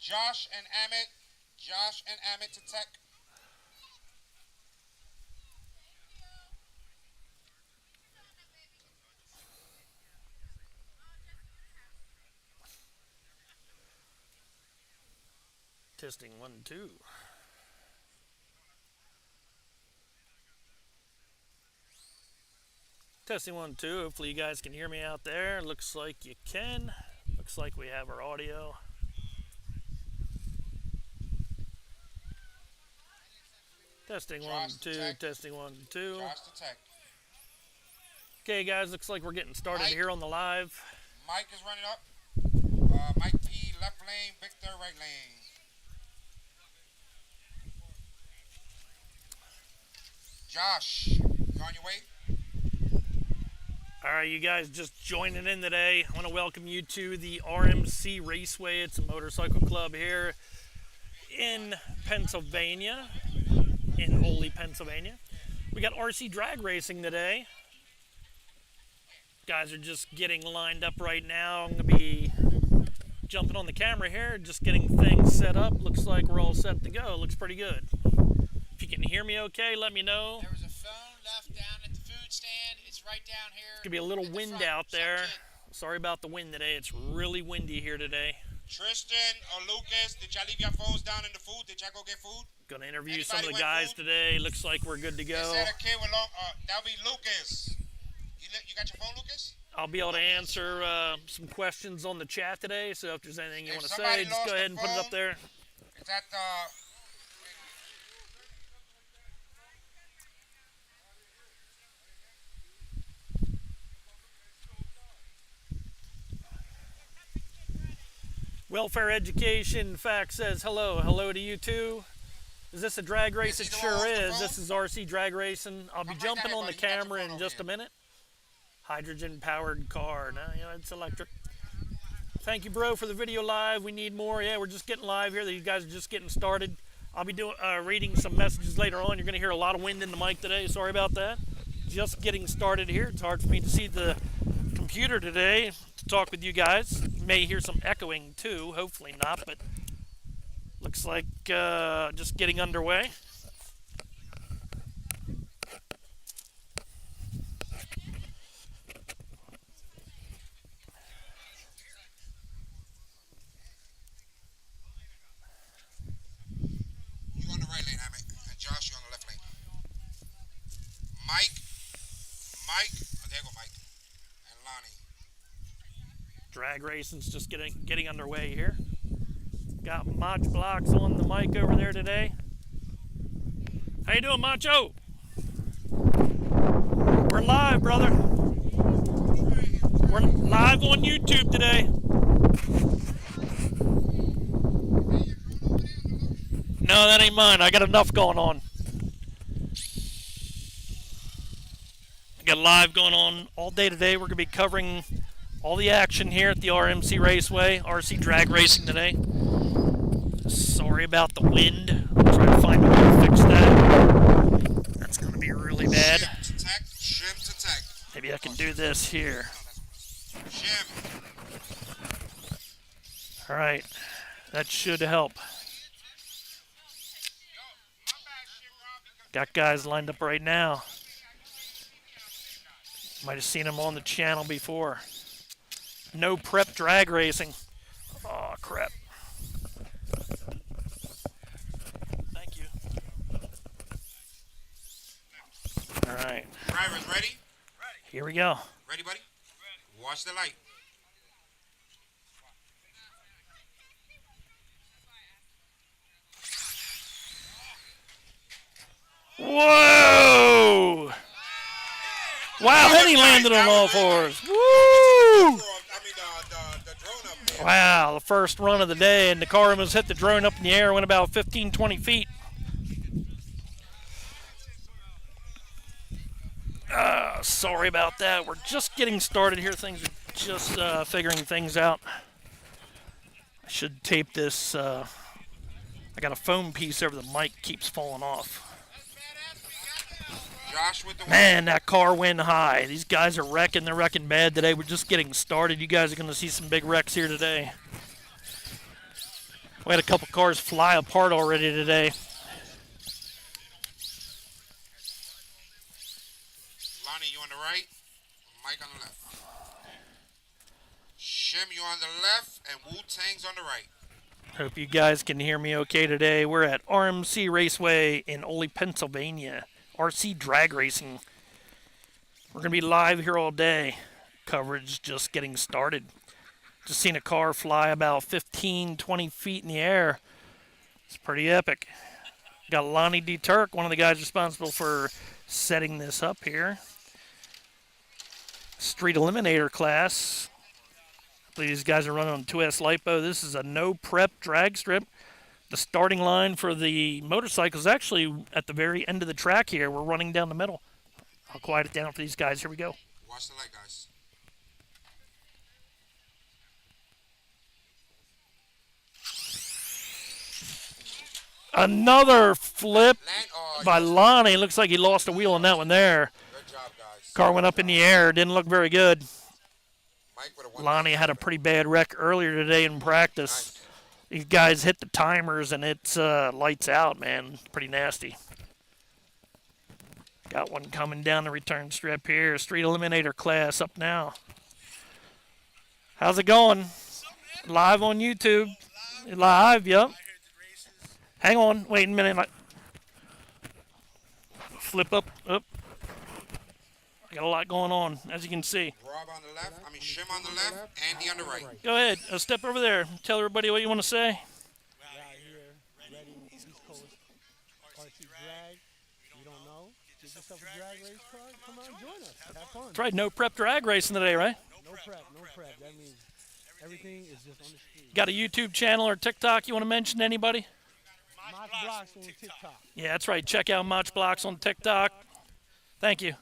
Josh and Amit. Josh and Amit to tech. Testing 1, 2. Testing 1, 2. Hopefully you guys can hear me out there. Looks like you can. Looks like we have our audio. Testing 1, 2. Testing 1, 2. Josh to tech. Okay, guys. Looks like we're getting started Mike. here on the live. Mike is running up. Mike P, left lane. Victor, right lane. Josh, you on your way? All right, you guys just joining in today. I want to welcome you to the RMC Raceway. It's a motorcycle club here in Pennsylvania, in Ole, Pennsylvania. We got RC drag racing today. Guys are just getting lined up right now. I'm going to be jumping on the camera here, just getting things set up. Looks like we're all set to go. Looks pretty good. If you can hear me okay, let me know. There was a phone left down at the food stand. It's right down here. It's going to be a little wind out there. Sorry about the wind today. It's really windy here today. Tristan or Lucas, did y'all leave your phones down in the food? Did y'all go get food? Going to interview some of the guys today. Looks like we're good to go. Is that a kid with long, that'll be Lucas. You got your phone, Lucas? I'll be able to answer some questions on the chat today. So if there's anything you want to say, just go ahead and put it up there. Is that Welfare Education Fact says hello. Hello to you too. Is this a drag race? It sure is. This is RC drag racing. I'll be jumping on the camera in just a minute. Hydrogen powered car. No, you know, it's electric. Thank you, bro, for the video live. We need more. Yeah, we're just getting live here. These guys are just getting started. I'll be doing reading some messages later on. You're going to hear a lot of wind in the mic today. Sorry about that. Just getting started here. It's hard for me to see the computer today to talk with you guys. You may hear some echoing too. Hopefully not, but looks like just getting underway. you on the right lane, Amit? And Josh, you on the left lane. Mike. Oh, there you go, Mike. And Lonnie. Drag racing's just getting underway here. Got Mach Blocks on the mic over there today. How you doing, Macho? We're live, brother. We're live on YouTube today. No, that ain't mine. I got enough going on. I got live going on all day today. We're going to be covering all the action here at the RMC Raceway, RC drag racing today. Sorry about the wind. I'm trying to find a way to fix that. That's going to be really bad. Shim to tech. Maybe I can do this here. Shim. All right. That should help. Got guys lined up right now. Might have seen them on the channel before. No prep drag racing. Oh, crap. Thank you. All right. Drivers ready? Here we go. Ready, buddy? Ready. Watch the light. Whoa! Wow, and he landed on all fours. Woo! Wow, the first run of the day, and the car almost hit the drone up in the air, went about 15, 20 feet. Sorry about that. We're just getting started here. Things are just figuring things out. I should tape this. I got a foam piece over the mic, keeps falling off. Man, that car went high. These guys are wrecking. They're wrecking bad today. We're just getting started. You guys are going to see some big wrecks here today. We had a couple cars fly apart already today. Lonnie, you on the right? Mike on the left. Shim, you on the left, and Wu-Tang's on the right. Hope you guys can hear me okay today. We're at RMC Raceway in Ole, Pennsylvania. RC drag racing. We're going to be live here all day. Coverage just getting started. Just seen a car fly about 15, 20 feet in the air. It's pretty epic. Got Lonnie D. Turk, one of the guys responsible for setting this up here. Street Eliminator class. These guys are running on 2S LiPo. This is a no prep drag strip. The starting line for the motorcycles actually at the very end of the track here. We're running down the middle. I'll quiet it down for these guys. Here we go. Watch the light, guys. Another flip Oh, by Lonnie. Looks like he lost a wheel on that one there. good job, guys. Car went up in the air. Didn't look very good. Mike with a one. Lonnie had a pretty bad wreck earlier today in practice. Nice. These guys hit the timers and it's lights out, man. Pretty nasty. Got one coming down the return strip here. Street Eliminator class up now. How's it going? Live on YouTube. Live, yep. Hang on, wait a minute. Flip up. I got a lot going on, as you can see. Rob on the left. Shim on the left. Andy on the right. Go ahead. Step over there. Tell everybody what you want to say. Right here, ready, East Coast, RC drag. You don't know? Get yourself a drag race car. Come on, join us. Have fun. That's right. No prep drag racing today, right? No prep. That means everything is just on the street. Got a YouTube channel or TikTok you want to mention to anybody? mudboss on TikTok. Yeah, that's right. Check out mudboss on TikTok. Thank you.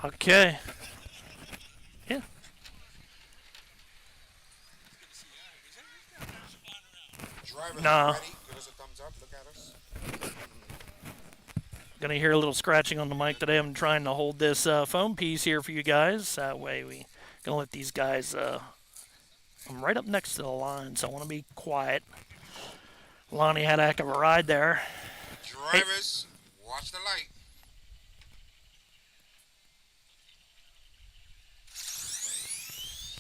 Okay. Yeah. Driver, No. ready? Give us a thumbs up. Look at us. Gonna hear a little scratching on the mic today. I'm trying to hold this phone piece here for you guys. That way we gonna let these guys. I'm right up next to the line, so I want to be quiet. Lonnie had a heck of a ride there. Drivers, watch the light.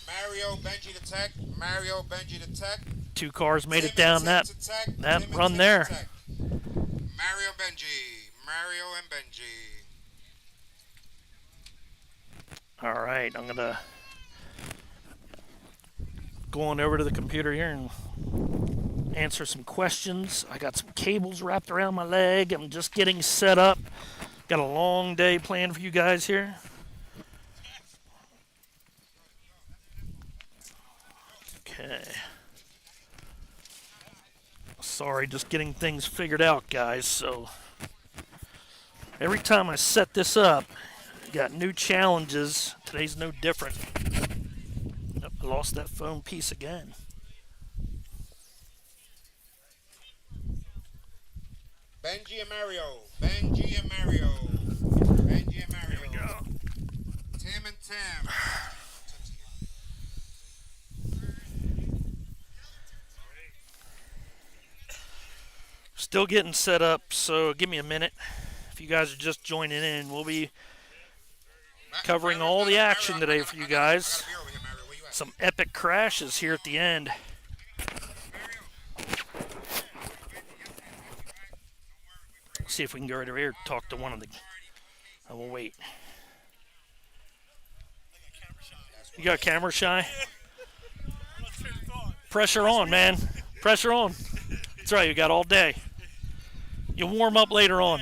Mario, Benji the tech. Mario, Benji the tech. Two cars made it Tim down and that Tim to tech. that Tim and run Tim there. to tech. Mario, Benji. Mario and Benji. All right, I'm gonna go on over to the computer here and answer some questions. I got some cables wrapped around my leg. I'm just getting set up. Got a long day planned for you guys here. Okay. Sorry, just getting things figured out, guys. So every time I set this up, I got new challenges. Today's no different. Nope, I lost that phone piece again. Benji and Mario. Benji and Mario. Benji and Mario. There we go. Tim and Tim. Still getting set up, so give me a minute. If you guys are just joining in, we'll be covering all the action today for you guys. Some epic crashes here at the end. Let's see if we can go right over here and talk to one of the... I will wait. You got camera shy? Pressure on, man. Pressure on. That's right, you got all day. You'll warm up later on.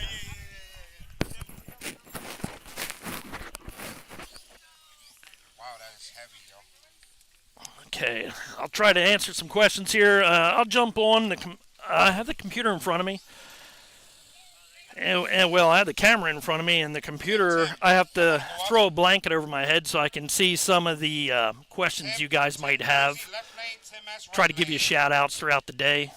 Wow, that is heavy, yo. Okay, I'll try to answer some questions here. I'll jump on. I have the computer in front of me. And well, I have the camera in front of me, and the computer, I have to throw a blanket over my head so I can see some of the questions you guys might have. Try to give you shout-outs throughout the day.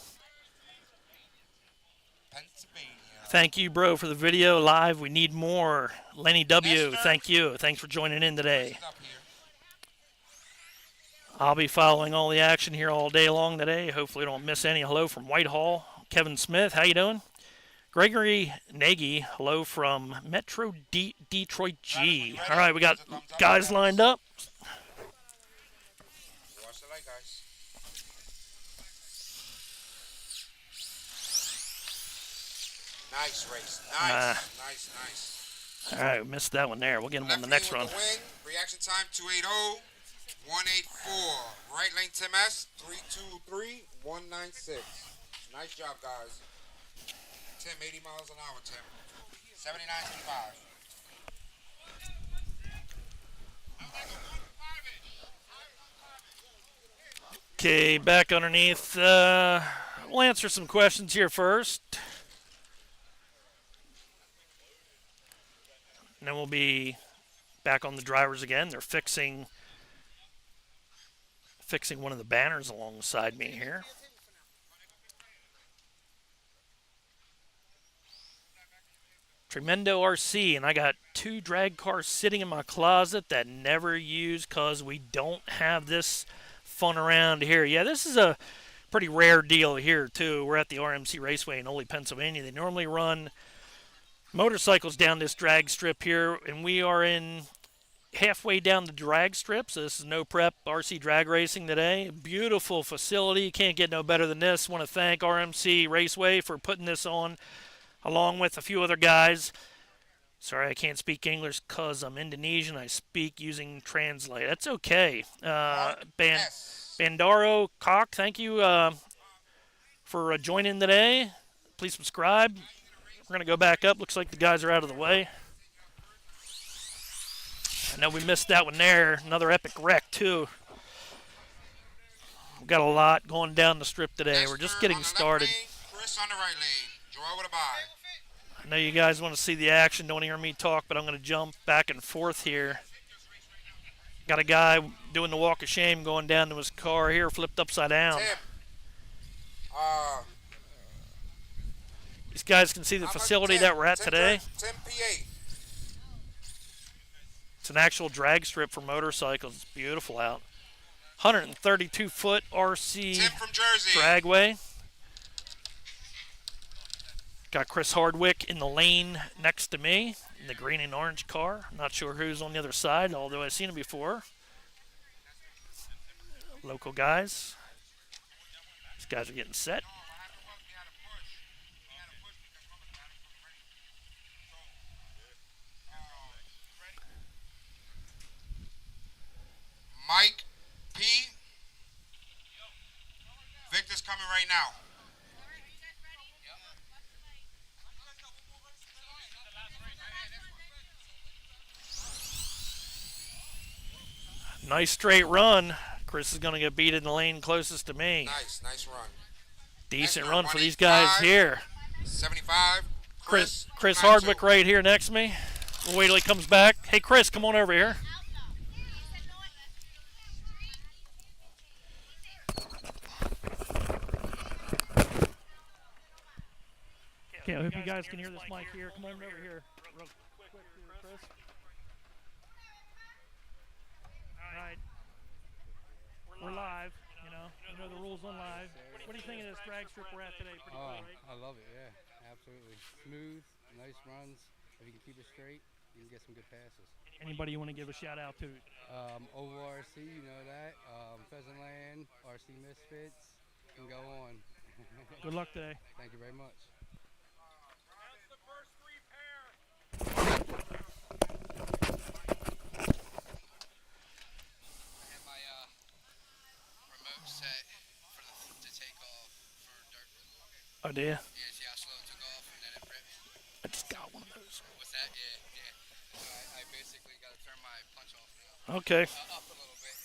Thank you, bro, for the video live. We need more. Lenny W., thank you. Thanks for joining in today. I'll be following all the action here all day long today. Hopefully don't miss any. Hello from Whitehall. Kevin Smith, how you doing? Gregory Nagy, hello from Metro Detroit G. All right, we got guys lined up. Watch the light, guys. Nice race. Nice. All right, we missed that one there. We'll get him on the next run. The win. Reaction time 280, 184. Right lane Tim S 323 196. Nice job, guys. Tim, 80 miles an hour, Tim. 79.25. Okay, back underneath. We'll answer some questions here first. And then we'll be back on the drivers again. They're fixing one of the banners alongside me here. Tremendo RC, and I got 2 drag cars sitting in my closet that never use because we don't have this fun around here. Yeah, this is a pretty rare deal here too. We're at the RMC Raceway in Ole, Pennsylvania. They normally run motorcycles down this drag strip here, and we are in halfway down the drag strip, so this is no prep RC drag racing today. Beautiful facility, can't get no better than this. Want to thank RMC Raceway for putting this on along with a few other guys. Sorry, I can't speak English because I'm Indonesian. I speak using Translate. That's okay. Bandaro Cock, thank you for joining today. Please subscribe. We're going to go back up. Looks like the guys are out of the way. I know we missed that one there. Another epic wreck, too. We've got a lot going down the strip today. We're just getting started. Chris on the right lane. Joel with a bye. I know you guys want to see the action. Don't hear me talk, but I'm going to jump back and forth here. Got a guy doing the walk of shame going down to his car here, flipped upside down. Tim. These guys can see the facility that we're at today. Tim P8. It's an actual drag strip for motorcycles. It's beautiful out. 132-foot RC Tim from Jersey. dragway. Got Chris Hardwick in the lane next to me in the green and orange car. Not sure who's on the other side, although I've seen him before. Local guys. These guys are getting set. Mike P. Victor's coming right now. Nice straight run. Chris is going to get beat in the lane closest to me. Nice run. Decent Nice run for these guys here. 75. Chris Hardwick right here next to me. We'll wait till he comes back. Hey, Chris, come on over here. Okay, I hope you guys can hear this mic here. Come on over here. Real quick here, Chris. All right. We're live, you know the rules on live. What do you think of this drag strip we're at today? Pretty cool, right? I love it, yeah, absolutely. Smooth, nice runs. If you can keep it straight, you can get some good passes. Anybody you want to give a shout out to? Ovalrc, you know that. Pheasantland, RC Misfits, and go on. Good luck today. Thank you very much. Oh, do you? Yeah, see how slow it took off and then it ripped. I just got one of those. What's that? Yeah. So I basically got to turn my punch off now. Okay. Up a little bit.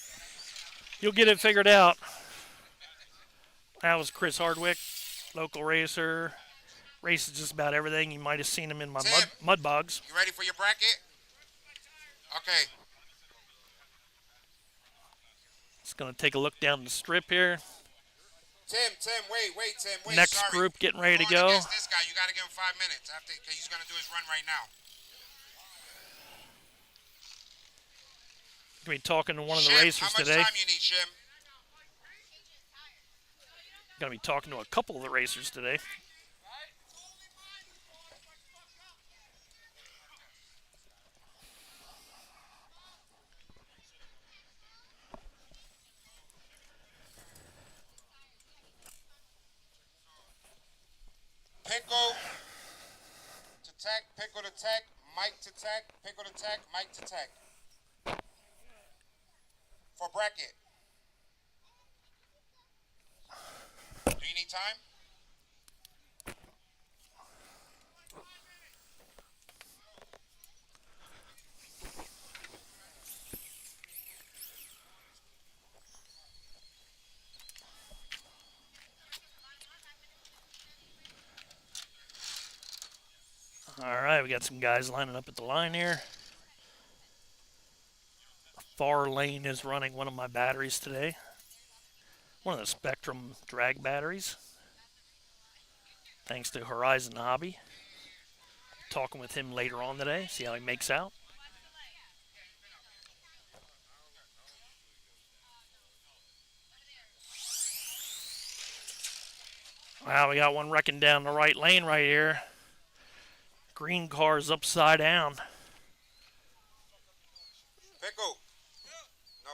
You'll get it figured out. That was Chris Hardwick, local racer. Races just about everything. You might have seen him in my mud bogs. You ready for your bracket? Okay. Just going to take a look down the strip here. Tim, wait, Tim. Next Sorry. group getting ready to Going go. against this guy, you got to give him 5 minutes after, because he's going to do his run right now. Going to be talking to one of the Shim, racers how much today. time you need, Shim? Gonna be talking to a couple of the racers today. Pickle to tech, pickle to tech, Mike to tech, pickle to tech, Mike to tech. For bracket. Do you need time? All right, we got some guys lining up at the line here. Far lane is running one of my batteries today. One of the Spectrum drag batteries. Thanks to Horizon Hobby. Talking with him later on today, see how he makes out. Wow, we got one wrecking down the right lane right here. Green car's upside down. Pickle. No.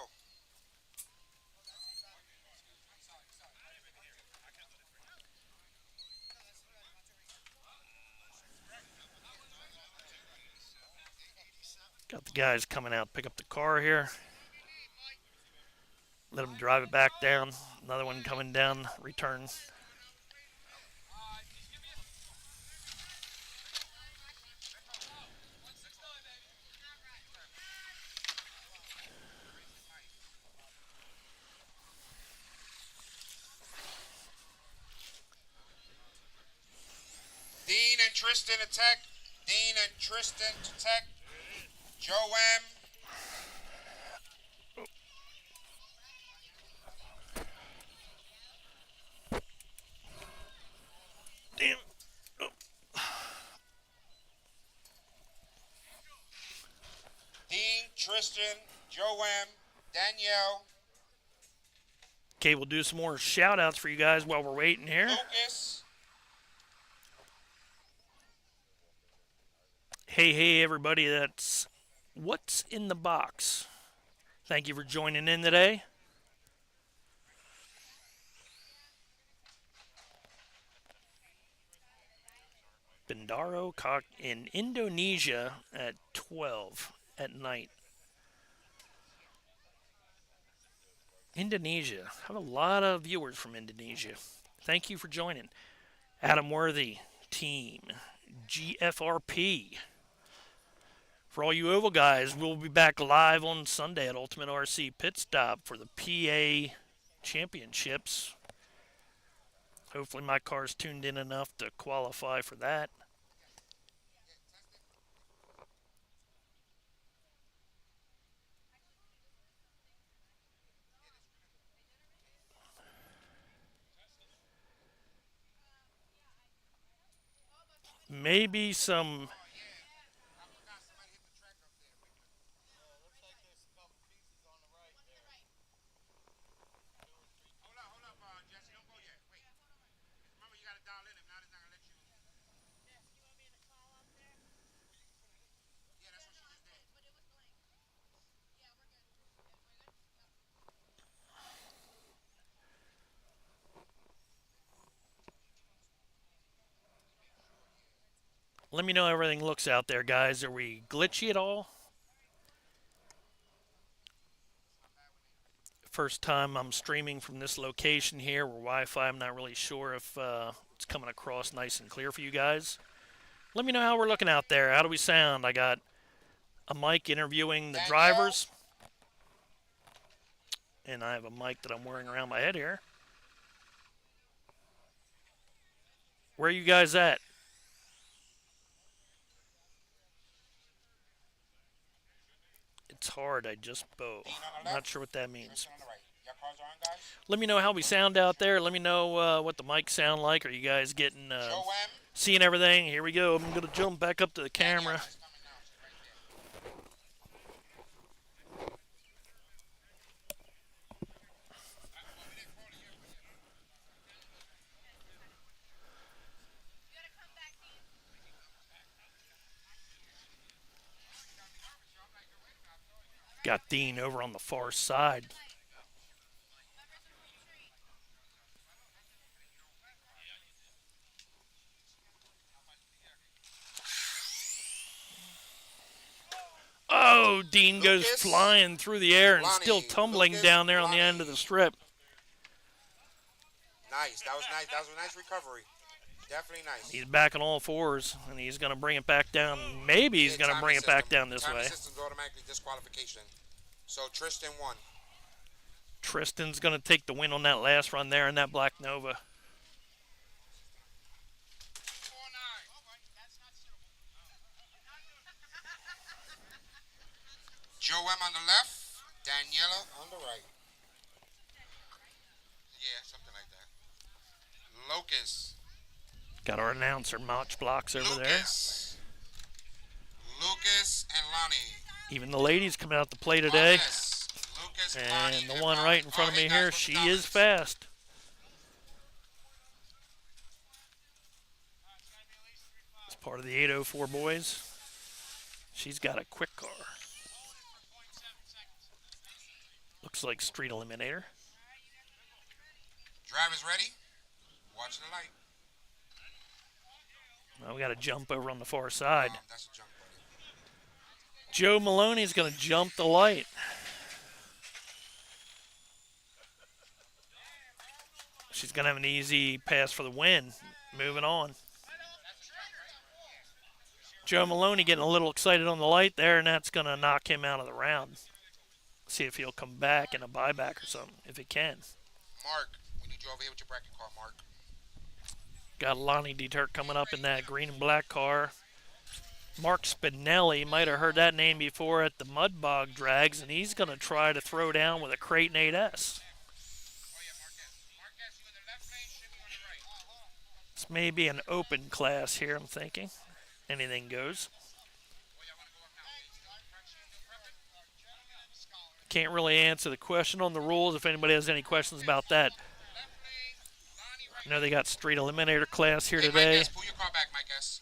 Got the guys coming out, pick up the car here. Let them drive it back down. Another one coming down, return. Dean and Tristan to tech. Dean and Tristan to tech. Joe M. Damn. Dean, Tristan, Joe M, Danielle, Okay, we'll do some more shout outs for you guys while we're waiting here. Lucas. Hey, everybody, that's What's in the Box. Thank you for joining in today. Bendaro in Indonesia at 12 at night. Indonesia. I have a lot of viewers from Indonesia. Thank you for joining. Adam Worthy, team, GFRP. For all you Oval guys, we'll be back live on Sunday at Ultimate RC Pit Stop for the PA Championships. Hopefully my car's tuned in enough to qualify for that. Maybe some... Let me know how everything looks out there, guys. Are we glitchy at all? First time I'm streaming from this location here where Wi-Fi. I'm not really sure if it's coming across nice and clear for you guys. Let me know how we're looking out there. How do we sound? I got a mic interviewing the drivers. And I have a mic that I'm wearing around my head here. Where are you guys at? It's hard. I just bow. I'm not sure what that means. Let me know how we sound out there. Let me know what the mics sound like. Are you guys getting seeing everything? Here we go. I'm gonna jump back up to the camera. Got Dean over on the far side. Oh, Dean goes Lucas, flying through the air and Lonnie, still tumbling Lucas, down there on the Lonnie. end of the strip. Nice. That was nice. That was a nice recovery. Definitely nice. He's back on all fours, and he's going to bring it back down. Maybe he's going to bring it back down this timing way. system's automatically disqualification. So Tristan won. Tristan's going to take the win on that last run there in that Black Nova. Joe M on the left, Daniela on the right. Yeah, something like that. Locust. Got our announcer, Mach Blocks, over Lucas. Lucas and Lonnie. there. Even the ladies coming out to play today. Lucas, Lonnie, And the one right in front of me hey, here, guys, she what's the is fast. It's part of the 804 boys. She's got a quick car. Looks like Street Eliminator. Drivers ready? Watch the light. Well, we got to jump over on the far side. That's a jump, buddy. Joe Maloney's going to jump the light. She's going to have an easy pass for the win. Moving on. Joe Maloney getting a little excited on the light there, and that's going to knock him out of the round. See if he'll come back in a buyback or something, if he can. Mark, we need you over here with your bracket car, Mark. Got Lonnie Deturk coming up in that green and black car. Mark Spinelli, might have heard that name before at the Mudbog Drags, and he's going to try to throw down with a Creighton 8S. This may be an open class here, I'm thinking. Anything goes. Can't really answer the question on the rules if anybody has any questions about that. I know they got Street Eliminator class here today. Pull your car back, Mike S.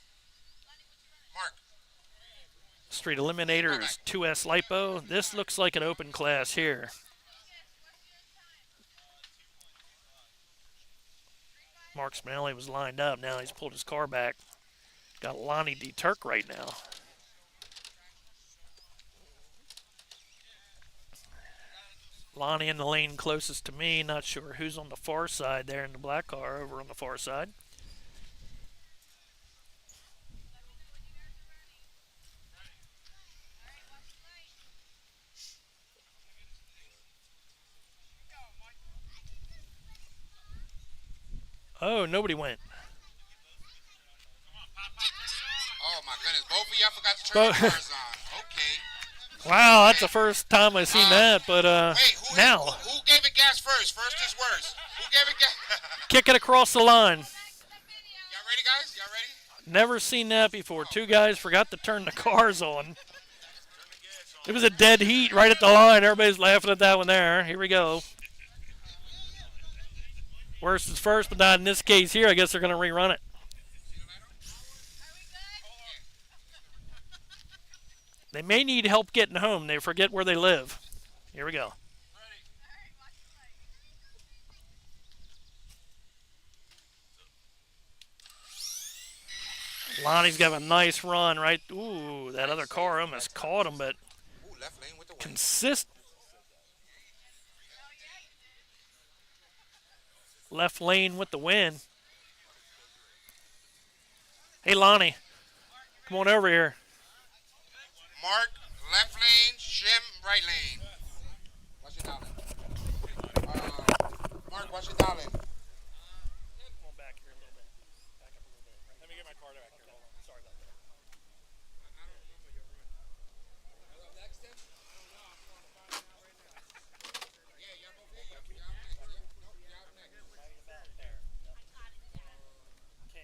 Mark. Street Eliminator is 2S LiPo. This looks like an open class here. Mark Spinelli was lined up. Now he's pulled his car back. Got Lonnie Deturk right now. Lonnie in the lane closest to me. Not sure who's on the far side there in the black car over on the far side. Oh, nobody went. Oh, my goodness. Both of y'all forgot to turn the cars on. Okay. Wow, that's the first time I've seen that, but Wait, now. Who gave it gas first? First is worse. Who gave it gas? Kick it across the line. Y'all ready, guys? Y'all ready? Never seen that before. Two guys forgot to turn the cars on. It was a dead heat right at the line. Everybody's laughing at that one there. Here we go. Worst is first, but not in this case here. I guess they're going to rerun it. They may need help getting home. They forget where they live. Here we go. Lonnie's got a nice run, right? Ooh, that other car almost caught him, but Ooh, left lane with the win. consist. Left lane with the win. Hey, Lonnie, come on over here. Mark, left lane, Shim, right lane. Watch your darling. Mark, watch your darling. Come on back here a little bit. Back up a little bit. Let me get my card back here. Hold on. Sorry about that.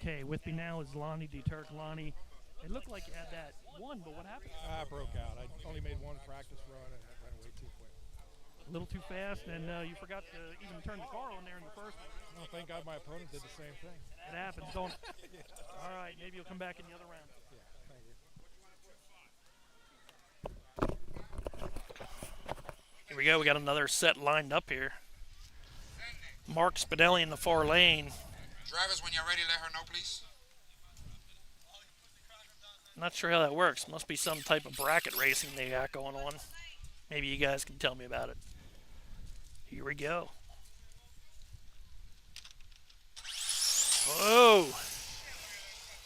Okay, with me now is Lonnie Deturk. Lonnie, it looked like you had that one, but what happened? I broke out. I only made one practice run and I ran away too quick. A little too fast, and you forgot to even turn the car on there in the first one. Oh, thank God my opponent did the same thing. It happens, don't it? All right, maybe you'll come back in the other round. Yeah, thank you. we go. We got another set lined up here. Mark Spinelli in the far lane. Drivers, when you're ready, let her know, please. Not sure how that works. Must be some type of bracket racing they got going on. Maybe you guys can tell me about it. Here we go. Whoa!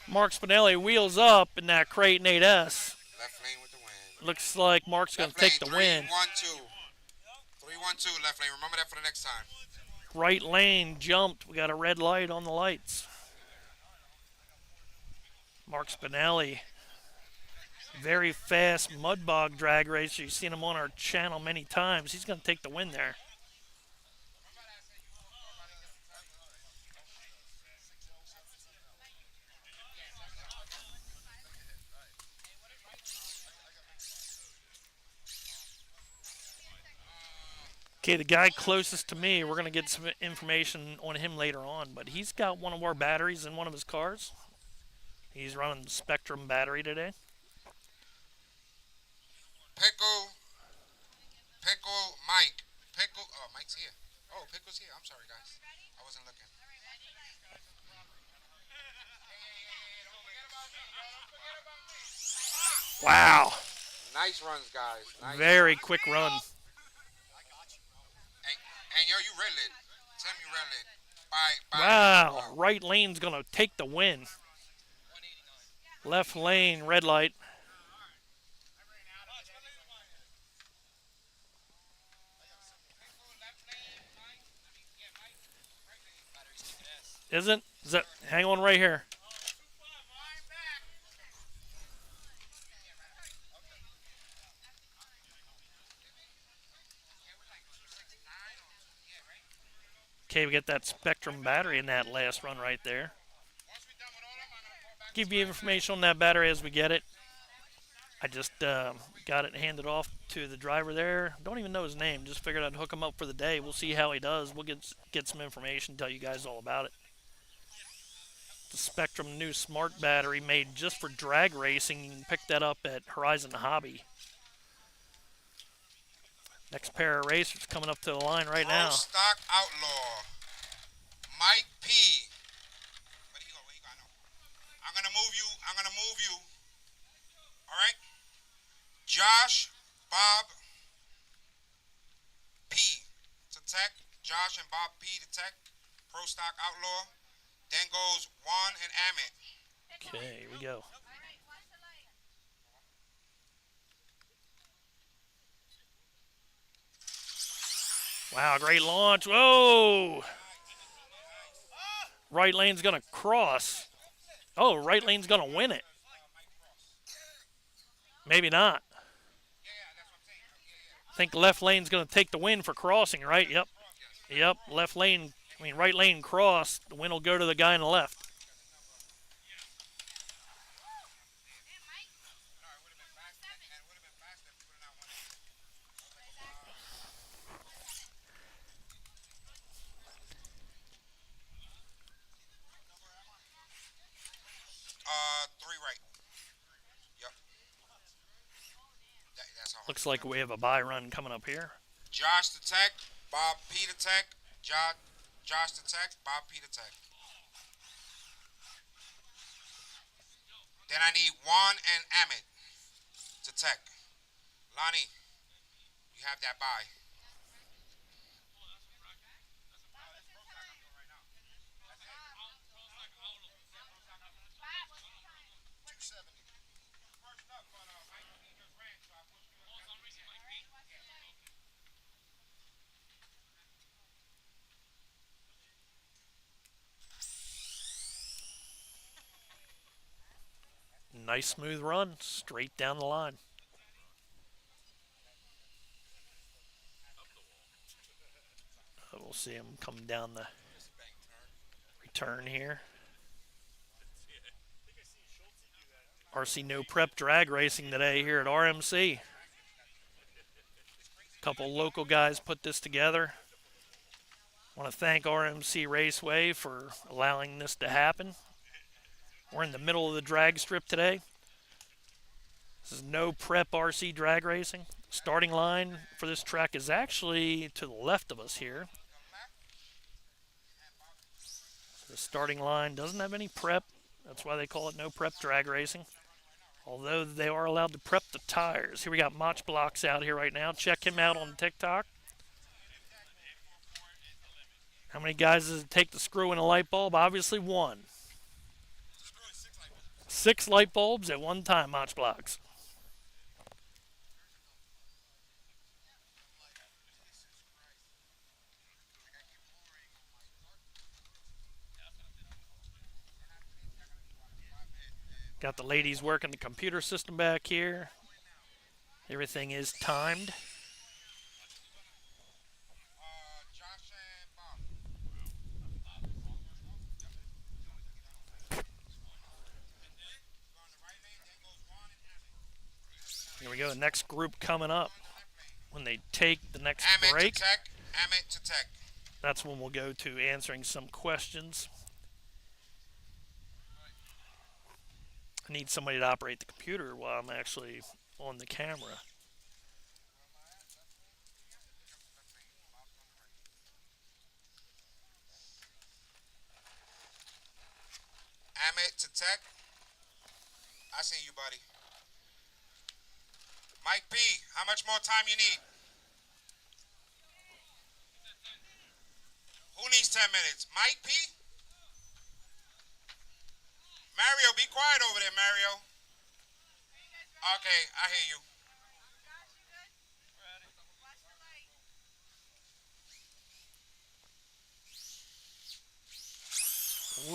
Mark Spinelli wheels up in that Creighton 8S. Left lane with the win. Looks like Mark's going to take the win. 3-1-2. 3-1-2 left lane. Remember that for the next time. Right lane jumped. We got a red light on the lights. Mark Spinelli. Very fast mudbog drag racer. You've seen him on our channel many times. He's going to take the win there. Okay, the guy closest to me, we're going to get some information on him later on, but he's got one of our batteries in one of his cars. He's running the Spectrum battery today. Pickle, Mike. Pickle, oh, Mike's here. Oh, Pickle's here. I'm sorry, guys. I wasn't looking. Wow. Nice runs, guys. Nice. Very quick run. And yo, you red lit. Tim, you red lit. Bye. Wow. Right lane's going to take the win. Left lane, red light. Isn't? Is that? Hang on right here. Okay, we get that Spectrum battery in that last run right there. Give you information on that battery as we get it. I just got it handed off to the driver there. Don't even know his name. Just figured I'd hook him up for the day. We'll see how he does. We'll get some information, tell you guys all about it. The Spectrum new smart battery made just for drag racing. You can pick that up at Horizon Hobby. Next pair of racers coming up to the line right now. Stock Outlaw. Mike P. Where you go? I know. I'm gonna move you. All right. Josh, Bob, P to tech. Josh and Bob P to tech. Pro Stock Outlaw. Then goes Juan and Amit. Okay, here we go. Wow, great launch. Whoa! Right lane's going to cross. Oh, right lane's going to win it. Maybe not. I think left lane's going to take the win for crossing, right? Yep, left lane, right lane cross. The win will go to the guy on the left. Three right. Yep. That's all. Looks like we have a bye run coming up here. Josh to tech, Bob P to tech, Josh to tech, Bob P to tech. Then I need Juan and Amit to tech. Lonnie, you have that bye. Nice smooth run, straight down the line. We'll see him come down the return here. RC No Prep drag racing today here at RMC. A couple local guys put this together. Want to thank RMC Raceway for allowing this to happen. We're in the middle of the drag strip today. This is no prep RC drag racing. Starting line for this track is actually to the left of us here. The starting line doesn't have any prep. That's why they call it no prep drag racing. Although they are allowed to prep the tires. Here we got Mach Blocks out here right now. Check him out on TikTok. How many guys does it take to screw in a light bulb? Obviously one. 6 light bulbs at one time, Mach Blocks. Got the ladies working the computer system back here. Everything is timed. Josh and Bob. Here we go, the next group coming up. When they take the next Amit break, to tech. Amit to tech. that's when we'll go to answering some questions. I need somebody to operate the computer while I'm actually on the camera. Amit to tech. I see you, buddy. Mike B, how much more time you need? Who needs 10 minutes? Mike P? Mario, be quiet over there, Mario. Okay, I hear you.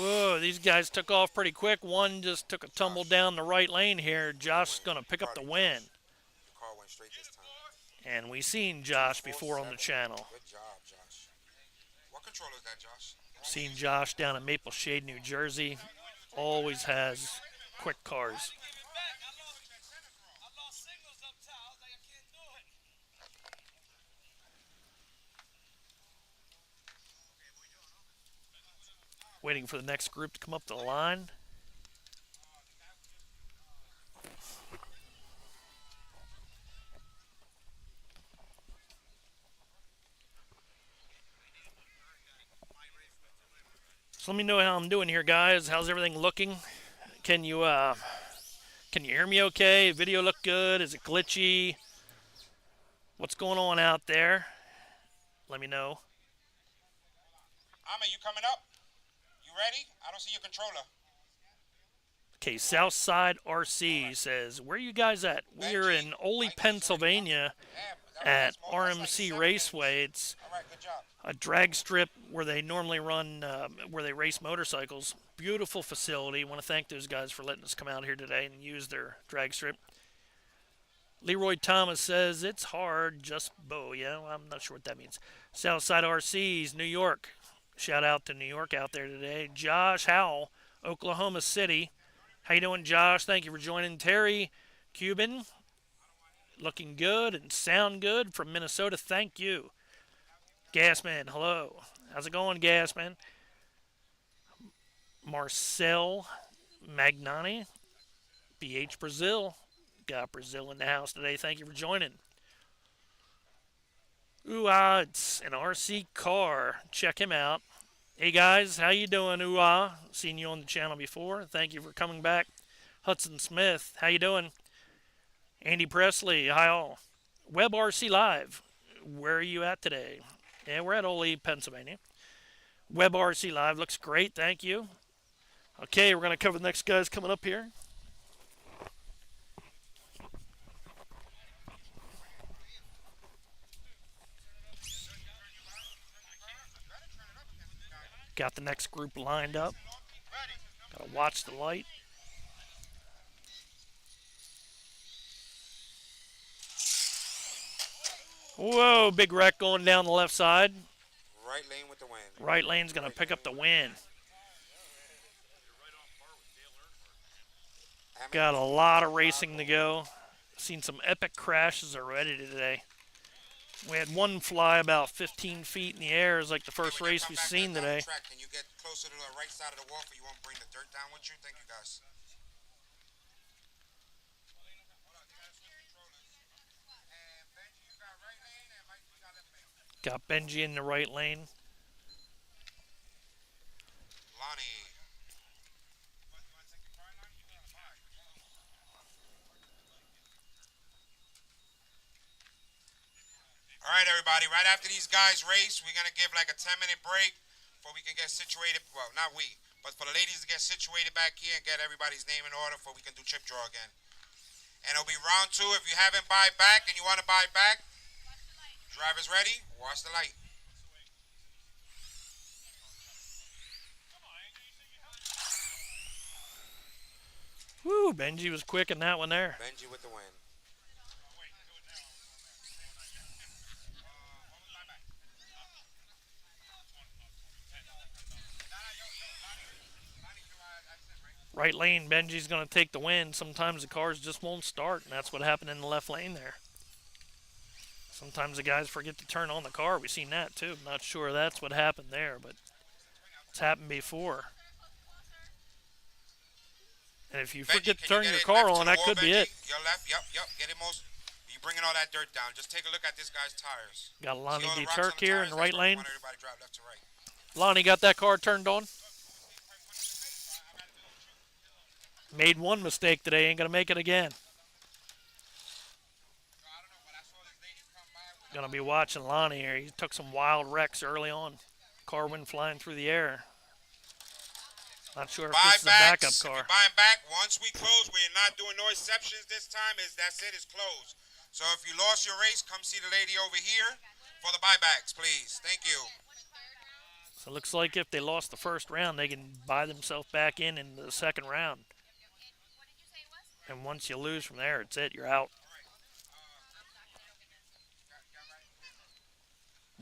Whoa, these guys took off pretty quick. One just took a tumble down the right lane here. Josh is going to pick up the win. The car went straight this time. And we seen Josh before on the channel. Good job, Josh. What controller is that, Josh? Seen Josh down in Maple Shade, New Jersey. Always has quick cars. Waiting for the next group to come up to the line. So let me know how I'm doing here, guys. How's everything looking? Can you hear me okay? Video look good? Is it glitchy? What's going on out there? Let me know. Amit, you coming up? You ready? I don't see your controller. Okay, Southside RC says, where are you guys at? We're in Ole, Pennsylvania at RMC Raceway. It's All right, good job. a drag strip where they normally run, where they race motorcycles. Beautiful facility. Want to thank those guys for letting us come out here today and use their drag strip. Leroy Thomas says, it's hard, just bow. Yeah, well, I'm not sure what that means. Southside RC's, New York. Shout out to New York out there today. Josh Howell, Oklahoma City. How you doing, Josh? Thank you for joining. Terry Cuban, looking good and sound good from Minnesota. Thank you. Gasman, hello. How's it going, Gasman? Marcel Magnani, BH Brazil. Got Brazil in the house today. Thank you for joining. Ooh, it's an RC car. Check him out. Hey guys, how you doing? Ooh, seen you on the channel before. Thank you for coming back. Hudson Smith, how you doing? Andy Presley, hi all. Web RC Live, where are you at today? Yeah, we're at Ole, Pennsylvania. Web RC Live looks great, thank you. Okay, we're going to cover the next guys coming up here. Got the next group lined up. Gotta watch the light. Whoa, big wreck going down the left side. Right lane with the win. Right lane's gonna pick up the win. Got a lot of racing to go. Seen some epic crashes already today. We had one fly about 15 feet in the air. It was like the first race we've seen today. Can you get closer to the right side of the wall so you won't bring the dirt down with you? Thank you, guys. Got Benji in the right lane. Lonnie. All right, everybody. Right after these guys race, we're going to give like a 10-minute break before we can get situated. Well, not we, but for the ladies to get situated back here and get everybody's name in order before we can do chip draw again. And it'll be round 2. If you haven't buy back and you want to buy back, drivers ready, watch the light. Woo, Benji was quick in that one there. Benji with the win. Right lane, Benji's going to take the win. Sometimes the cars just won't start, and that's what happened in the left lane there. Sometimes the guys forget to turn on the car. We've seen that too. I'm not sure that's what happened there, but it's happened before. And if you forget to turn your car on, that could be it. Your left, yep. Get it most. You're bringing all that dirt down. Just take a look at this guy's tires. Got Lonnie See all the D. rocks Turk on the here tires? in the right That's where we lane. want everybody to drive left to right. Lonnie got that car turned on. Made one mistake today, ain't gonna make it again. Gonna be watching Lonnie here. He took some wild wrecks early on. Car went flying through the air. Not sure if this is a backup car. If you're buying back, once we close, we're not doing no exceptions this time. That's it, it's closed. So if you lost your race, come see the lady over here for the buybacks, please. Thank you. So it looks like if they lost the first round, they can buy themselves back in the second round. And once you lose from there, it's it. You're out.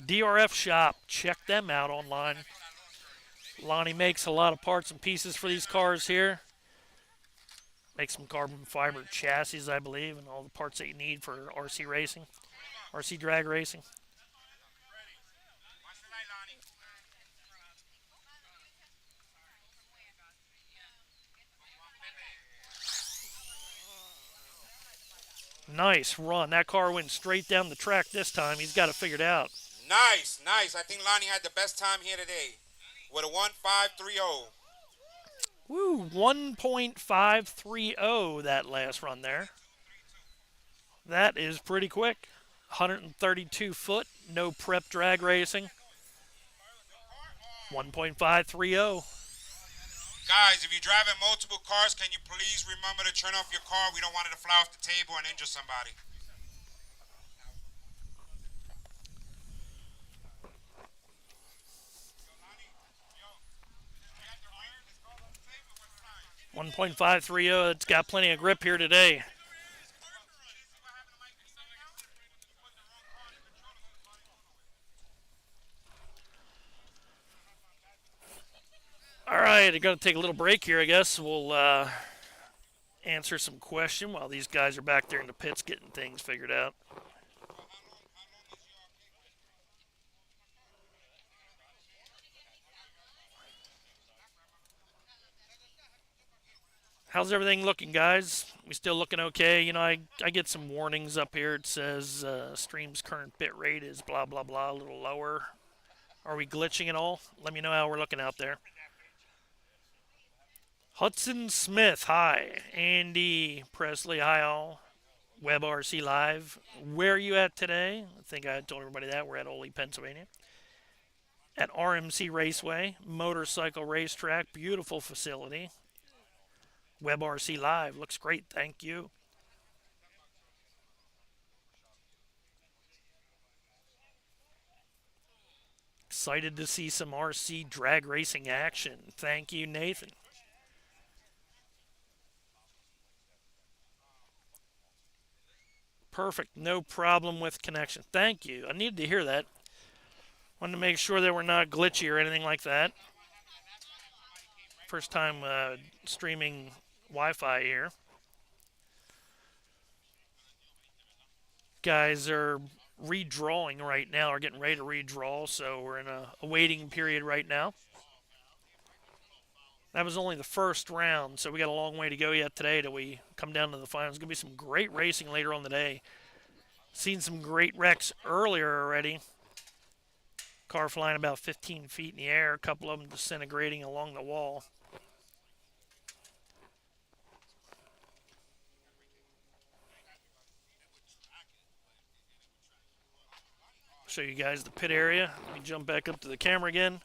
DRF Shop. Check them out online. Lonnie makes a lot of parts and pieces for these cars here. Makes some carbon fiber chassis, I believe, and all the parts that you need for RC racing, RC drag racing. Nice run. That car went straight down the track this time. He's got it figured out. Nice. I think Lonnie had the best time here today with a 1.530. Woo, 1.530 that last run there. That is pretty quick. 132 foot, no prep drag racing. 1.530. Guys, if you're driving multiple cars, can you please remember to turn off your car? We don't want it to fly off the table and injure somebody. .530. It's got plenty of grip here today. All right, I'm going to take a little break here, I guess. We'll answer some question while these guys are back there in the pits getting things figured out. How's everything looking, guys? We still looking okay? You know, I get some warnings up here. It says stream's current bit rate is blah, blah, blah, a little lower. Are we glitching at all? Let me know how we're looking out there. Hudson Smith, hi. Andy Presley, hi all. WebRC Live. Where are you at today? I think I told everybody that. We're at Ole, Pennsylvania. At RMC Raceway, motorcycle racetrack, beautiful facility. WebRC Live, looks great, thank you. Excited to see some RC drag racing action. Thank you, Nathan. Perfect. No problem with connection. Thank you. I needed to hear that. Wanted to make sure that we're not glitchy or anything like that. First time streaming Wi-Fi here. Guys are redrawing right now, are getting ready to redraw, so we're in a waiting period right now. That was only the first round, so we got a long way to go yet today till we come down to the finals. There's going to be some great racing later on the day. Seen some great wrecks earlier already. Car flying about 15 feet in the air, a couple of them disintegrating along the wall. Show you guys the pit area. Let me jump back up to the camera again.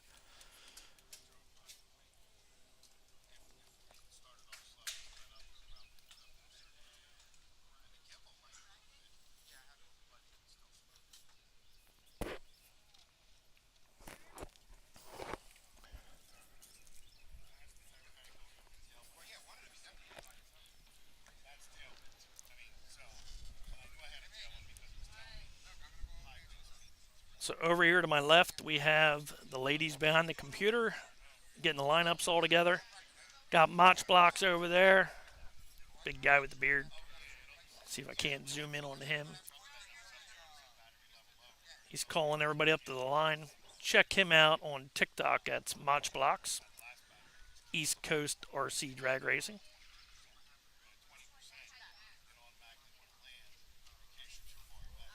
So over here to my left, we have the ladies behind the computer getting the lineups all together. Got Mach Blocks over there. Big guy with the beard. See if I can't zoom in on him. He's calling everybody up to the line. Check him out on TikTok. That's Mach Blocks. East Coast RC Drag Racing.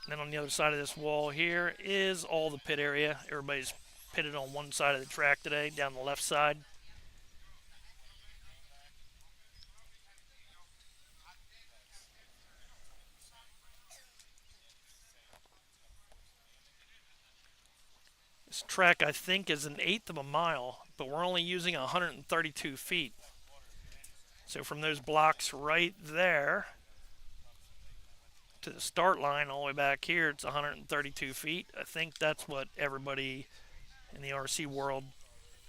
And then on the other side of this wall here is all the pit area. Everybody's pitted on one side of the track today, down the left side. This track, I think, is 1/8 of a mile, but we're only using 132 feet. So from those blocks right there to the start line all the way back here, it's 132 feet. I think that's what everybody in the RC world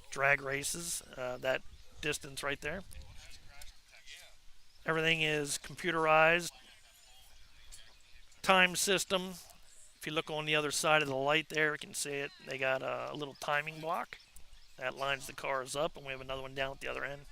drag races, that distance right there. Everything is computerized. Time system. If you look on the other side of the light there, you can see it. They got a little timing block that lines the cars up, and we have another one down at the other end.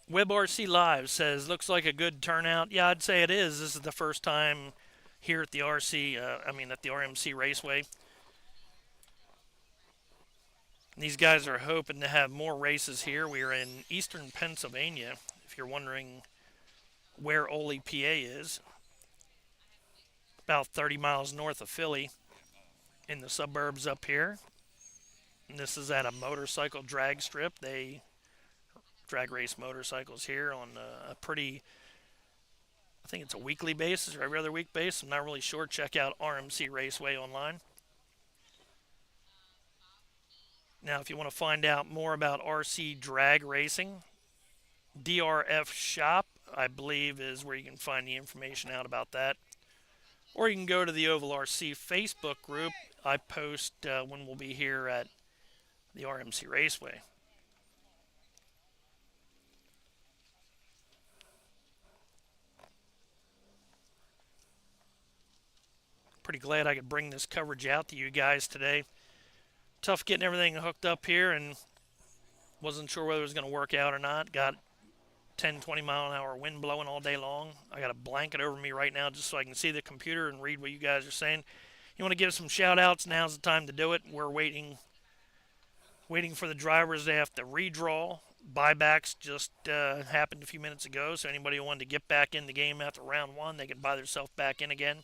WebRC Live says, looks like a good turnout. Yeah, I'd say it is. This is the first time here at the at the RMC Raceway. And these guys are hoping to have more races here. We are in eastern Pennsylvania, if you're wondering where Ole, PA is. About 30 miles north of Philly, in the suburbs up here. And this is at a motorcycle drag strip. They drag race motorcycles here on a pretty, I think it's a weekly basis or every other week basis. I'm not really sure. Check out RMC Raceway online. Now, if you want to find out more about RC drag racing, DRF Shop, I believe, is where you can find the information out about that. Or you can go to the Ovalrc Facebook group. I post when we'll be here at the RMC Raceway. Pretty glad I could bring this coverage out to you guys today. Tough getting everything hooked up here, and wasn't sure whether it was going to work out or not. Got 10, 20 mile an hour wind blowing all day long. I got a blanket over me right now just so I can see the computer and read what you guys are saying. You want to give some shout outs, now's the time to do it. We're waiting for the drivers. They have to redraw. Buybacks just happened a few minutes ago, so anybody who wanted to get back in the game after round one, they can buy themselves back in again.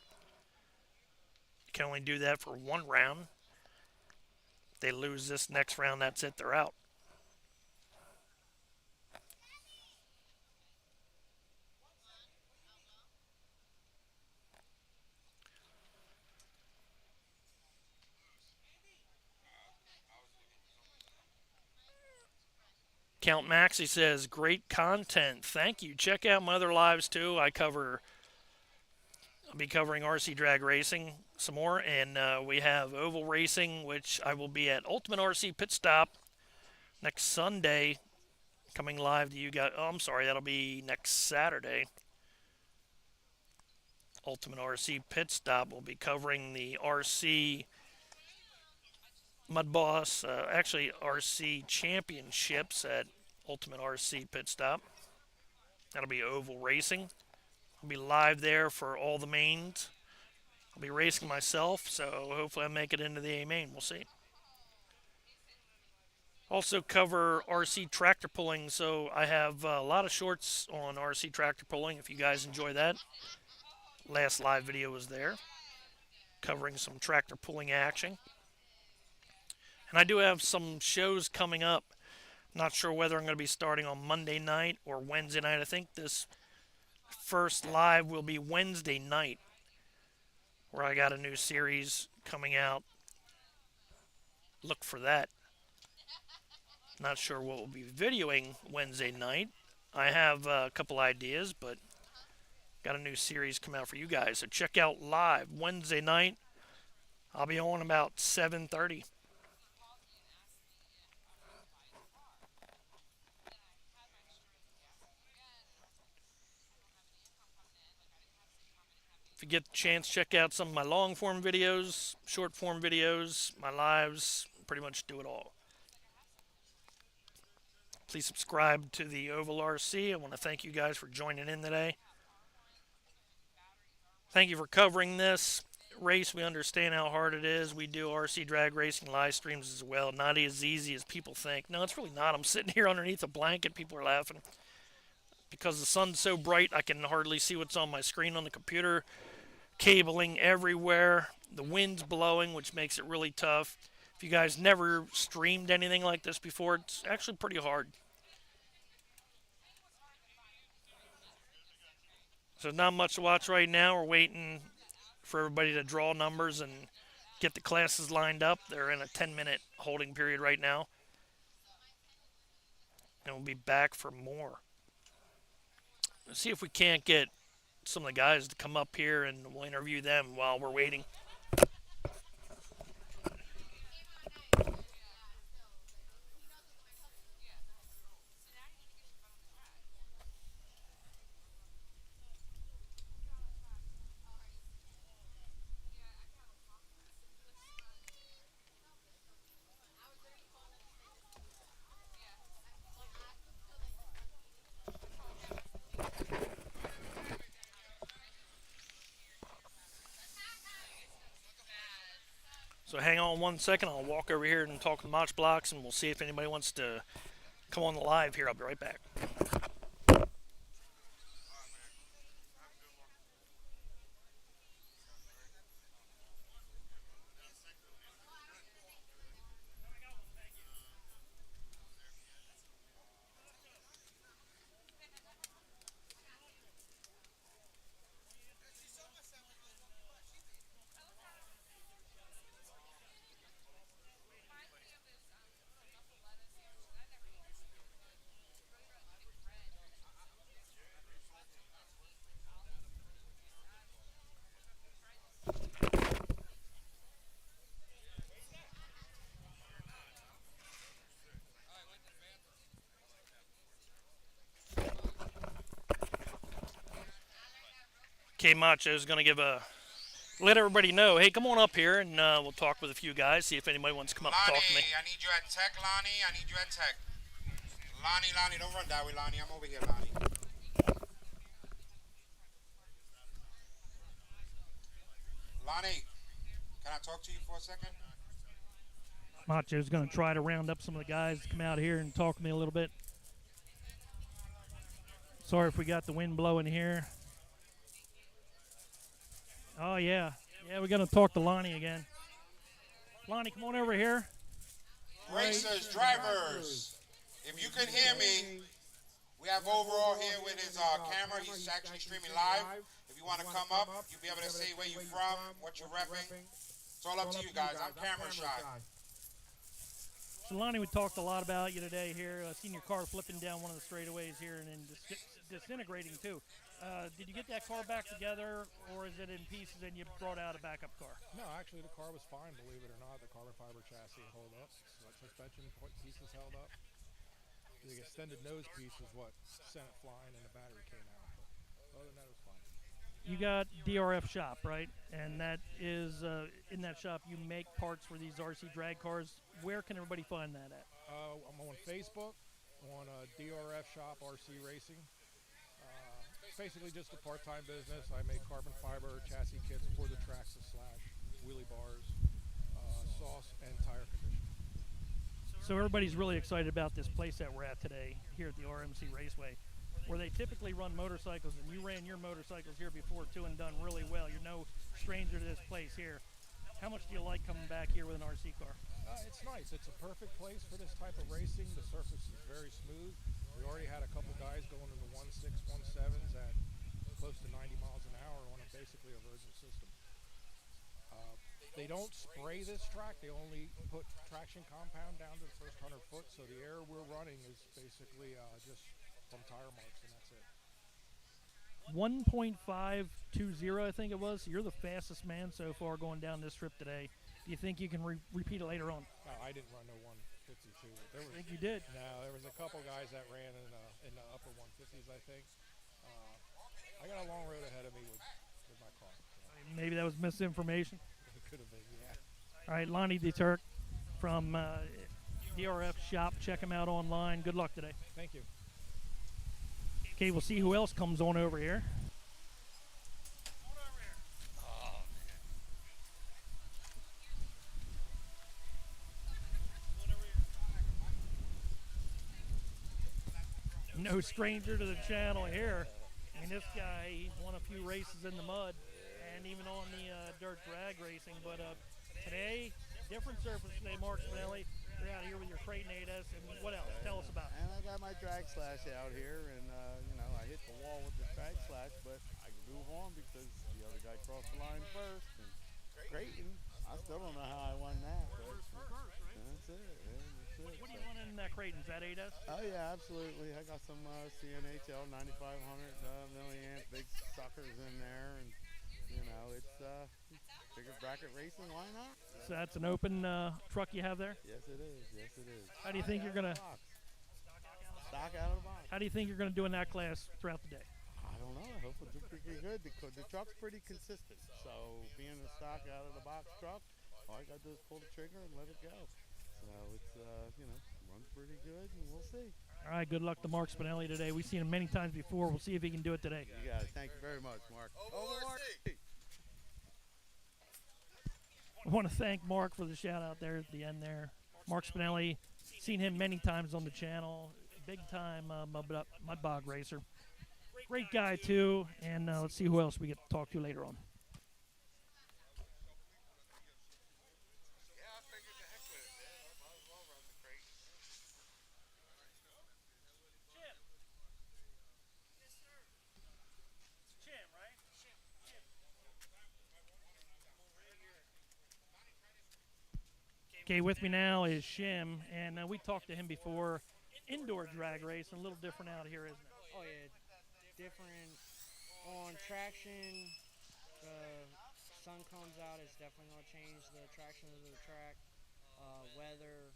You can only do that for one round. If they lose this next round, that's it, they're out. Count Maxie says, great content. Thank you. Check out my other lives too. I'll be covering RC drag racing some more, and we have oval racing, which I will be at Ultimate RC Pit Stop next Sunday, coming live to you guys. Oh, I'm sorry, that'll be next Saturday. Ultimate RC Pit Stop will be covering the RC mudboss, actually RC championships at Ultimate RC Pit Stop. That'll be oval racing. I'll be live there for all the mains. I'll be racing myself, so hopefully I make it into the A main. We'll see. Also cover RC tractor pulling, so I have a lot of shorts on RC tractor pulling if you guys enjoy that. Last live video was there, covering some tractor pulling action. And I do have some shows coming up. Not sure whether I'm going to be starting on Monday night or Wednesday night. I think this first live will be Wednesday night, where I got a new series coming out. Look for that. Not sure what we'll be videoing Wednesday night. I have a couple ideas, but got a new series come out for you guys. So check out live Wednesday night. I'll be on about 7:30. If you get the chance, check out some of my long form videos, short form videos, my lives, pretty much do it all. Please subscribe to the Ovalrc. I want to thank you guys for joining in today. Thank you for covering this race. We understand how hard it is. We do RC drag racing live streams as well. Not as easy as people think. No, it's really not. I'm sitting here underneath a blanket. People are laughing. Because the sun's so bright, I can hardly see what's on my screen on the computer. Cabling everywhere. The wind's blowing, which makes it really tough. If you guys never streamed anything like this before, it's actually pretty hard. So not much to watch right now. We're waiting for everybody to draw numbers and get the classes lined up. They're in a 10-minute holding period right now. And we'll be back for more. Let's see if we can't get some of the guys to come up here and we'll interview them while we're waiting. So hang on 1 second. I'll walk over here and talk to Mach Blocks, and we'll see if anybody wants to come on the live here. I'll be right back. Okay, Macho's going to let everybody know, hey, come on up here, and we'll talk with a few guys, see if anybody wants to come up and talk to me. I need you at tech, Lonnie. I need you at tech. Lonnie, don't run that way, Lonnie. I'm over here, Lonnie. Lonnie, can I talk to you for a second? Macho's going to try to round up some of the guys to come out here and talk to me a little bit. Sorry if we got the wind blowing here. Oh, yeah. Yeah, we're going to talk to Lonnie again. Lonnie, come on over here. Racers, drivers, if you can hear me, we have Overall here with his camera. He's actually streaming live. If you want to come up, you'll be able to say where you're from, what you're repping. It's all up to you guys. I'm camera shy. So, Lonnie, we talked a lot about you today here. I've seen your car flipping down one of the straightaways here and then disintegrating, too. Did you get that car back together, or is it in pieces and you brought out a backup car? No, actually the car was fine, believe it or not. The carbon fiber chassis held up. The suspension pieces held up. The extended nose piece was what sent it flying and the battery came out. But other than that, it was fine. You got DRF Shop, right? And that is, in that shop, you make parts for these RC drag cars. Where can everybody find that at? I'm on Facebook, on DRF Shop RC Racing. Basically just a part-time business. I make carbon fiber chassis kits for the tracks of Slash, wheelie bars, sauce, and tire conditioning. So everybody's really excited about this place that we're at today here at the RMC Raceway, where they typically run motorcycles, and you ran your motorcycles here before too and done really well. You're no stranger to this place here. How much do you like coming back here with an RC car? It's nice. It's a perfect place for this type of racing. The surface is very smooth. We already had a couple guys going in the 1.6, 1.7s at close to 90 miles an hour on basically a virgin system. They don't spray this track. They only put traction compound down to the first 100 foot. So the air we're running is basically just from tire marks, and that's it. 1.520, I think it was. You're the fastest man so far going down this trip today. Do you think you can repeat it later on? No, I didn't run no 152. I think you did. No, there was a couple guys that ran in the upper 150s, I think. I got a long road ahead of me with my car. So. Maybe that was misinformation. It could have been, yeah. All right, Lonnie DeTurk from DRF Shop. Check him out online. Good luck today. Thank you. Okay, we'll see who else comes on over here. No stranger to the channel here. I mean, this guy, he's won a few races in the mud and even on the dirt drag racing. But today, different surface today, Mark Spinelli. You're out here with your Creighton 8S, and what else? Tell us about it. And I got my drag slash out here, and you know, I hit the wall with the drag slash, but I can move on because the other guy crossed the line first. And Creighton, I still don't know how I won that. But that's it. Yeah, that's it. What do you want in that Creighton? Is that 8S? Oh yeah, absolutely. I got some CNHL 9500 milliamp big suckers in there, and you know, it's bigger bracket racing. Why not? So that's an open truck you have there? Yes, it is. Yes, it is. How do you think you're gonna? Stock out of the box. How do you think you're gonna do in that class throughout the day? I don't know. I hope we'll do pretty good because the truck's pretty consistent. So being a stock out of the box truck, all I got to do is pull the trigger and let it go. So it's you know, runs pretty good, and we'll see. All right, good luck to Mark Spinelli today. We've seen him many times before. We'll see if he can do it today. You got it. Thank you very much, Mark. OvalRC. I want to thank Mark for the shout out there at the end there. Mark Spinelli, seen him many times on the channel. Big time mud bog racer. Great guy too. And let's see who else we get to talk to later on. Yeah, I figured the heck with it, man. I might as well run the crate. Jim, right? Okay, with me now is Shim, and we talked to him before. Indoor drag race, a little different out here, isn't it? Oh yeah, different on traction. The sun comes out, it's definitely gonna change the traction of the track. Weather.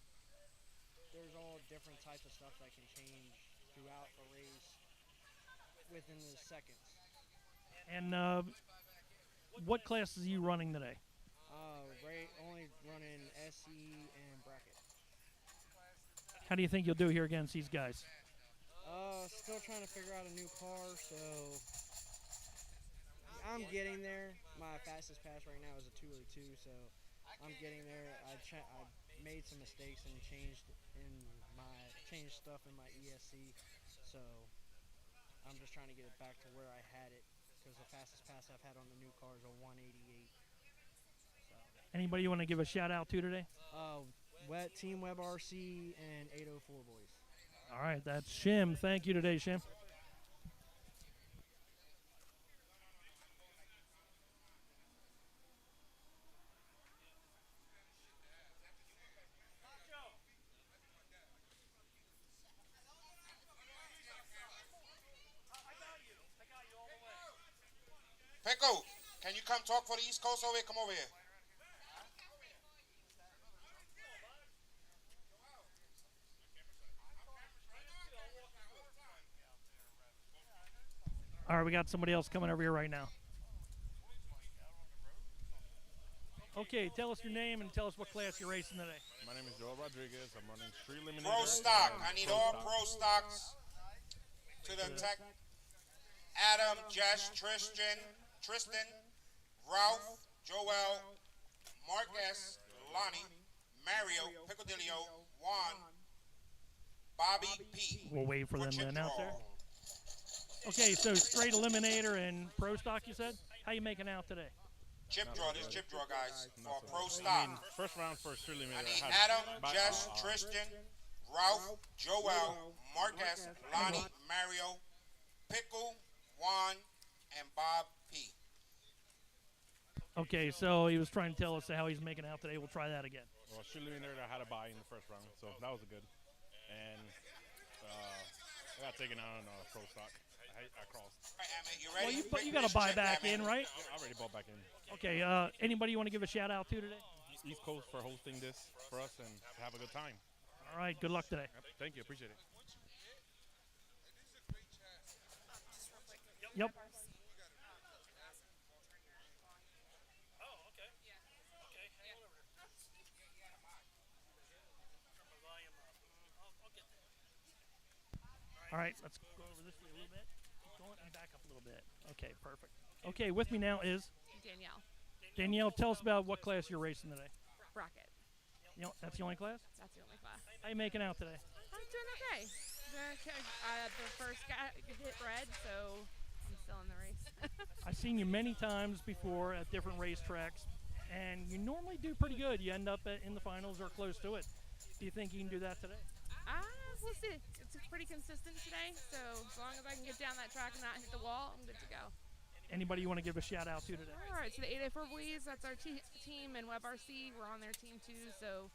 There's all different types of stuff that can change throughout a race within the seconds. And what classes are you running today? Only running SE and bracket. How do you think you'll do here against these guys? Still trying to figure out a new car, so I'm getting there. My fastest pass right now is a 202, so I'm getting there. I made some mistakes and changed stuff in my ESC, so I'm just trying to get it back to where I had it, because the fastest pass I've had on the new car is a 188. Anybody you want to give a shout out to today? Team Web RC and 804 boys. All right, that's Shim. Thank you today, Shim. talk for the East Coast over here? Come over here. All right, we got somebody else coming over here right now. Okay, tell us your name and tell us what class you're racing today. My name is Joel Rodriguez. I'm running Street Eliminator. Pro stock. I need all pro stocks to the tech. Adam, Jess, Tristan, Ralph, Joel, Marcus, Lonnie, Mario, Picadillo, Juan, Bobby P. We'll wait for them to chip announce draw. there. Okay, so straight eliminator and pro stock, you said? How you making out today? Chip draw, this chip draw, guys, for pro stock. First round for Street I Eliminator. need had Adam, back- Jess, Tristan, Ralph, Joel, Marcus, Lonnie, Mario, Pickle, Juan, and Bob P. Okay, so he was trying to tell us how he's making out today. We'll try that again. Well, Street Eliminator, I had a bye in the first round, so that was good. And I got taken out on Pro Stock. I crossed. All right, Emmett, you Well, ready? you got to buy back in, right? I already bought back in. Okay, anybody you want to give a shout out to today? East Coast for hosting this for us and have a good time. All right, good luck today. Yep, thank you, appreciate it. Yep. All right, let's go over this way a little bit. Keep going and back up a little bit. Okay, perfect. Okay, with me now is Danielle. Danielle. Tell us about what class you're racing today. Rocket. You know, that's the only class? That's the only class. How you making out today? I'm doing okay. The first guy hit red, so I'm still in the race. I've seen you many times before at different racetracks, and you normally do pretty good. You end up in the finals or close to it. Do you think you can do that today? We'll see. It's pretty consistent today, so as long as I can get down that track and not hit the wall, I'm good to go. Anybody you want to give a shout out to today? All right, so the 884 Boys, that's our team, and WebRC, we're on their team too, so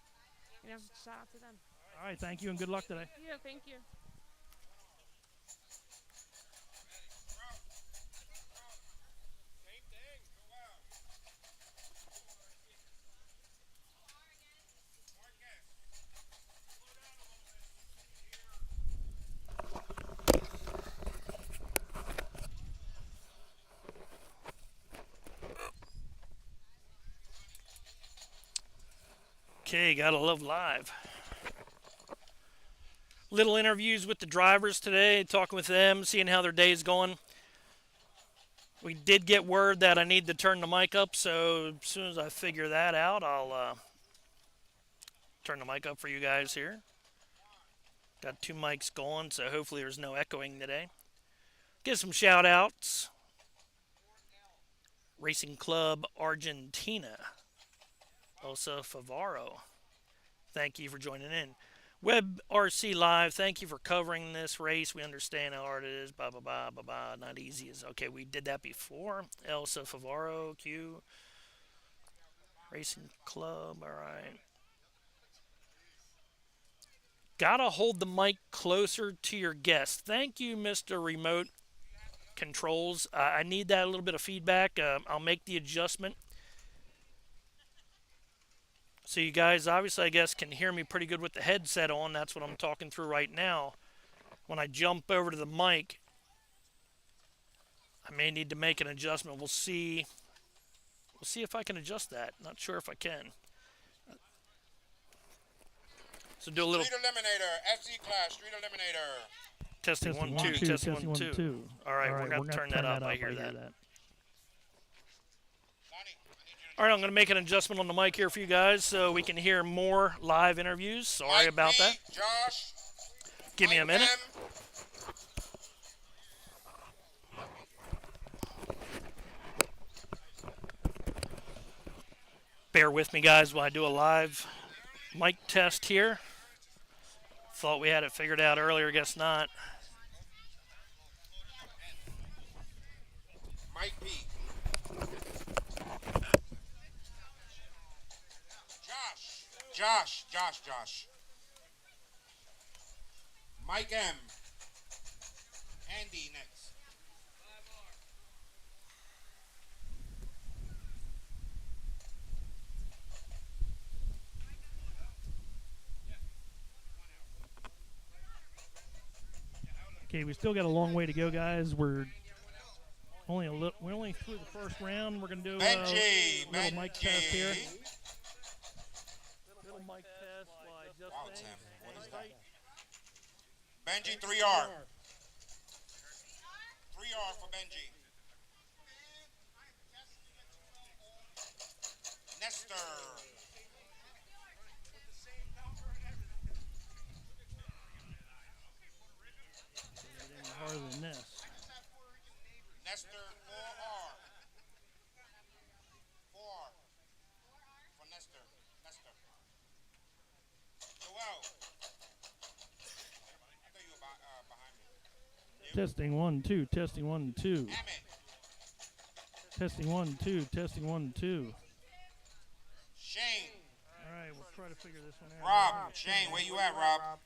shout out to them. All right, thank you and good luck today. Yeah, thank you. Okay, gotta love live. Little interviews with the drivers today, talking with them, seeing how their day's going. We did get word that I need to turn the mic up, so as soon as I figure that out, I'll turn the mic up for you guys here. Got 2 mics going, so hopefully there's no echoing today. Give some shout outs. Racing Club Argentina. Elsa Favaro. Thank you for joining in. WebRC Live, thank you for covering this race. We understand how hard it is. Blah, blah, blah, blah, blah. Not easy as okay. We did that before. Elsa Favaro, Q. Racing Club, all right. Gotta hold the mic closer to your guest. Thank you, Mr. Remote Controls. I need that a little bit of feedback. I'll make the adjustment. So you guys obviously, I guess, can hear me pretty good with the headset on. That's what I'm talking through right now. When I jump over to the mic, I may need to make an adjustment. We'll see. We'll see if I can adjust that. Not sure if I can. So do a little Street Eliminator, FC class, Street Eliminator. testing, 1 2, testing 1 2. All right, we're going to turn that up. I hear that. All right, I'm going to make an adjustment on the mic here for you guys so we can hear more live interviews. Sorry about that. Josh. Give me a minute. Bear with me, guys, while I do a live mic test here. Thought we had it figured out earlier, guess not. Mike P. Josh. Mike M. Andy next. Okay, we still got a long way to go, guys. We're only through the first round. We're gonna do Benji, little mic test here. Benji. Little mic test while I just Wow, think. Tim, what is that? Benji, 3R. 3R for Benji. Nestor. Harder than this. Nestor, 4R. 4R. For Nestor. Nestor. Joel. I thought you were behind me. Testing 1, 2. Testing 1, 2. Emmett. Testing 1, 2. Testing 1, 2. Shane. All right, we'll try to figure this one out. Rob. Shane, where you at, Rob?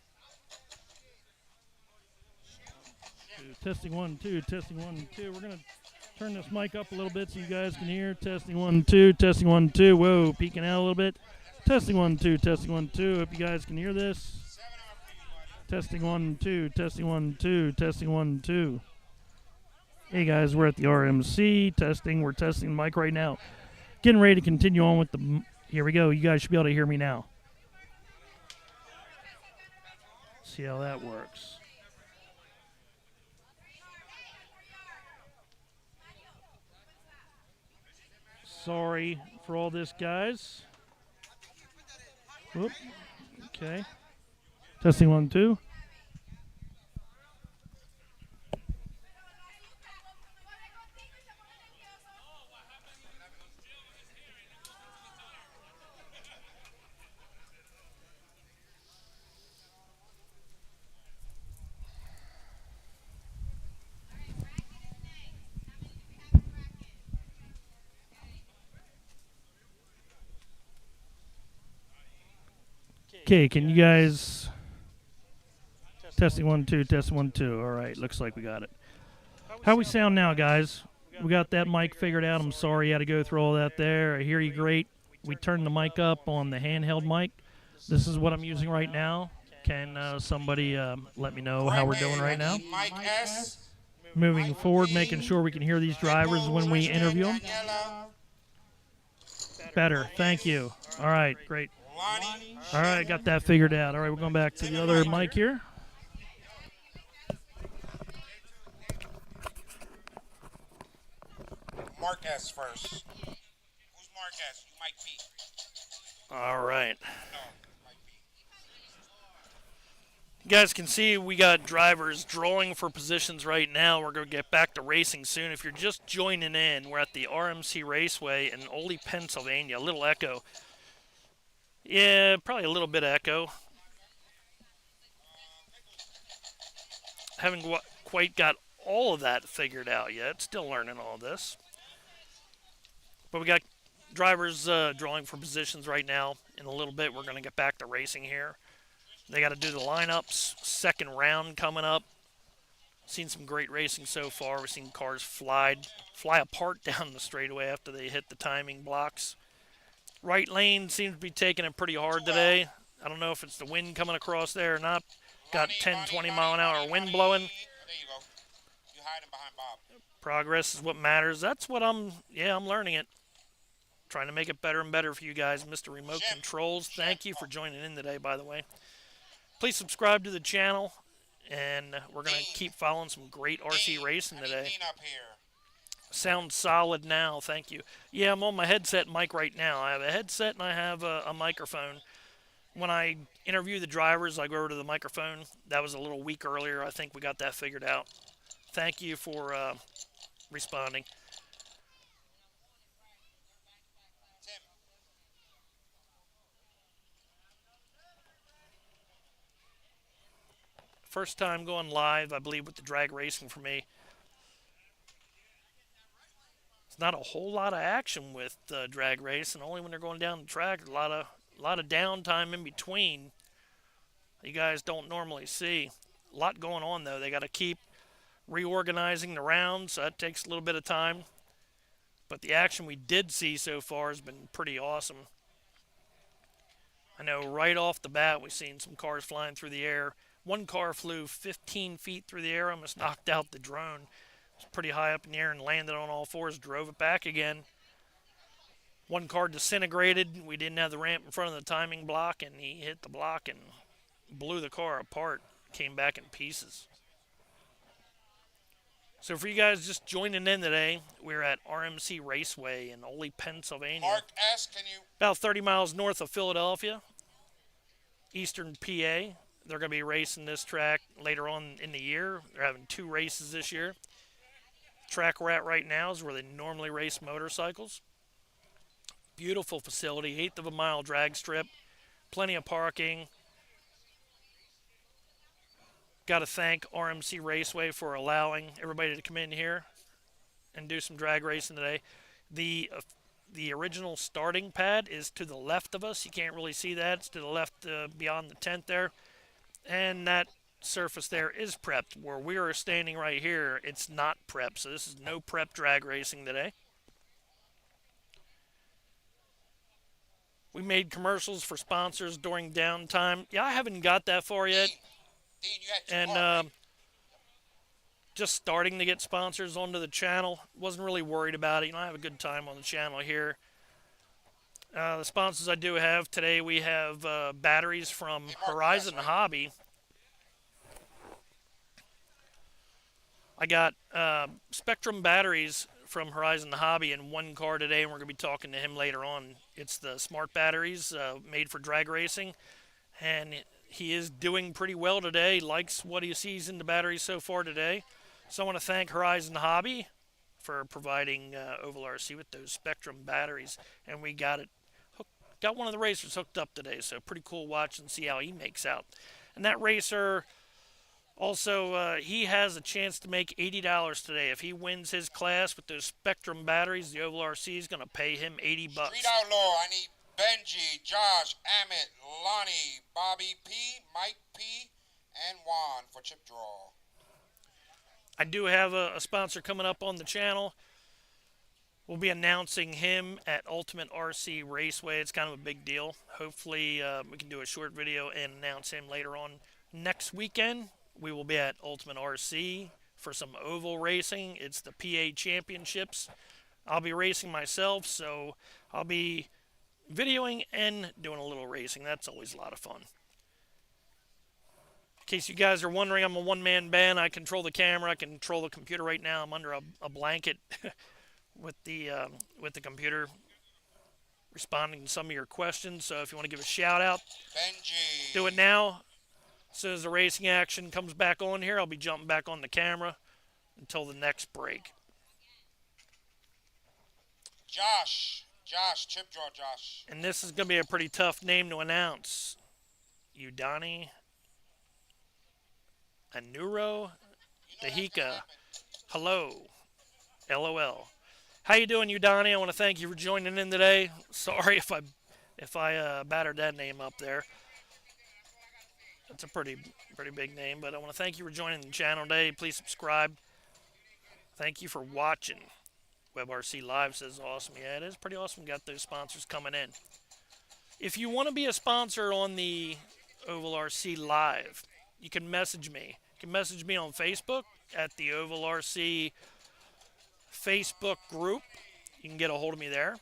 Testing 1, 2. Testing 1, 2. We're gonna turn this mic up a little bit so you guys can hear. Testing 1, 2. Testing 1, 2. Whoa, peeking out a little bit. Testing 1, 2. Testing 1, 2. Hope you guys can hear this. Testing 1, 2. Testing 1, 2. Testing 1, 2. Hey guys, we're at the RMC testing. We're testing the mic right now. Getting ready to continue on with the. Here we go. You guys should be able to hear me now. See how that works. Sorry for all this, guys. Whoop. Okay. Testing 1, 2. Okay, can you guys testing 1, 2, testing 1, 2. All right, looks like we got it. How we sound now, guys? We got that mic figured out. I'm sorry you had to go through all that there. I hear you great. We turned the mic up on the handheld mic. This is what I'm using right now. Can somebody let me know how we're doing right now? Mike S. Moving forward, making sure we can hear these drivers when we interview them. Better, thank you. All right, great. All right, got that figured out. All right, we're going back to the other mic here. Mark S first. Who's Mark S? You Mike P. All right. No, Mike P. You guys can see we got drivers drawing for positions right now. We're going to get back to racing soon. If you're just joining in, we're at the RMC Raceway in Ole, Pennsylvania. A little echo. Yeah, probably a little bit of echo. Haven't quite got all of that figured out yet. Still learning all this. But we got drivers drawing for positions right now. In a little bit, we're going to get back to racing here. They got to do the lineups. Second round coming up. Seen some great racing so far. We've seen cars fly apart down the straightaway after they hit the timing blocks. Right lane seems to be taking it pretty hard today. I don't know if it's the wind coming across there or not. Got 10, 20 mile an hour wind blowing. There you go. You hiding behind Bob. Progress is what matters. That's what I'm learning it. Trying to make it better and better for you guys. Mr. Remote Controls, thank you for joining in today, by the way. Please subscribe to the channel, and we're going to keep following some great RC racing today. Up here. Sounds solid now, thank you. Yeah, I'm on my headset mic right now. I have a headset and I have a microphone. When I interview the drivers, I go over to the microphone. That was a little week earlier. I think we got that figured out. Thank you for responding. First time going live, I believe, with the drag racing for me. It's not a whole lot of action with drag race, and only when they're going down the track. A lot of downtime in between. You guys don't normally see. A lot going on though. They got to keep reorganizing the rounds. So that takes a little bit of time. But the action we did see so far has been pretty awesome. I know right off the bat we've seen some cars flying through the air. One car flew 15 feet through the air, almost knocked out the drone. It was pretty high up in the air and landed on all fours, drove it back again. One car disintegrated. We didn't have the ramp in front of the timing block, and he hit the block and blew the car apart. Came back in pieces. So for you guys just joining in today, we're at RMC Raceway in Ole, Pennsylvania. Mark S., can you? About 30 miles north of Philadelphia, eastern PA. They're going to be racing this track later on in the year. They're having 2 races this year. Track we're at right now is where they normally race motorcycles. Beautiful facility, 1/8 of a mile drag strip, plenty of parking. Got to thank RMC Raceway for allowing everybody to come in here and do some drag racing today. The original starting pad is to the left of us. You can't really see that. It's to the left beyond the tent there. And that surface there is prepped. Where we are standing right here, it's not prepped. So this is no prep drag racing today. We made commercials for sponsors during downtime. Yeah, I haven't got that far yet. Dean, you had 2 And more, right? just starting to get sponsors onto the channel. Wasn't really worried about it. You know, I have a good time on the channel here. The sponsors I do have today, we have batteries from Horizon Hobby. I got Spectrum batteries from Horizon Hobby in one car today, and we're going to be talking to him later on. It's the smart batteries made for drag racing, and he is doing pretty well today. Likes what he sees in the batteries so far today. So I want to thank Horizon Hobby for providing Ovalrc with those Spectrum batteries, and we got one of the racers hooked up today, so pretty cool watch and see how he makes out. And that racer also, he has a chance to make $80 today. If he wins his class with those Spectrum batteries, the Ovalrc is going to pay him $80. Street Outlaw, I need Benji, Josh, Amit, Lonnie, Bobby P, Mike P, and Juan for chip draw. I do have a sponsor coming up on the channel. We'll be announcing him at Ultimate RC Raceway. It's kind of a big deal. Hopefully we can do a short video and announce him later on next weekend. We will be at Ultimate RC for some oval racing. It's the PA Championships. I'll be racing myself, so I'll be videoing and doing a little racing. That's always a lot of fun. In case you guys are wondering, I'm a one-man band. I control the camera. I control the computer right now. I'm under a blanket with the computer responding to some of your questions. So if you want to give a shout-out, Benji. do it now. As soon as the racing action comes back on here, I'll be jumping back on the camera until the next break. Josh, chip draw Josh. And this is going to be a pretty tough name to announce. Udani Anuro Dahika. Hello. LOL. How you doing, Udani? I want to thank you for joining in today. Sorry if I battered that name up there. It's a pretty big name, but I want to thank you for joining the channel today. Please subscribe. Thank you for watching. WebRC Live says awesome. Yeah, it is pretty awesome. We got those sponsors coming in. If you want to be a sponsor on the Ovalrc Live, you can message me. You can message me on Facebook at the Ovalrc Facebook group. You can get a hold of me there.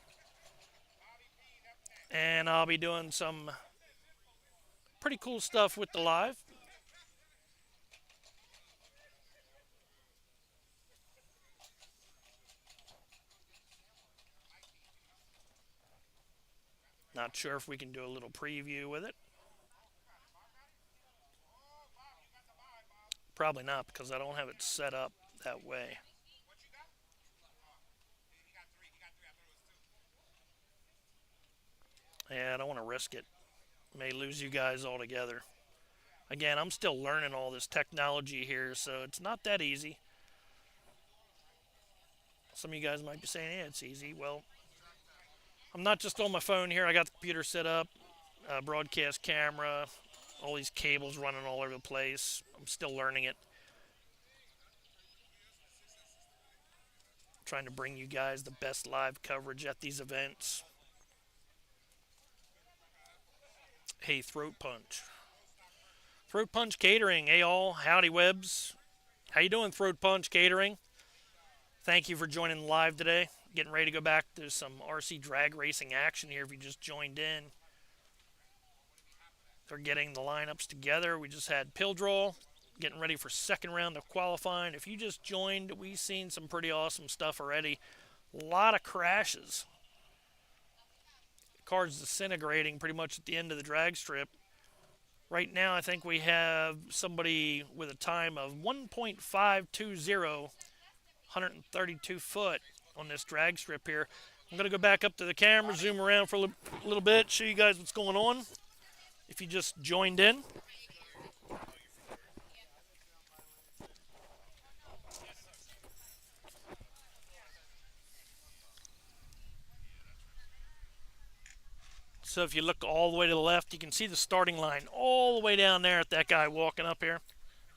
And I'll be doing some pretty cool stuff with the live. Not sure if we can do a little preview with it. Probably not, because I don't have it set up that way. Yeah, I don't want to risk it. May lose you guys altogether. Again, I'm still learning all this technology here, so it's not that easy. Some of you guys might be saying, yeah, it's easy. Well, I'm not just on my phone here. I got the computer set up, broadcast camera, all these cables running all over the place. I'm still learning it. Trying to bring you guys the best live coverage at these events. Hey, throat punch. Throat Punch Catering. Hey all, howdy webs. How you doing, Throat Punch Catering? Thank you for joining live today. Getting ready to go back to some RC drag racing action here if you just joined in. They're getting the lineups together. We just had pill draw, getting ready for second round of qualifying. If you just joined, we've seen some pretty awesome stuff already. A lot of crashes. The car's disintegrating pretty much at the end of the drag strip. Right now, I think we have somebody with a time of 1.520, 132 foot on this drag strip here. I'm going to go back up to the camera, zoom around for a little bit, show you guys what's going on. If you just joined in. So if you look all the way to the left, you can see the starting line all the way down there at that guy walking up here.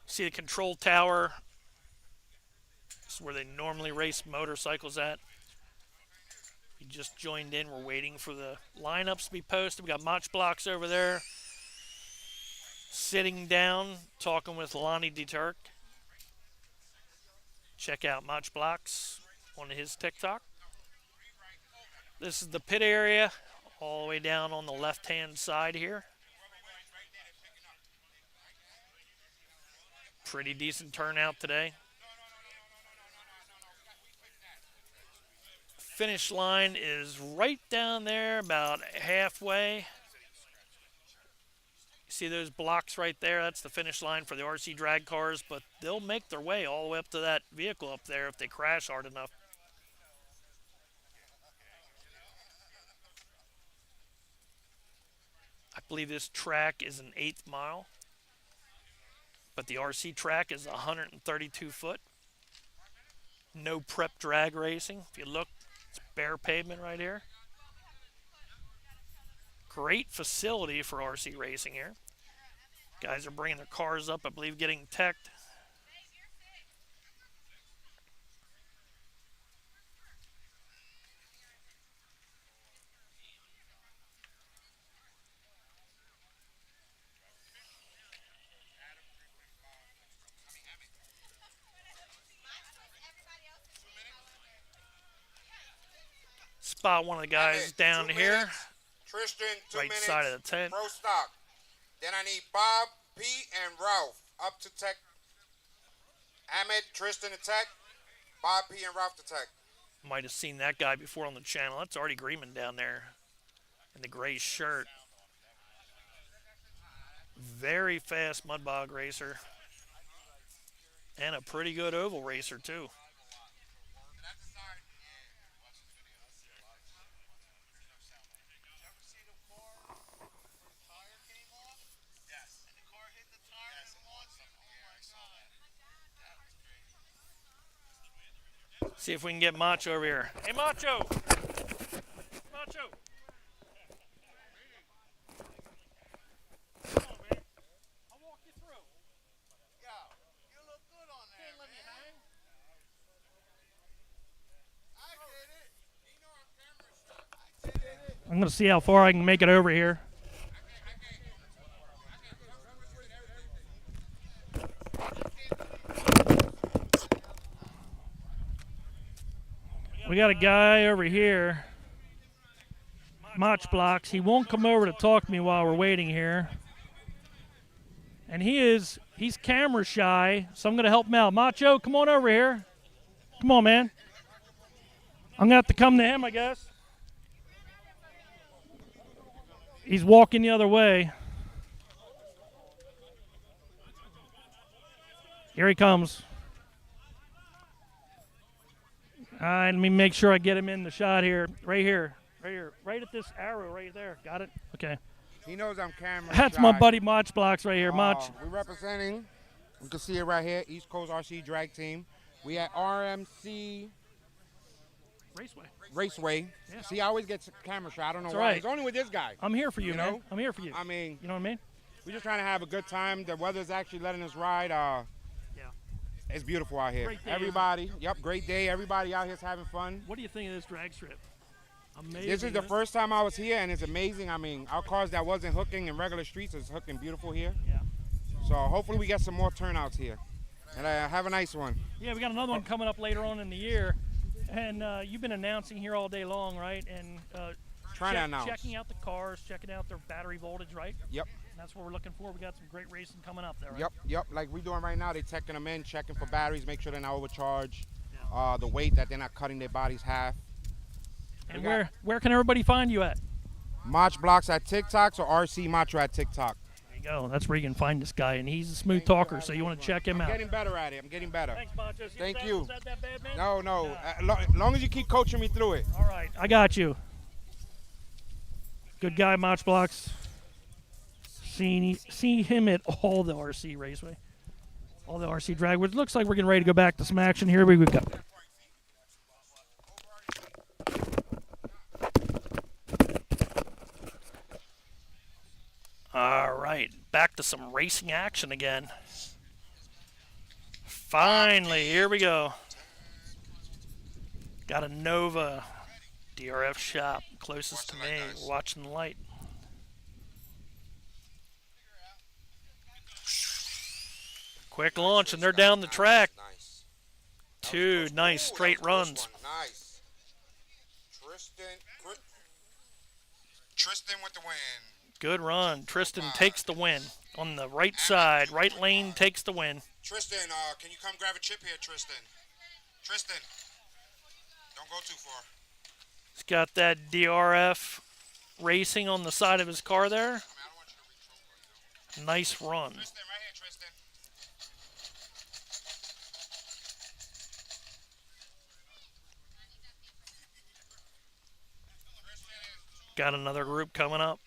See the control tower. This is where they normally race motorcycles at. You just joined in. We're waiting for the lineups to be posted. We got Mach Blocks over there. Sitting down, talking with Lonnie DeTurk. Check out Mach Blocks on his TikTok. This is the pit area. All the way down on the left-hand side here. Pretty decent turnout today. Finish line is right down there, about halfway. See those blocks right there? That's the finish line for the RC drag cars, but they'll make their way all the way up to that vehicle up there if they crash hard enough. I believe this track is an 1/8 mile, but the RC track is 132 foot. No prep drag racing. If you look, it's bare pavement right here. Great facility for RC racing here. Guys are bringing their cars up, I believe, getting teched. Spot one of the guys down here. Tristan, 2 right minutes. Side of the tent. Pro stock. Then I need Bob, Pete, and Ralph up to tech. Ahmed, Tristan to tech. Bob, Pete, and Ralph to tech. Might have seen that guy before on the channel. That's Artie Greenman down there in the gray shirt. Very fast mud bog racer. And a pretty good oval racer, too. See if we can get Macho over here. Hey, Macho! Macho! Come on, man. I'll walk you through. Yo, you look good on there. Can't let me hang. I did it. I'm going to see how far I can make it over here. We got a guy over here, Mach Blocks. He won't come over to talk to me while we're waiting here. And he's camera shy, so I'm going to help him out. Macho, come on over here. Come on, man. I'm going to have to come to him, I guess. He's walking the other way. Here he comes. All right, let me make sure I get him in the shot here. Right here. Right at this arrow right there. Got it? Okay. He knows I'm camera That's shy. my buddy Mach Blocks right here. Mach. We're representing, you can see it right here, East Coast RC Drag Team. We at RMC Raceway. Yeah. See, I always get camera shy. I don't know That's why. right. It's only with this guy. I'm here for you, You man. know? I'm here for you. I mean, You know what I mean? we're just trying to have a good time. The weather's actually letting us ride. Yeah. It's beautiful out here. Great day, Everybody, great day. Everybody out here's having fun. What do you think of this drag strip? Amazing. This is the isn't it? first time I was here, and it's amazing. I mean, our cars that wasn't hooking in regular streets is hooking beautiful here. Yeah. So hopefully we get some more turnouts here. And have a nice one. Yeah, we got another one coming up later on in the year. And you've been announcing here all day long, right? And Trying to announce. checking out the cars, checking out their battery voltage, right? Yep. And that's what we're looking for. We got some great racing coming up there, right? Yep. Like we're doing right now, they're checking them in, checking for batteries, make sure they're not overcharged. The weight, that they're not cutting their bodies half. And where can everybody find you at? Mach Blocks at TikTok or RC Macho at TikTok. There you go. That's where you can find this guy, and he's a smooth talker, so you want to check him out. I'm getting better at it. I'm getting better. Thanks, Macho. Thank you. Was that bad, man? No. As long as you keep coaching me through it. All right, I got you. Good guy, Mach Blocks. See him at all the RC Raceway, all the RC drag. Which looks like we're getting ready to go back to some action. Here we go. All right, back to some racing action again. Finally, here we go. Got a Nova DRF shop closest to me, watching the light. Quick launch, and they're down the track. Two nice straight runs. Nice. Tristan with the win. Good run. Tristan takes the win on the right side. Right lane takes the win. Tristan, can you come grab a chip here, Tristan? Tristan, don't go too far. He's got that DRF racing on the side of his car there. Nice run. Tristan, right here, Tristan. Got another group coming up.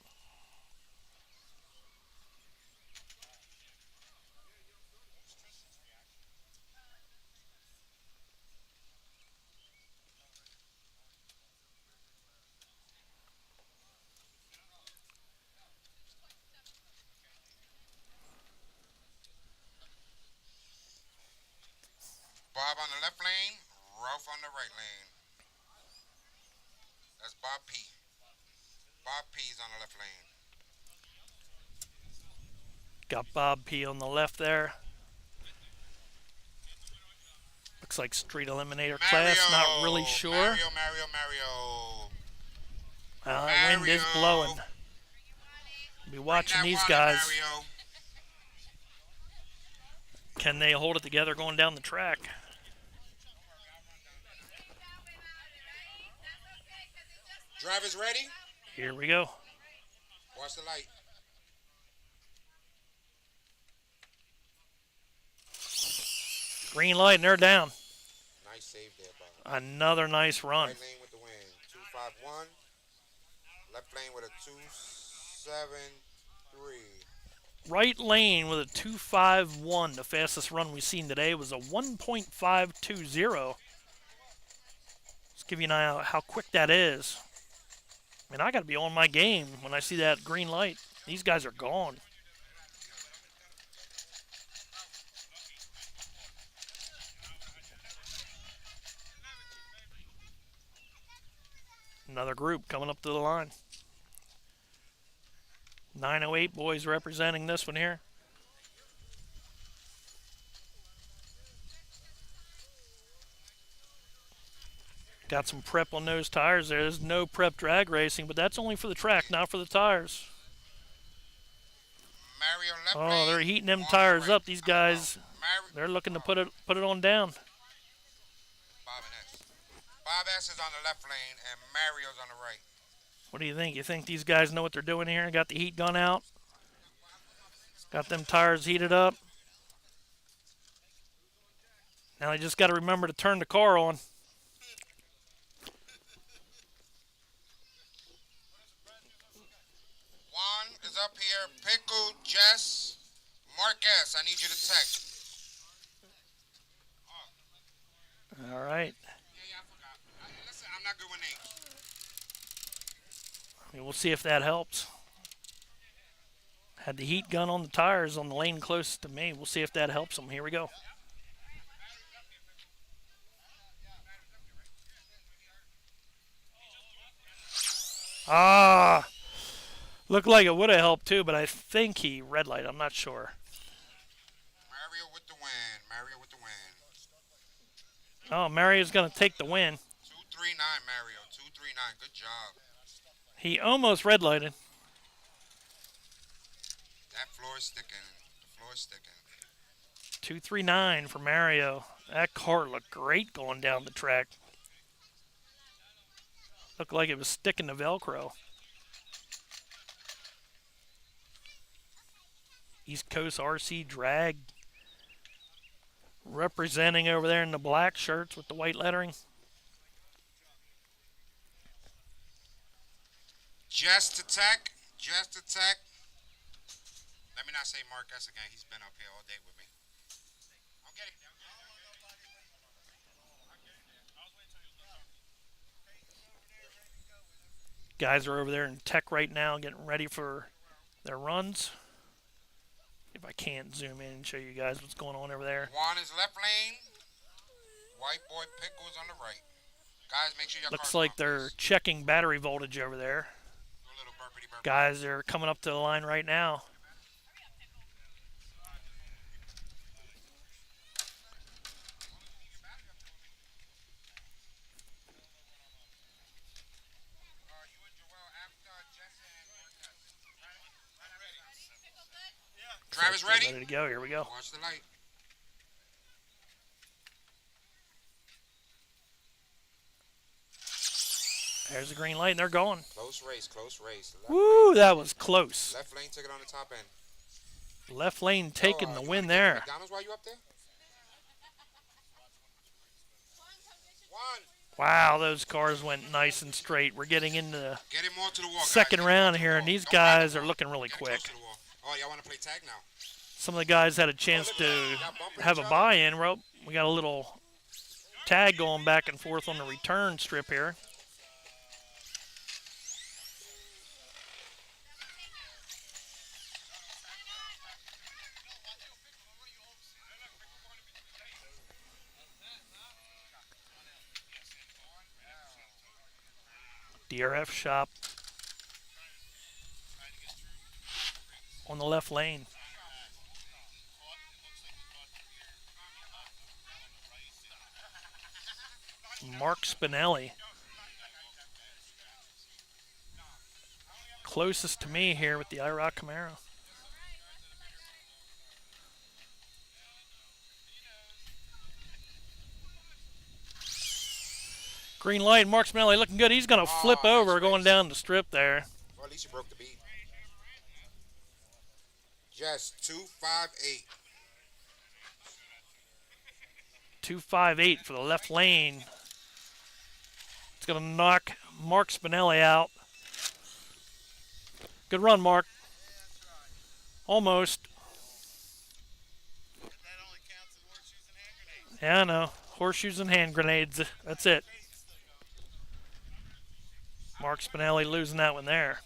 Bob on the left lane, Ralph on the right lane. That's Bob P. Bob P's on the left lane. Got Bob P on the left there. Looks like street eliminator class, not really sure. Mario. Wind is blowing. Be watching these guys. Mario. Can they hold it together going down the track? Drivers ready? Here we go. Watch the light. Green light, and they're down. Nice save there, Bob. Another nice run. Right lane with the win. 251. Left lane with a 273. Right lane with a 251. The fastest run we've seen today was a 1.520. Let's give you an eye on how quick that is. I mean, I got to be on my game when I see that green light. These guys are gone. Another group coming up to the line. 908 boys representing this one here. Got some prep on those tires there. There's no prep drag racing, but that's only for the track, not for the tires. Mario left Oh, lane. they're heating them tires up. These guys, they're looking to put it on down. Bob and S. Bob S is on the left lane and Mario's on the right. What do you think? You think these guys know what they're doing here? Got the heat gun out. Got them tires heated up. Now they just got to remember to turn the car on. Juan is up here. Pickle, Jess, Marquez. I need you to text. All right. Yeah, I forgot. Listen, I'm not good with names. I mean, we'll see if that helps. Had the heat gun on the tires on the lane closest to me. We'll see if that helps them. Here we go. Looked like it would have helped too, but I think he red light. I'm not sure. Oh, Mario's going to take the win. 239, Mario. 239. Good job. He almost red lighted. That floor is sticking. The floor is sticking. 239 for Mario. That car looked great going down the track. Looked like it was sticking to Velcro. East Coast RC Drag representing over there in the black shirts with the white lettering. Just attack. Just attack. Let me not say Mark S again. He's been up here all day with me. I'm getting there. Guys are over there in tech right now getting ready for their runs. If I can't zoom in and show you guys what's going on over there. Juan is left lane. White boy Pickles on the right. Guys, make sure your Looks car's like on, they're please. checking battery voltage over there. Do a little burpity burpity. Guys are coming up to the line right now. You and Joel after Jesse and Marquez. Travis ready? Ready to go. Here we go. Watch the light. There's the green light, and they're going. Close race, close race. Woo, that was close. Left lane took it on the top end. Left lane taking the you win wanna get to there. McDonald's while you up there? One. Wow, those cars went nice and straight. We're getting into the Get him more to the wall. second guys. round here, and these Don't ride guys the are wall. looking really Get quick. close to the wall. Oh, y'all want to play tag now? Some of the guys had a chance to have a buy-in. Well, we got a little tag going back and forth on the return strip here. DRF shop on the left lane. Mark Spinelli. Closest to me here with the IROC Camaro. Green light, Mark Spinelli looking good. He's going to flip over going down the strip there. Well, at least you broke the beat. Just 258. 258 for the left lane. It's going to knock Mark Spinelli out. Good run, Mark. Almost. Yeah, I know. Horseshoes and hand grenades. That's it. Mark Spinelli losing that one there.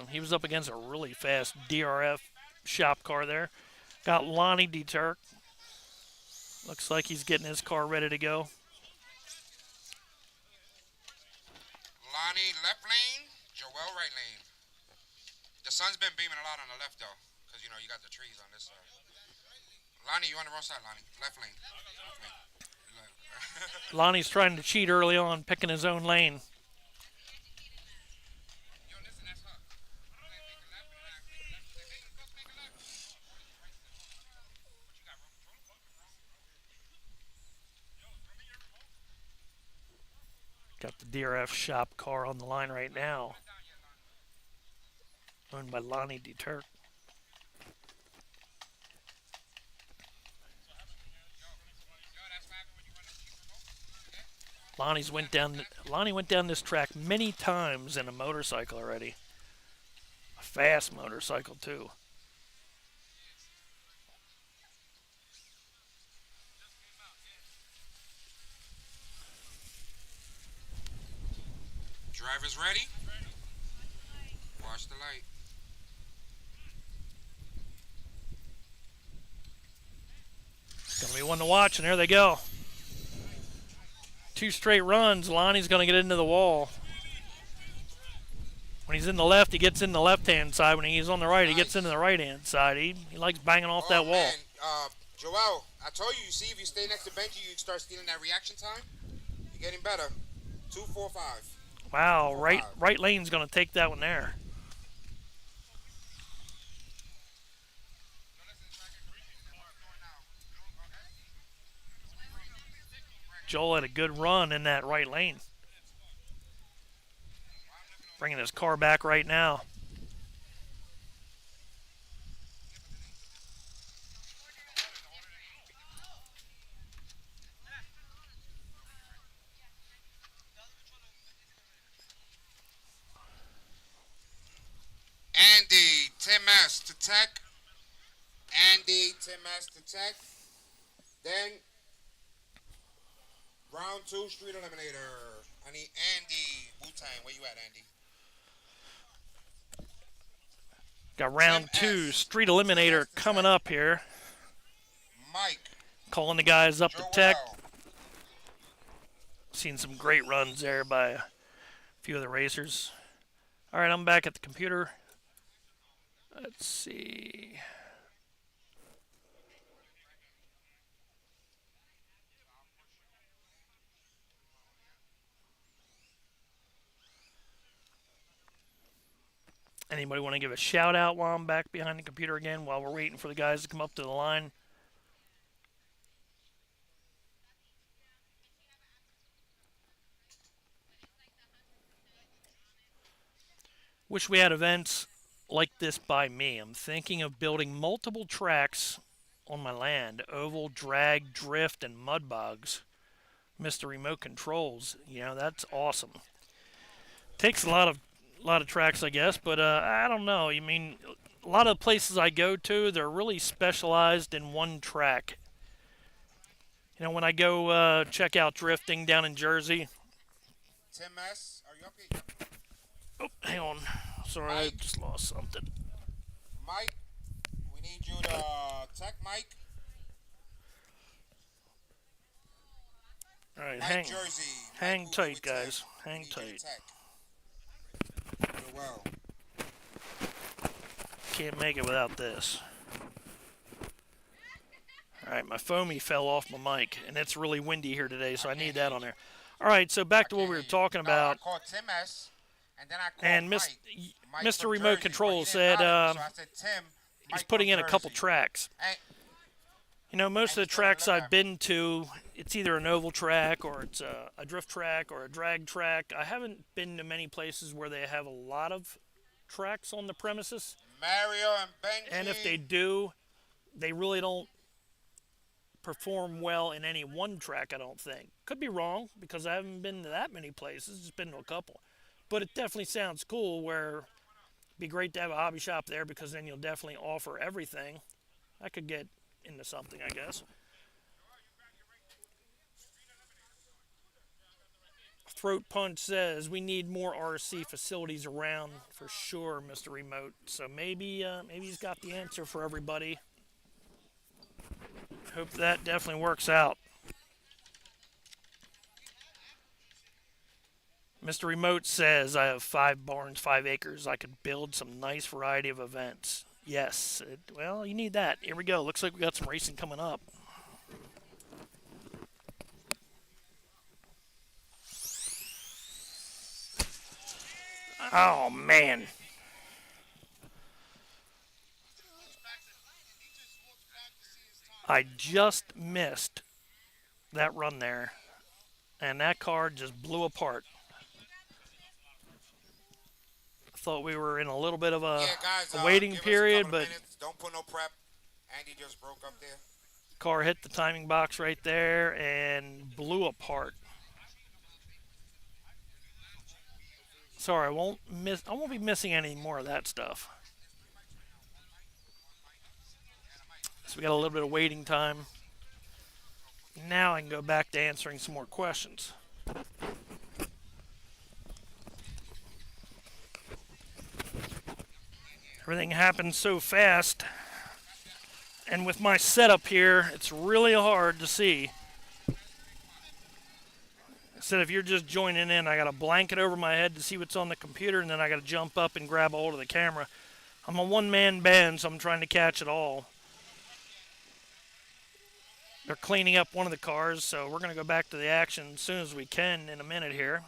He was up against a really fast DRF shop car there. Got Lonnie DeTurk. Looks like he's getting his car ready to go. Lonnie left lane, Joel right lane. The sun's been beaming a lot on the left though, because you know you got the trees on this side. Lonnie, you on the wrong side, Lonnie. Left lane. Left lane. Lonnie's trying to cheat early on, picking his own lane. Got the DRF shop car on the line right now. Owned by Lonnie DeTurk. Lonnie went down this track many times in a motorcycle already. A fast motorcycle too. Drivers ready? Watch the light. It's going to be one to watch, and there they go. 2 straight runs. Lonnie's going to get into the wall. When he's in the left, he gets in the left-hand side. When he's on the right, he gets into the right-hand side. He likes banging off that wall. Man, Joel, I told you, see, if you stay next to Benji, you start stealing that reaction time. You're getting better. 2, 4, 5. Wow, 4, right 5. right lane's going to take that one there. Joel had a good run in that right lane. Bringing his car back right now. Andy, Tim S to Tech. Andy, Tim S to Tech. Then, round 2, Street Eliminator. I need Andy. Wu-Tang, where you at, Andy? Got round Tim 2, S. Street Eliminator coming up here. Mike. Calling the guys up to Tech. Joel. Seen some great runs there by a few of the racers. All right, I'm back at the computer. Let's see. Anybody want to give a shout out while I'm back behind the computer again while we're waiting for the guys to come up to the line? Wish we had events like this by me. I'm thinking of building multiple tracks on my land. Oval, drag, drift, and mud bogs. Mr. Remote Controls. You know, that's awesome. Takes a lot of tracks, I guess, but I don't know. I mean, a lot of places I go to, they're really specialized in one track. You know, when I go check out drifting down in Jersey. Tim S, are you up here? Oh, hang on. Sorry, I just lost something. Mike, we need you to Tech, Mike. All right, Mike Jersey. hang Mike tight, Tech. guys. We Hang need you to tight. Tech. Well. Can't make it without this. All right, my foamy fell off my mic, and it's really windy here today, so I need that on there. All right, so back to what we were talking about. I called Tim S, and then I called And Mike Mr. from Remote Jersey, Control but he said, didn't have it, so I said, Tim, he's Mike putting from in a couple Jersey. tracks. And, You know, most of the he's gonna tracks look I've at been to, it's either an oval track or it's a drift track or a drag track. I haven't been to many places where they have a lot of tracks on the premises. Mario and Benji. And if they do, they really don't perform well in any one track, I don't think. Could be wrong, because I haven't been to that many places. Just been to a couple. But it definitely sounds cool where it'd be great to have a hobby shop there, because then you'll definitely offer everything. I could get into something, I guess. Throat Punch says we need more RC facilities around for sure, Mr. Remote. So maybe he's got the answer for everybody. Hope that definitely works out. Mr. Remote says I have 5 barns, 5 acres. I could build some nice variety of events. Yes. Well, you need that. Here we go. Looks like we got some racing coming up. Oh, man. I just missed that run there, and that car just blew apart. I thought we were in a little bit of a waiting period, but don't put no prep. Andy just broke up there. Car hit the timing box right there and blew apart. Sorry, I won't be missing any more of that stuff. So we got a little bit of waiting time. Now I can go back to answering some more questions. Everything happens so fast. And with my setup here, it's really hard to see. Instead, if you're just joining in, I got a blanket over my head to see what's on the computer, and then I got to jump up and grab a hold of the camera. I'm a one-man band, so I'm trying to catch it all. They're cleaning up one of the cars, so we're going to go back to the action as soon as we can in a minute here.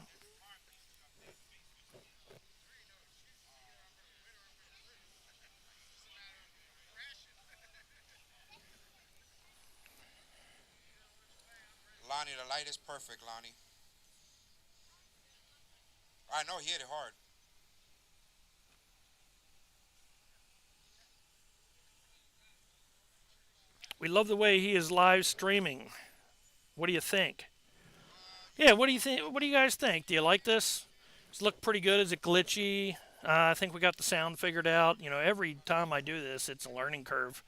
Lonnie, the light is perfect, Lonnie. I know he hit it hard. We love the way he is live streaming. What do you think? Yeah, what do you think? What do you guys think? Do you like this? Does it look pretty good? Is it glitchy? I think we got the sound figured out. You know, every time I do this, it's a learning curve.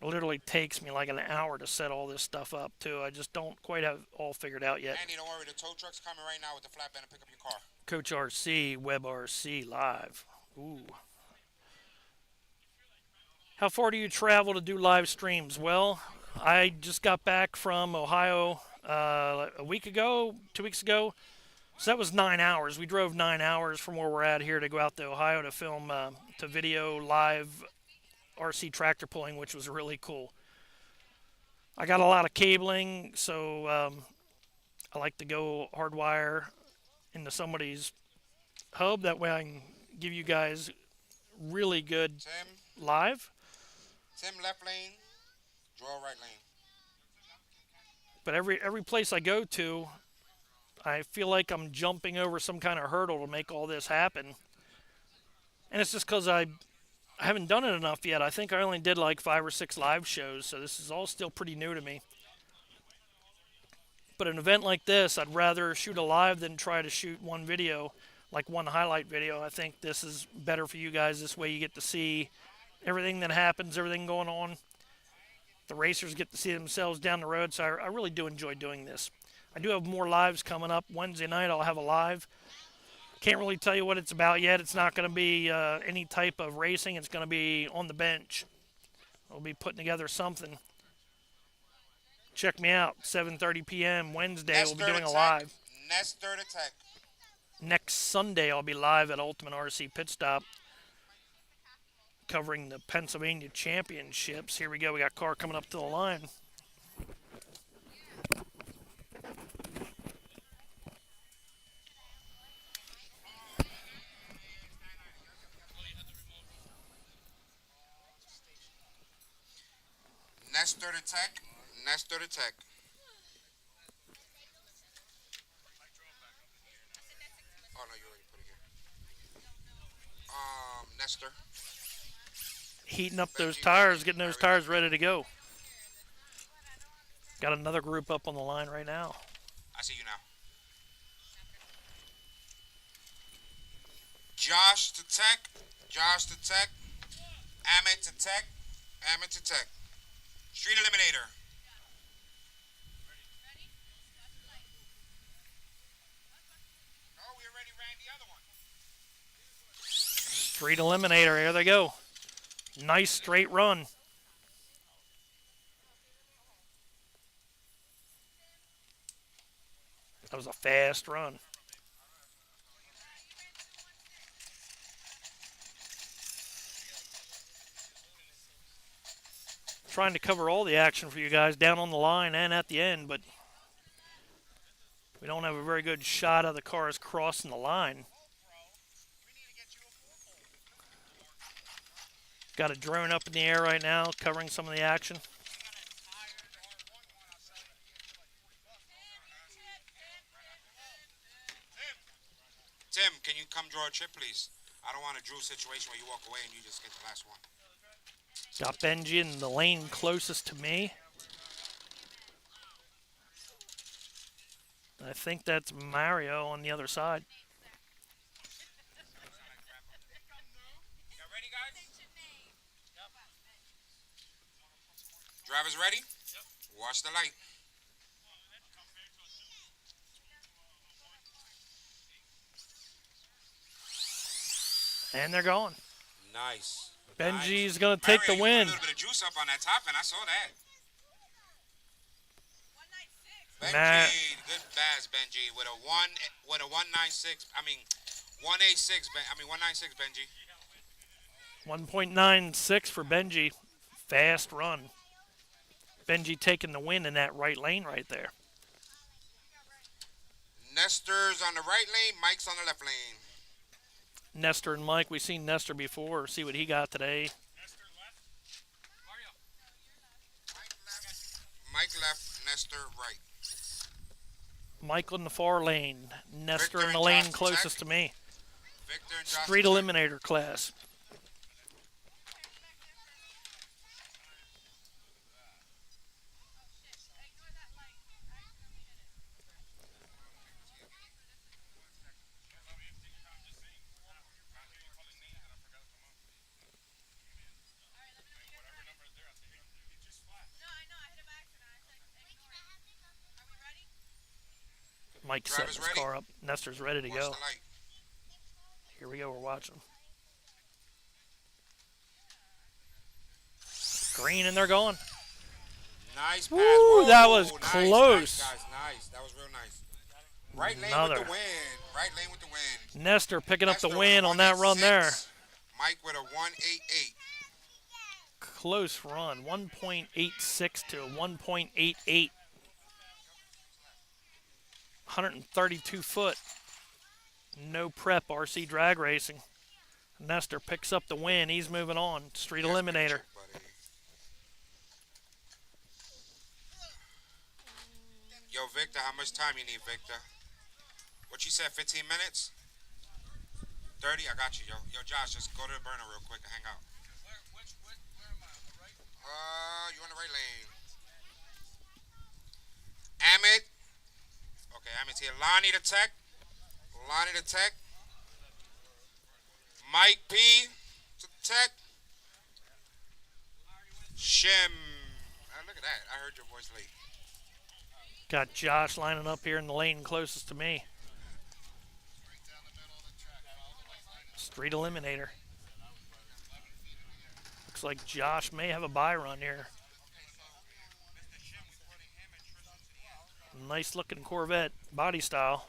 It literally takes me like an hour to set all this stuff up, too. I just don't quite have all figured out yet. Andy, don't worry. The tow truck's coming right now with the flatbed to pick up your car. Coach RC, WebRC Live. Ooh. How far do you travel to do live streams? Well, I just got back from Ohio a week ago, 2 weeks ago. So that was 9 hours. We drove 9 hours from where we're at here to go out to Ohio to film, to video live RC tractor pulling, which was really cool. I got a lot of cabling, so I like to go hardwire into somebody's hub. That way I can give you guys really good live. Tim left lane, Joel right lane. But every place I go to, I feel like I'm jumping over some kind of hurdle to make all this happen. And it's just because I haven't done it enough yet. I think I only did like 5 or 6 live shows, so this is all still pretty new to me. But an event like this, I'd rather shoot a live than try to shoot one video, like one highlight video. I think this is better for you guys. This way you get to see everything that happens, everything going on. The racers get to see themselves down the road, so I really do enjoy doing this. I do have more lives coming up. Wednesday night I'll have a live. Can't really tell you what it's about yet. It's not going to be any type of racing. It's going to be on the bench. I'll be putting together something. Check me out, 7:30 p.m. Wednesday. We'll be doing a live. Nestor to Tech. Next Sunday I'll be live at Ultimate RC Pit Stop, covering the Pennsylvania Championships. Here we go. We got a car coming up to the line. Nestor to Tech. Nestor to Tech. Oh, no, you already put it here. Nestor. Heating up those tires, getting those tires ready to go. Got another group up on the line right now. I see you now. Josh to Tech. Josh to Tech. Amit to Tech. Amit to Tech. Street Eliminator. Oh, we already ran the other one. Street Eliminator, here they go. Nice straight run. That was a fast run. Trying to cover all the action for you guys down on the line and at the end, but we don't have a very good shot of the cars crossing the line. Got a drone up in the air right now, covering some of the action. Tim, can you come draw a chip, please? I don't want a Drew situation where you walk away and you just get the last one. Got Benji in the lane closest to me. I think that's Mario on the other side. Drivers ready? Yep. Watch the light. And they're going. Nice. Benji's going to take the win. A little bit of juice up on that top, and I saw that. Benji, good pass, Benji, with a 196. I mean, 186. I mean 196, Benji. 1.96 for Benji. Fast run. Benji taking the win in that right lane right there. Nestor's on the right lane, Mike's on the left lane. Nestor and Mike, we've seen Nestor before. See what he got today. Mike left, Nestor right. Mike in the far lane. Nestor Victor in the and lane Josh closest to me. Victor and Josh Street Eliminator class. Mike's setting his car up. Nestor's ready to go. Here we go. We're watching. Green and they're going. Nice pass. Woo, Whoa, that was nice, close. Nice, guys, nice. That was real nice. Right lane Another. with the win. Right lane with the win. Nestor picking up the Nestor win with a on that run there. 186. Mike with a 188. Close run. 1.86 to 1.88. 132 foot. No prep RC drag racing. Nestor picks up the win. He's moving on. Street Eliminator. Yo, Victor, how much time you need, Victor? What you said, 15 minutes? 30? I got you, yo. Yo, Josh, just go to the burner real quick and hang out. Where am I? On the right? You're on the right lane. Amit. Okay, Amit's here. Lonnie the tech. Lonnie the tech. Mike P. to the tech. Shim. Look at that. I heard your voice late. Got Josh lining up here in the lane closest to me. Street Eliminator. Looks like Josh may have a bye run here. Nice looking Corvette body style.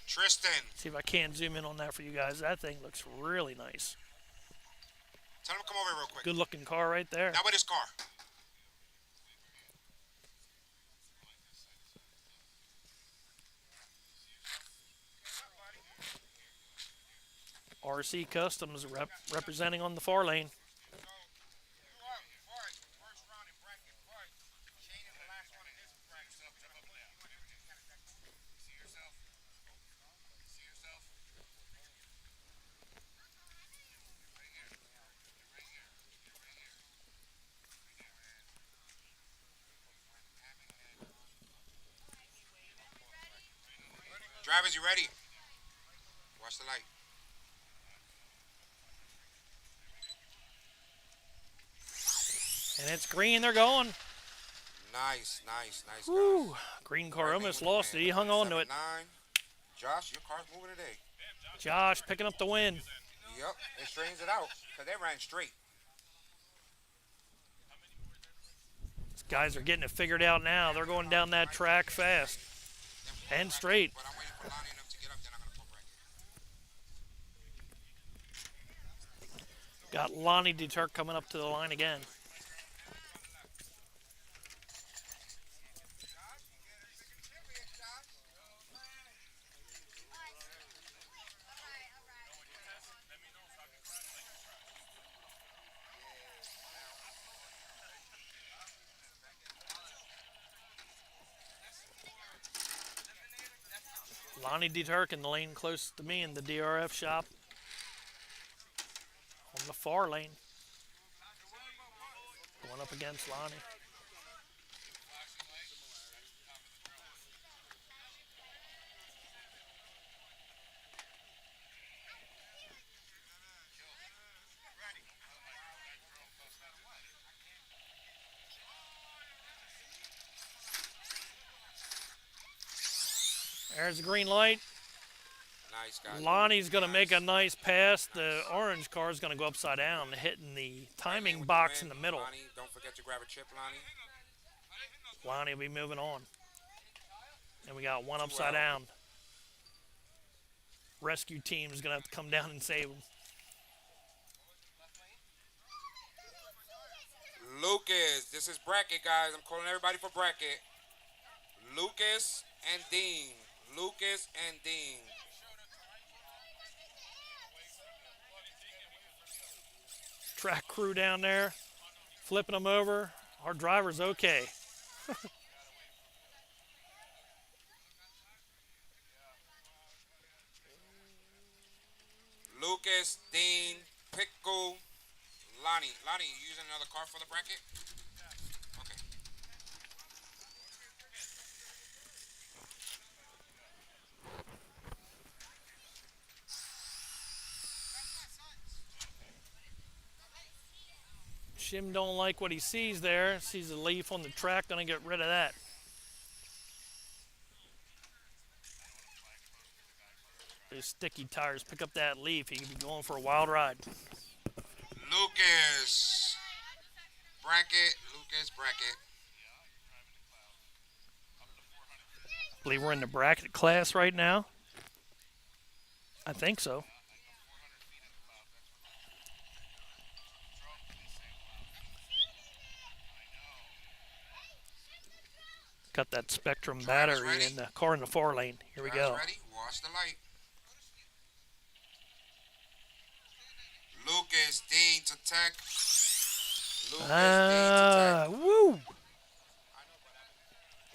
Tristan. See if I can zoom in on that for you guys. That thing looks really nice. Tell him to come over real quick. Good looking car right there. Now with his car. RC Customs representing on the far lane. Drivers, you ready? Watch the light. And it's green, they're going. Nice, nice, nice. Woo. Guys. Green car almost lost it. He hung on to it. 9. Josh, your car's moving today. Josh picking up the win. Yep, it straightens it out because they ran straight. These guys are getting it figured out now. They're going down that track fast and straight. But I'm waiting for Lonnie and them to get up, then I'm going to put bracket. Got Lonnie Deturk coming up to the line again. Lonnie Deturk in the lane close to me in the DRF shop. On the far lane. Going up against Lonnie. There's the green light. Nice, guys. Lonnie's going to make a nice pass. The orange car is going to go upside down, hitting the timing box in the middle. Lonnie, don't forget to grab a chip, Lonnie. Lonnie will be moving on. And we got one upside down. Rescue team's going to have to come down and save him. Lucas. This is bracket, guys. I'm calling everybody for bracket. Lucas and Dean. Lucas and Dean. Track crew down there, flipping them over. Our driver's okay. Lucas, Dean, Pickle, Lonnie. Lonnie, you using another car for the bracket? Okay. Shim don't like what he sees there. Sees a leaf on the track, gonna get rid of that. Those sticky tires pick up that leaf. He could be going for a wild ride. Lucas. Bracket. Lucas, bracket. I believe we're in the bracket class right now. I think so. Got that Spectrum battery in the car in the 4 lane. Here we go. Ready? Watch the light. Lucas, Dean to tech. Lucas, Dean to tech. Woo!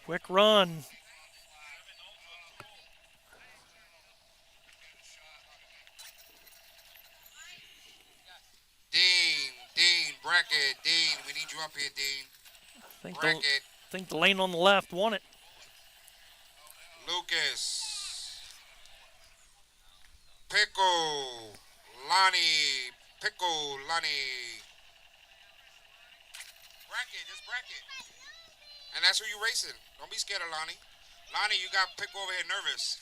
Quick run. Dean, bracket. Dean, we need you up here, Dean. Bracket. I think the lane on the left won it. Lucas. Pickle. Lonnie. Pickle. Lonnie. Bracket. Just bracket. And that's who you racing. Don't be scared of Lonnie. Lonnie, you got Pickle over here nervous.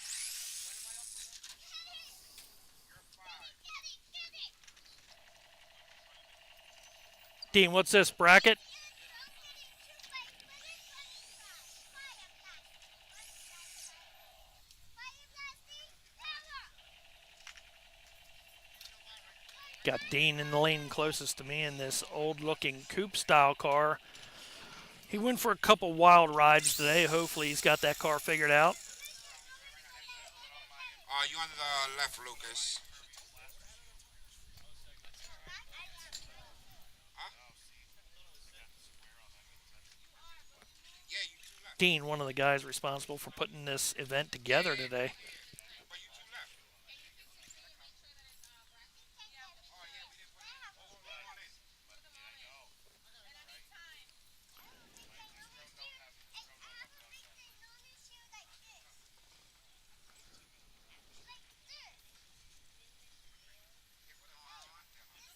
Dean, what's this, bracket? Got Dean in the lane closest to me in this old-looking coupe-style car. He went for a couple wild rides today. Hopefully he's got that car figured out. You on the left, Lucas. Dean, one of the guys responsible for putting this event together today.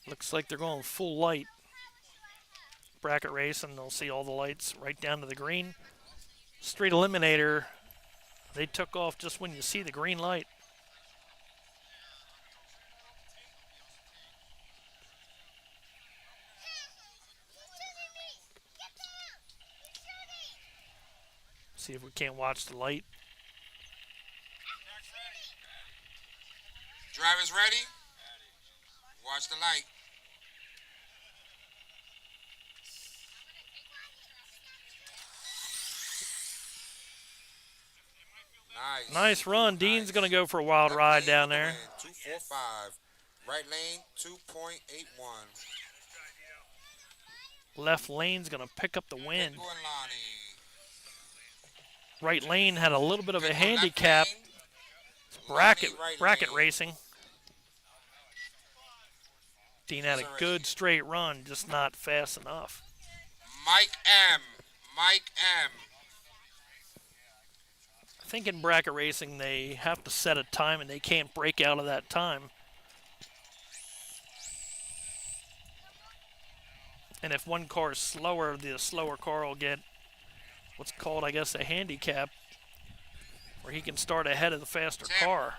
Looks like they're going full light. Bracket race, and they'll see all the lights right down to the green. Street Eliminator, they took off just when you see the green light. See if we can't watch the light. Drivers ready? Watch the light. Nice run. Dean's going to go for a wild ride down there. 245. Right lane, 2.81. Left lane's going to pick up the win. Right lane had a little bit of a handicap. It's bracket racing. Dean had a good straight run, just not fast enough. Mike M. I think in bracket racing they have to set a time and they can't break out of that time. And if one car is slower, the slower car will get what's called, I guess, a handicap, where he can start ahead of the faster car.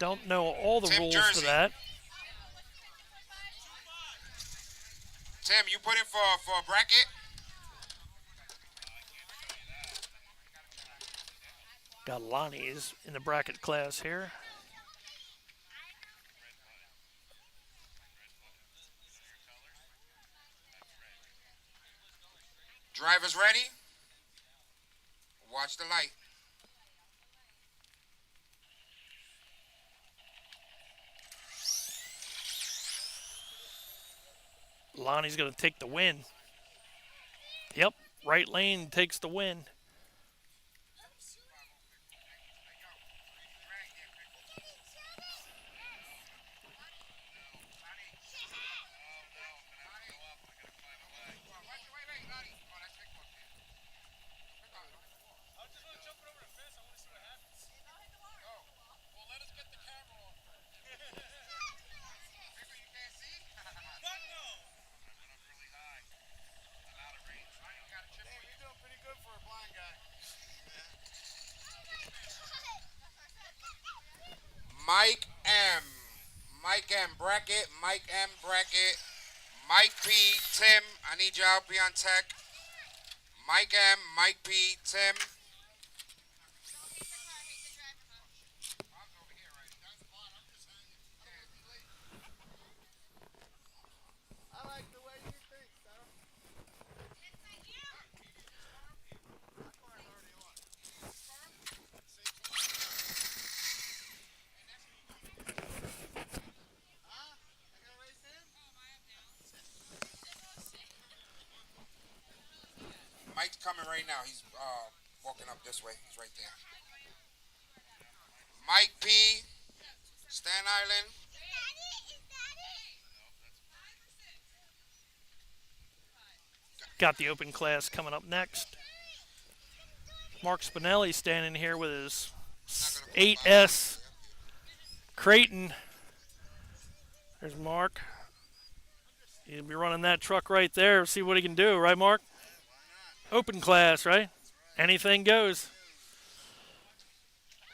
Don't know all the rules for that. Tim, you put in for a bracket? Got Lonnie's in the bracket class here. Drivers ready? Watch the light. Lonnie's going to take the win. Yep, right lane takes the win. Mike M. Mike M. Bracket. Mike M. Bracket. Mike P. Tim. I need your help on tech. Mike M. Mike P. Tim. I like the way you think, sir. Mike's coming right now. He's walking up this way. He's right there. Mike P. Staten Island. Got the open class coming up next. Mark Spinelli standing here with his 8S Creighton. There's Mark. He'll be running that truck right there. See what he can do, right, Mark? Open class, right? Anything goes.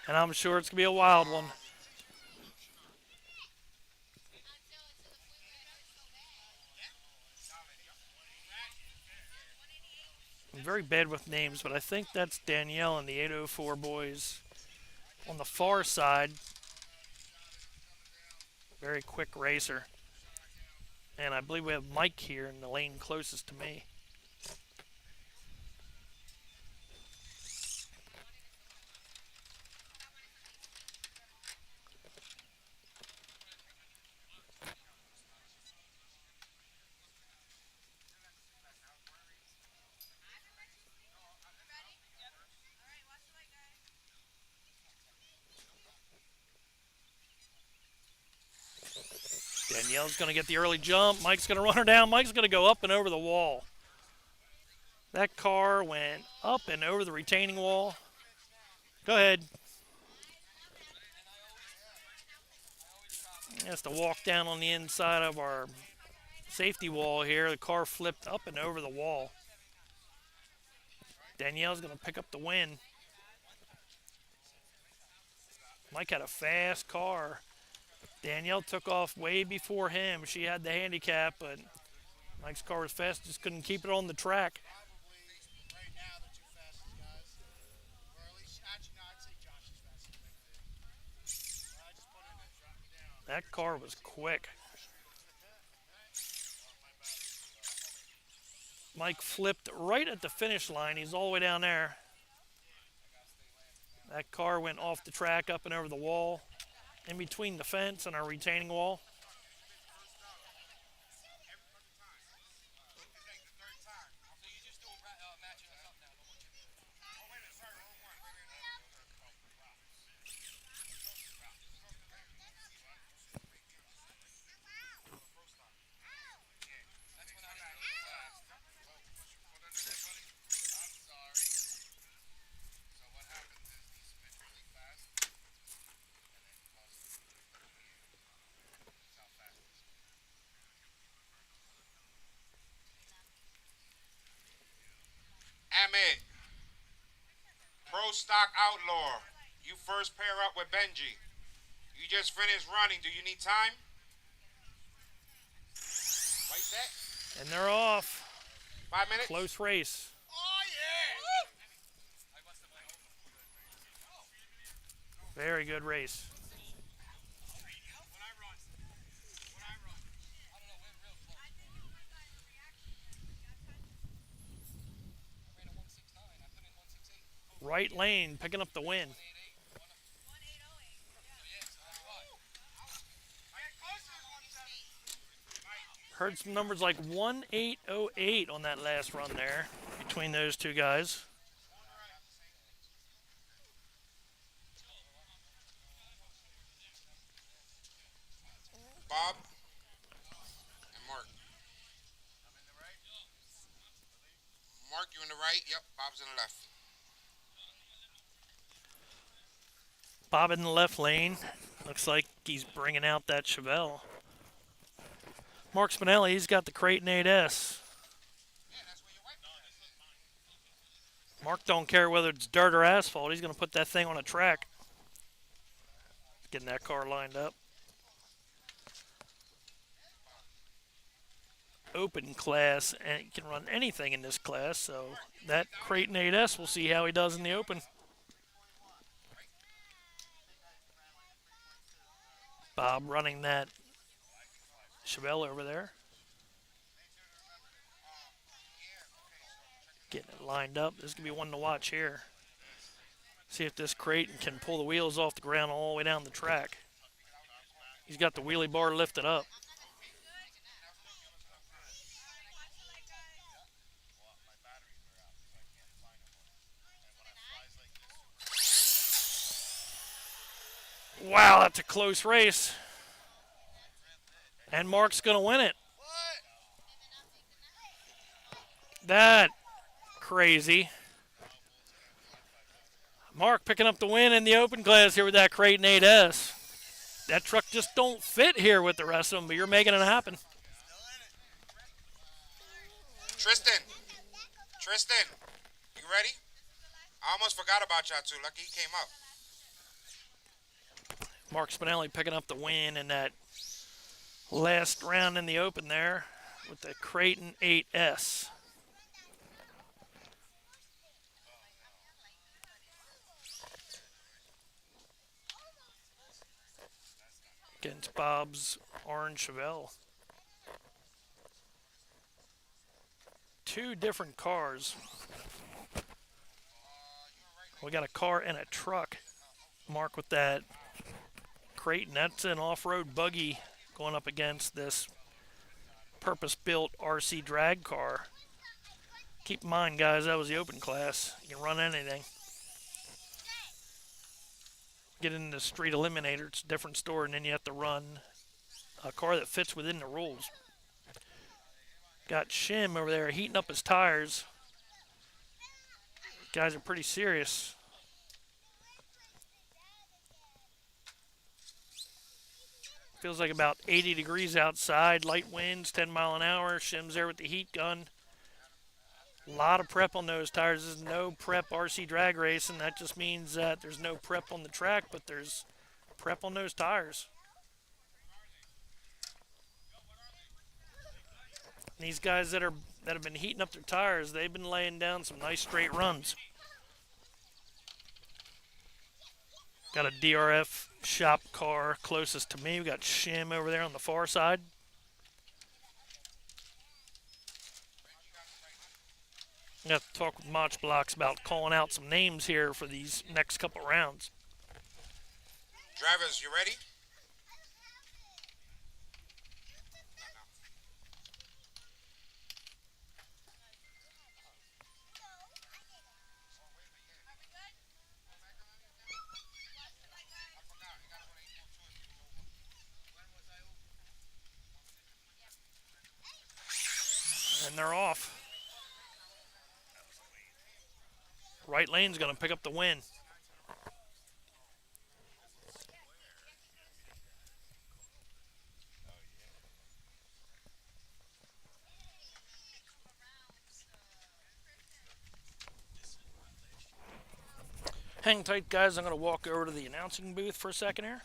And I'm sure it's going to be a wild one. I'm very bad with names, but I think that's Danielle and the 804 boys on the far side. Very quick racer. And I believe we have Mike here in the lane closest to me. Danielle's going to get the early jump. Mike's going to run her down. Mike's going to go up and over the wall. That car went up and over the retaining wall. Go ahead. He has to walk down on the inside of our safety wall here. The car flipped up and over the wall. Danielle's going to pick up the win. Mike had a fast car. Danielle took off way before him. She had the handicap, but Mike's car was fast, just couldn't keep it on the track. Right now, the two fastest guys. Or at least, actually, no, I'd say Josh is faster than me. I just put in and dropped me down. That car was quick. Mike flipped right at the finish line. He's all the way down there. That car went off the track, up and over the wall, in between the fence and our retaining wall. Emmett. Pro Stock Outlaw. You first pair up with Benji. You just finished running. Do you need time? Right set. And they're off. 5 minutes. Close race. Oh, yeah! Very good race. Right lane picking up the win. Heard some numbers like 1808 on that last run there between those two guys. Bob and Mark. Mark, you in the right? Yep, Bob's in the left. Bob in the left lane. Looks like he's bringing out that Chevelle. Mark Spinelli, he's got the Creighton 8S. Mark don't care whether it's dirt or asphalt. He's going to put that thing on a track. Getting that car lined up. Open class, and he can run anything in this class, so that Creighton 8S, we'll see how he does in the open. Bob running that Chevelle over there. Getting it lined up. This is going to be one to watch here. See if this Creighton can pull the wheels off the ground all the way down the track. He's got the wheelie bar lifted up. Wow, that's a close race. And Mark's going to win it. That crazy. Mark picking up the win in the open class here with that Creighton 8S. That truck just don't fit here with the rest of them, but you're making it happen. Tristan, you ready? I almost forgot about y'all two. Lucky he came up. Mark Spinelli picking up the win in that last round in the open there with the Creighton 8S. Against Bob's orange Chevelle. Two different cars. We got a car and a truck. Mark with that Creighton. That's an off-road buggy going up against this purpose-built RC drag car. Keep in mind, guys, that was the open class. You can run anything. Get into the street eliminator, it's a different story, and then you have to run a car that fits within the rules. Got Shim over there heating up his tires. Guys are pretty serious. Feels like about 80 degrees outside, light winds, 10 mile an hour. Shim's there with the heat gun. A lot of prep on those tires. There's no prep RC drag racing. That just means that there's no prep on the track, but there's prep on those tires. And these guys that have been heating up their tires, they've been laying down some nice straight runs. Got a DRF shop car closest to me. We got Shim over there on the far side. I have to talk with Mach Blocks about calling out some names here for these next couple rounds. Drivers, you ready? And they're off. Right lane's going to pick up the win. Hang tight, guys. I'm going to walk over to the announcing booth for a second here.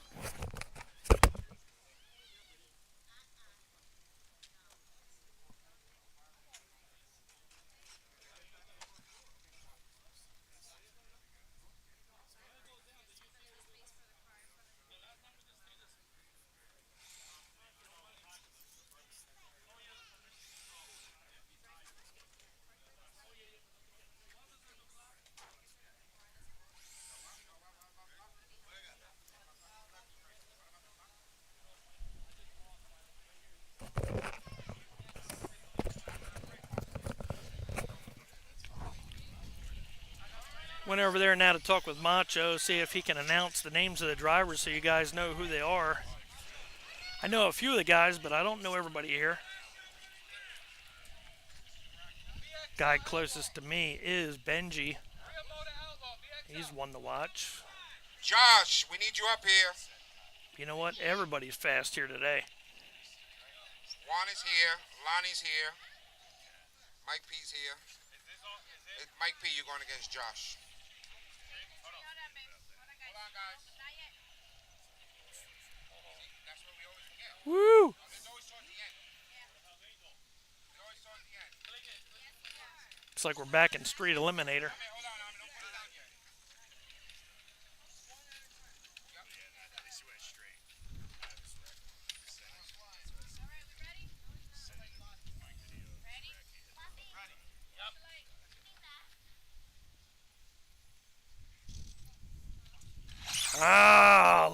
Went over there now to talk with Macho, see if he can announce the names of the drivers so you guys know who they are. I know a few of the guys, but I don't know everybody here. Guy closest to me is Benji. He's one to watch. Josh, we need you up here. You know what? Everybody's fast here today. Juan is here. Lonnie's here. Mike P's here. Mike P, you're going against Josh. Hold on, guys. That's what we always forget. Woo! It's always towards the end. It's always towards the end. Looks like we're back in Street Eliminator. Hold on, don't put it down yet. Ah,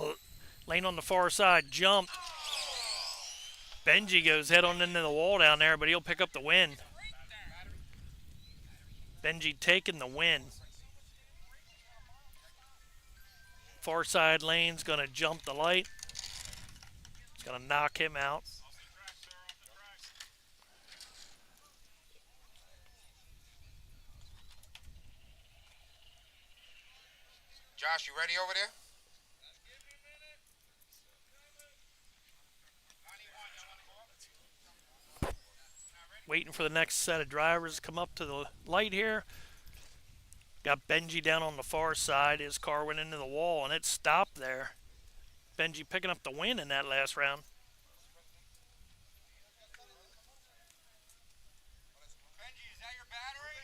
lane on the far side, jumped. Benji goes head on into the wall down there, but he'll pick up the win. Benji taking the win. Far side lane's going to jump the light. It's going to knock him out. Josh, you ready over there? Waiting for the next set of drivers to come up to the light here. Got Benji down on the far side. His car went into the wall and it stopped there. Benji picking up the win in that last round. Benji, is that your battery?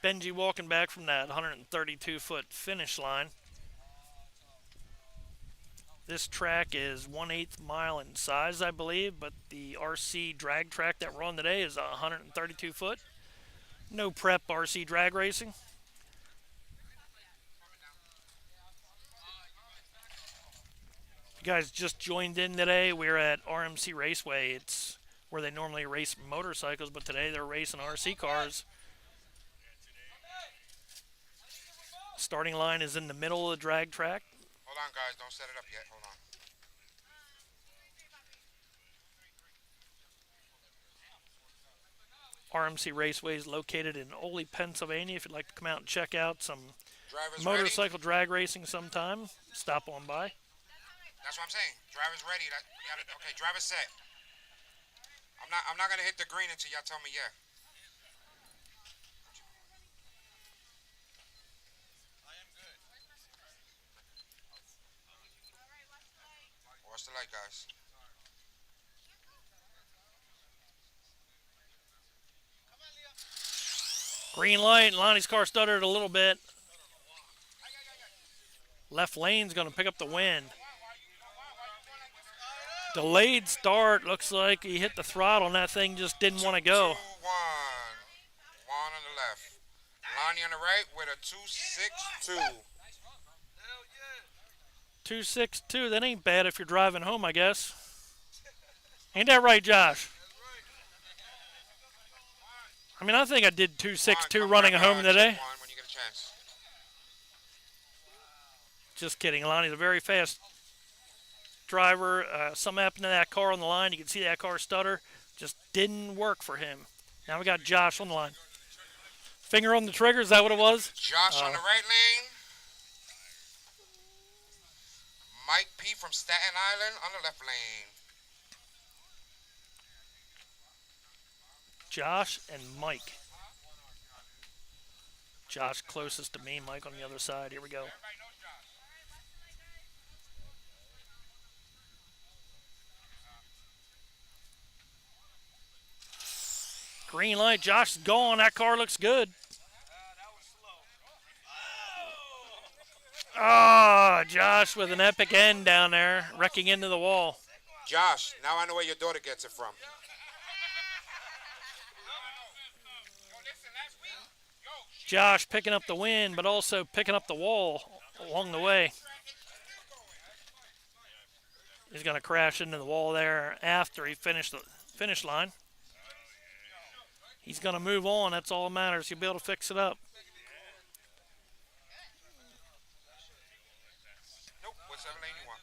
Benji walking back from that 132-foot finish line. This track is 1/8 mile in size, I believe, but the RC drag track that we're on today is 132 foot. No prep RC drag racing. If you guys just joined in today, we're at RMC Raceway. It's where they normally race motorcycles, but today they're racing RC cars. Starting line is in the middle of the drag track. Hold on, guys. Don't set it up yet. Hold on. RMC Raceway is located in Ole, Pennsylvania. If you'd like to come out and check out some Drivers motorcycle ready? drag racing sometime, stop on by. That's what I'm saying. Drivers ready. Okay, driver set. I'm not gonna hit the green until y'all tell me yeah. Watch the light, guys. Green light. Lonnie's car stuttered a little bit. Left lane's going to pick up the win. Delayed start. Looks like he hit the throttle and that thing just didn't want to go. 2-1. Juan on the left. Lonnie on the right with a 2.62. 2.62. That ain't bad if you're driving home, I guess. Ain't that right, Josh? I mean, I think I did 2.62 running home today. When you get a chance. Just kidding. Lonnie's a very fast driver. Something happened to that car on the line. You can see that car stutter. Just didn't work for him. Now we got Josh on the line. Finger on the trigger. Is that what it was? Josh on the right lane. Mike P from Staten Island on the left lane. Josh and Mike. Josh closest to me, Mike on the other side. Here we go. Green light. Josh is gone. That car looks good. Ah, Josh with an epic end down there, wrecking into the wall. Josh, now I know where your daughter gets it from. Josh picking up the win, but also picking up the wall along the way. He's going to crash into the wall there after he finished the finish line. He's going to move on. That's all that matters. He'll be able to fix it up. Nope, whichever lane you want.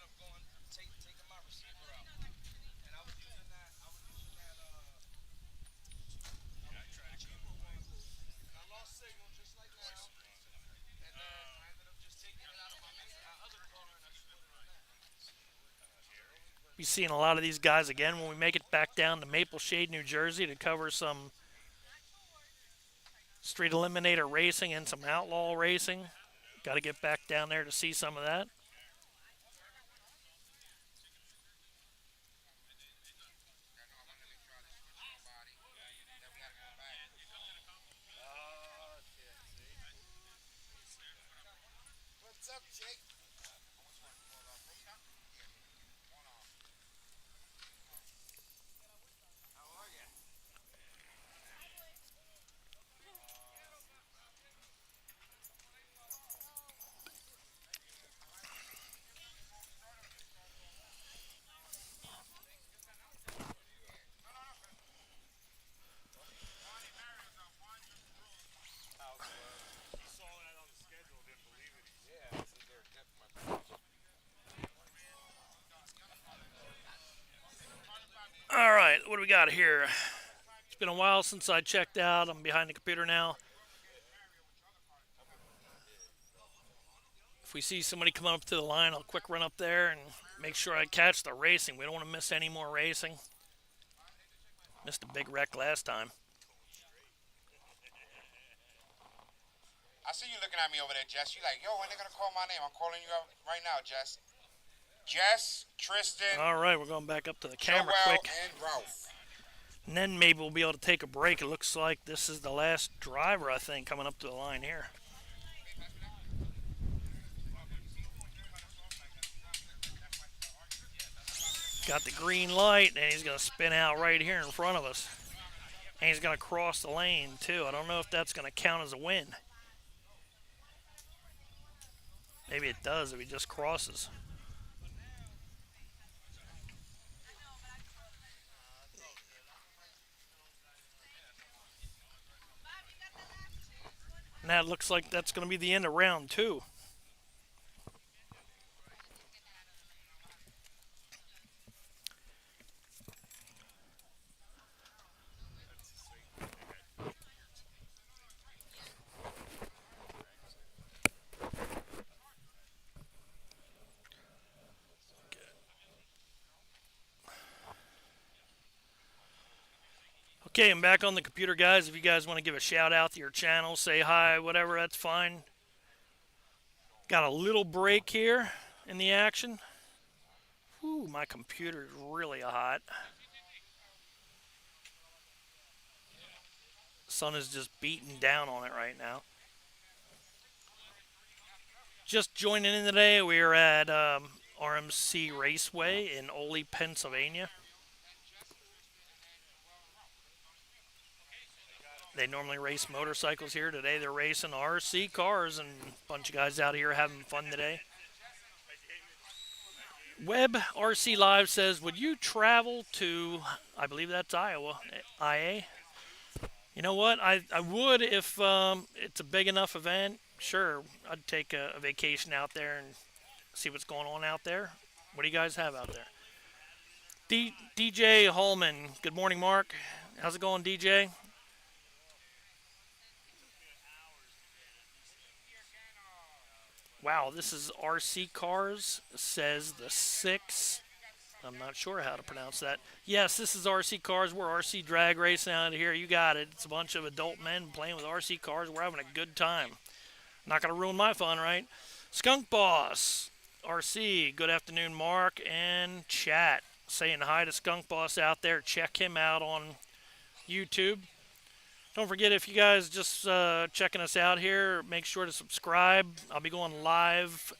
Be seeing a lot of these guys again when we make it back down to Maple Shade, New Jersey to cover some street eliminator racing and some outlaw racing. Got to get back down there to see some of that. What's up, Jake? All right, what do we got here? It's been a while since I checked out. I'm behind the computer now. If we see somebody coming up to the line, I'll quick run up there and make sure I catch the racing. We don't want to miss any more racing. Missed a big wreck last time. I see you looking at me over there, Jess. You like, yo, when they gonna call my name? I'm calling you out right now, Jess. Jess, Tristan. All right, we're going back up to the camera Joel, quick. and Ralph. And then maybe we'll be able to take a break. It looks like this is the last driver, I think, coming up to the line here. Got the green light, and he's going to spin out right here in front of us. And he's going to cross the lane, too. I don't know if that's going to count as a win. Maybe it does if he just crosses. And that looks like that's going to be the end of round 2. Okay, I'm back on the computer, guys. If you guys want to give a shout out to your channel, say hi, whatever, that's fine. Got a little break here in the action. Whew, my computer is really hot. Sun is just beating down on it right now. Just joining in today, we are at RMC Raceway in Ole, Pennsylvania. They normally race motorcycles here. Today they're racing RC cars, and a bunch of guys out here having fun today. Web RC Live says, would you travel to, I believe that's Iowa, IA? You know what? I would if it's a big enough event. Sure, I'd take a vacation out there and see what's going on out there. What do you guys have out there? DJ Holman. Good morning, Mark. How's it going, DJ? Wow, this is RC Cars, says the 6. I'm not sure how to pronounce that. Yes, this is RC Cars. We're RC drag racing out here. You got it. It's a bunch of adult men playing with RC cars. We're having a good time. Not going to ruin my fun, right? Skunk Boss, RC. Good afternoon, Mark and chat. Saying hi to Skunk Boss out there. Check him out on YouTube. Don't forget, if you guys just checking us out here, make sure to subscribe. I'll be going live,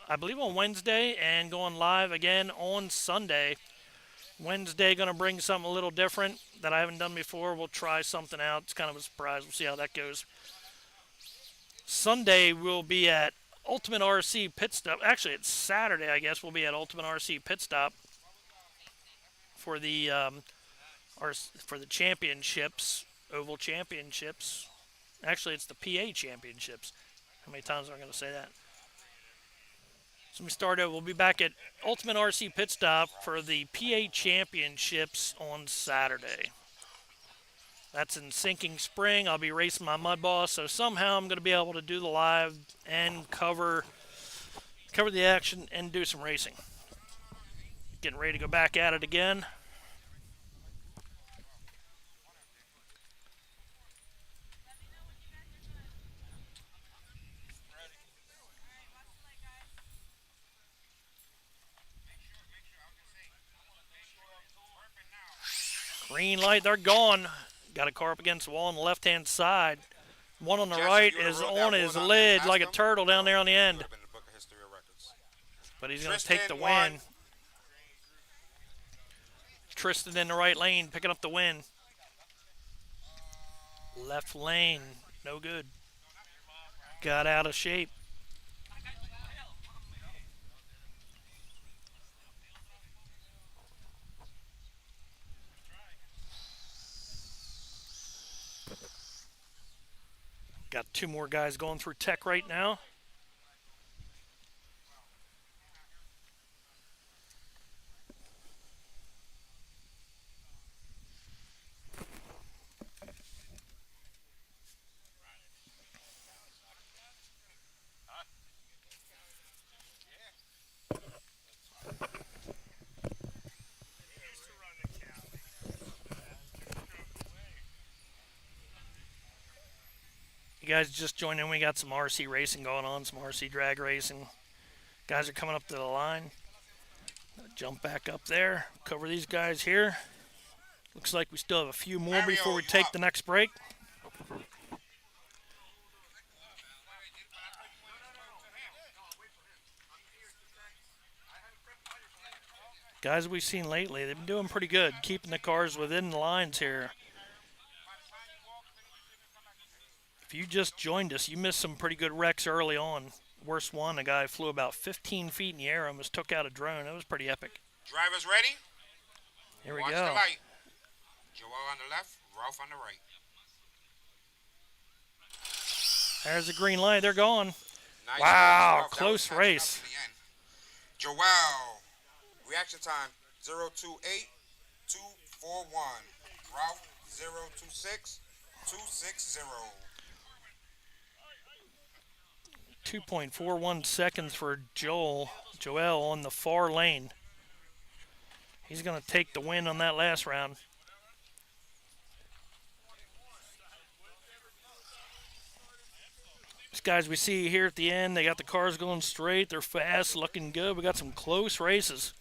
I believe, on Wednesday, and going live again on Sunday. Wednesday, going to bring something a little different that I haven't done before. We'll try something out. It's kind of a surprise. We'll see how that goes. Sunday, we'll be at Ultimate RC Pit Stop. Actually, it's Saturday, I guess. We'll be at Ultimate RC Pit Stop. for the for the championships, oval championships. Actually, it's the PA championships. How many times am I going to say that? So we start out. We'll be back at Ultimate RC Pit Stop for the PA championships on Saturday. That's in Sinking Spring. I'll be racing my mudboss, so somehow I'm going to be able to do the live and cover the action and do some racing. Getting ready to go back at it again. Green light, they're gone. Got a car up against the wall on the left-hand side. One on the right is on his lid like a turtle down there on the end. But he's going to take the win. Tristan in the right lane, picking up the win. Left lane, no good. Got out of shape. Got two more guys going through tech right now. You guys just joined in. We got some RC racing going on, some RC drag racing. Guys are coming up to the line. Jump back up there. Cover these guys here. Looks like we still have a few more before we take the next break. Guys we've seen lately, they've been doing pretty good, keeping the cars within the lines here. If you just joined us, you missed some pretty good wrecks early on. Worst one, a guy flew about 15 feet in the air, almost took out a drone. It was pretty epic. Drivers ready? Here we Watch go. the light. Joel on the left, Ralph on the right. There's the green light. They're gone. Nice wow, race, close race. Joel, reaction time 028-241. Ralph 026-260. 2.41 seconds for Joel on the far lane. He's going to take the win on that last round. These guys we see here at the end, they got the cars going straight. They're fast, looking good. We got some close races.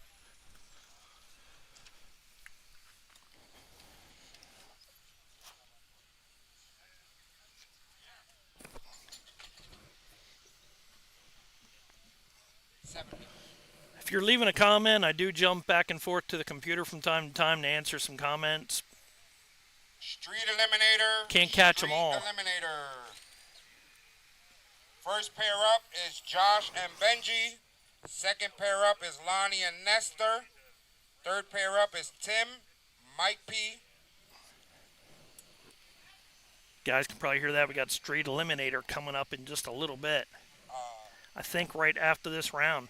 If you're leaving a comment, I do jump back and forth to the computer from time to time to answer some comments. Street Eliminator. Can't catch them all. Eliminator. First pair up is Josh and Benji. Second pair up is Lonnie and Nestor. Third pair up is Tim, Mike P. Guys can probably hear that. We got Street Eliminator coming up in just a little bit. I think right after this round.